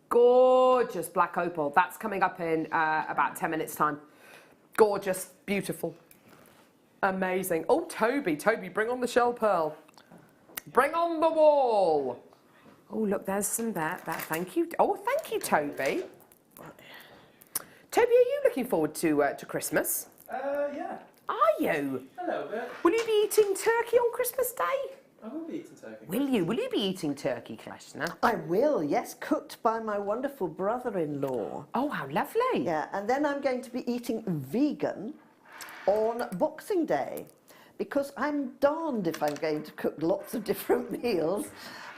Gorgeous black opal. That's coming up in about 10 minutes' time. Gorgeous. Beautiful. Amazing. Oh, Toby, bring on the shell pearl. Bring on the wall. Oh, look, there's some there. Thank you. Oh, thank you, Toby. Toby, are you looking forward to Christmas? Yeah. Are you? A little bit. Will you be eating turkey on Christmas Day? I will be eating turkey. Will you? Will you be eating turkey, Kleshna? I will, yes, cooked by my wonderful brother-in-law. Oh, how lovely. Yeah, and then I'm going to be eating vegan on Boxing Day, because I'm darned if I'm going to cook lots of different meals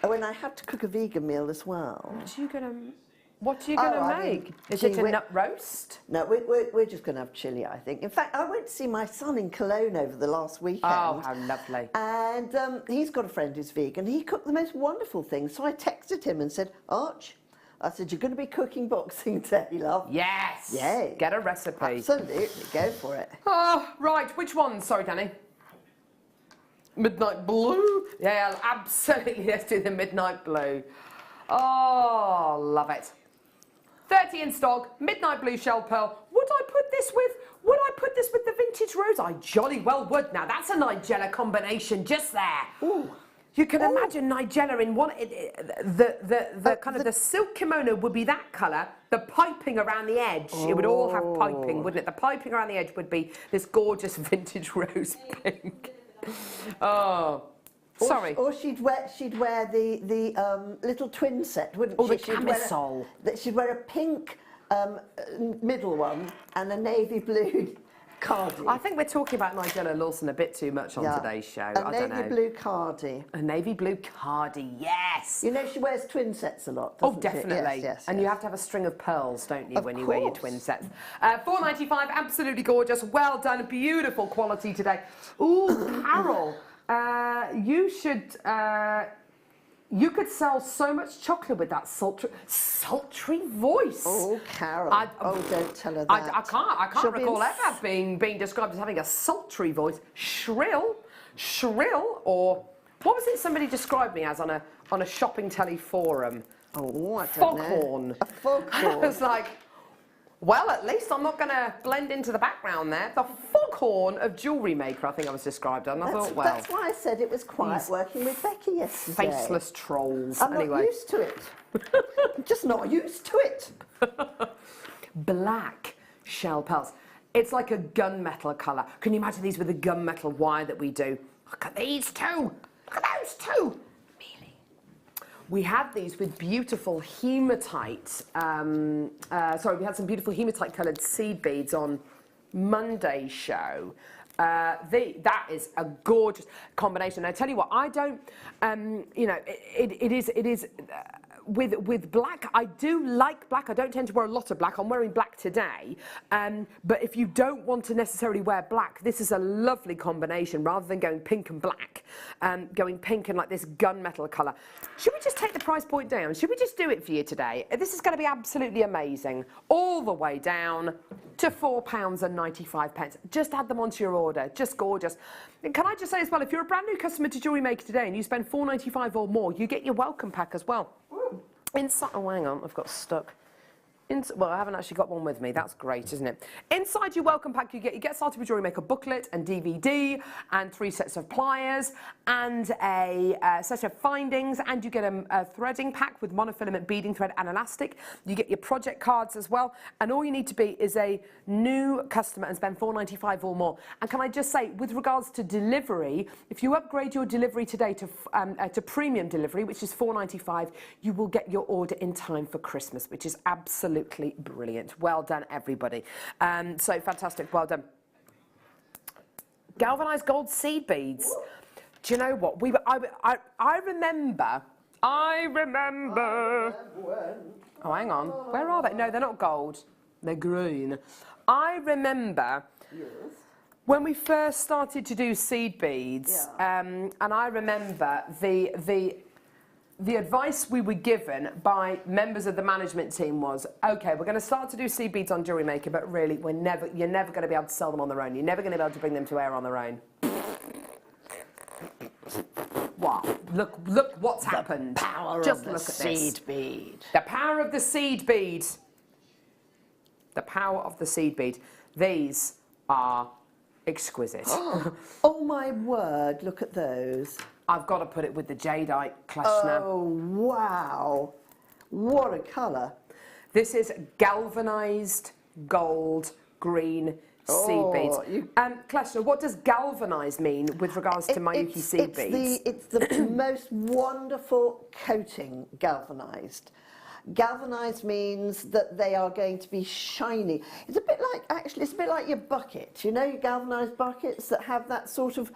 when I have to cook a vegan meal as well. What are you going to make? Is it a nut roast? No, we're just going to have chili, I think. In fact, I went to see my son in Cologne over the last weekend. Oh, how lovely. And he's got a friend who's vegan. He cooked the most wonderful things. So I texted him and said, Arch, I said, you're going to be cooking Boxing Day, love. Yes. Yay. Get a recipe. Absolutely. Go for it. Oh, right. Which one? Sorry, Danny. Midnight blue? Yeah, absolutely. Let's do the midnight blue. Oh, love it. 30 in stock, midnight blue shell pearl. Would I put this with the vintage rose? I jolly well would. Now that's a Nigella combination just there. Ooh. You can imagine Nigella in one. The silk kimono would be that colour. The piping around the edge, it would all have piping, wouldn't it? The piping around the edge would be this gorgeous vintage rose pink. Oh. Sorry. Or she'd wear the little twin set, wouldn't she? The camisole. She'd wear a pink middle one and a navy blue cardi. I think we're talking about Nigella Lawson a bit too much on today's show. A navy blue cardi. A navy blue cardi, yes. You know she wears twin sets a lot, Oh, doesn't definitely. she? Yes, and you have to have a string of pearls, don't you, when you wear your twin sets. $4.95, absolutely gorgeous. Well done, beautiful quality today. Ooh, Carol. You could sell so much chocolate with that sultry voice. Oh, Carol. Don't tell her that. I can't recall ever being described as having a sultry voice. Shrill, or what was it somebody described me as on a shopping telly forum? Oh, I don't Foghorn. know. A foghorn. It's like, well, at least I'm not going to blend into the background there. The foghorn of Jewellery Maker, I think I was described. And I thought, well, that's why I said it was quiet working with Becky yesterday. Faceless trolls. I'm anyway. not used to it. I'm just not used to it. Black shell pearls. It's like a gunmetal colour. Can you imagine these with the gunmetal wire that we do? Look at these two. Look at those two. We had these with beautiful hematite. We had some beautiful hematite coloured seed beads on Monday's show. That is a gorgeous combination. I tell you what, I don't, it is. With black, I do like black. I don't tend to wear a lot of black. I'm wearing black today. But if you don't want to necessarily wear black, this is a lovely combination. Rather than going pink and black, going pink and like this gunmetal colour. Should we just take the price point down? Should we just do it for you today? This is going to be absolutely amazing. All the way down to £4.95. Just add them onto your order. Just gorgeous. And can I just say as well, if you're a brand new customer to Jewellery Maker today and you spend $4.95 or more, you get your welcome pack as well. Inside, oh, hang on, I've got stuck. Well, I haven't actually got one with me. That's great, isn't it? Inside your welcome pack, you get Started with Jewellery Maker booklet and DVD and 3 sets of pliers and a set of findings, and you get a threading pack with monofilament beading thread and elastic. You get your project cards as well, and all you need to be is a new customer and spend $4.95 or more. And can I just say, with regards to delivery, if you upgrade your delivery today to premium delivery, which is $4.95, you will get your order in time for Christmas, which is absolutely brilliant. Well done, everybody. So fantastic, well done. Galvanized gold seed beads. Do you know what? I remember. Oh, hang on. Where are they? No, they're not gold. They're green. I remember when we first started to do seed beads, and I remember the advice we were given by members of the management team was, okay, we're going to start to do seed beads on Jewellery Maker, but really, you're never going to be able to sell them on their own. You're never going to be able to bring them to air on their own. Wow, look what's happened. Just look at this. Seed bead. The power of the seed bead. The power of the seed bead. These are exquisite. Oh my word, look at those. I've got to put it with the jadeite Kleshner. Oh, wow. What a colour. This is galvanised gold green seed beads. Kleshner, what does galvanised mean with regards to Miyuki seed beads? It's the most wonderful coating, galvanised. Galvanised means that they are going to be shiny. It's a bit like, actually, it's a bit like your bucket. You know, your galvanised buckets that have that sort of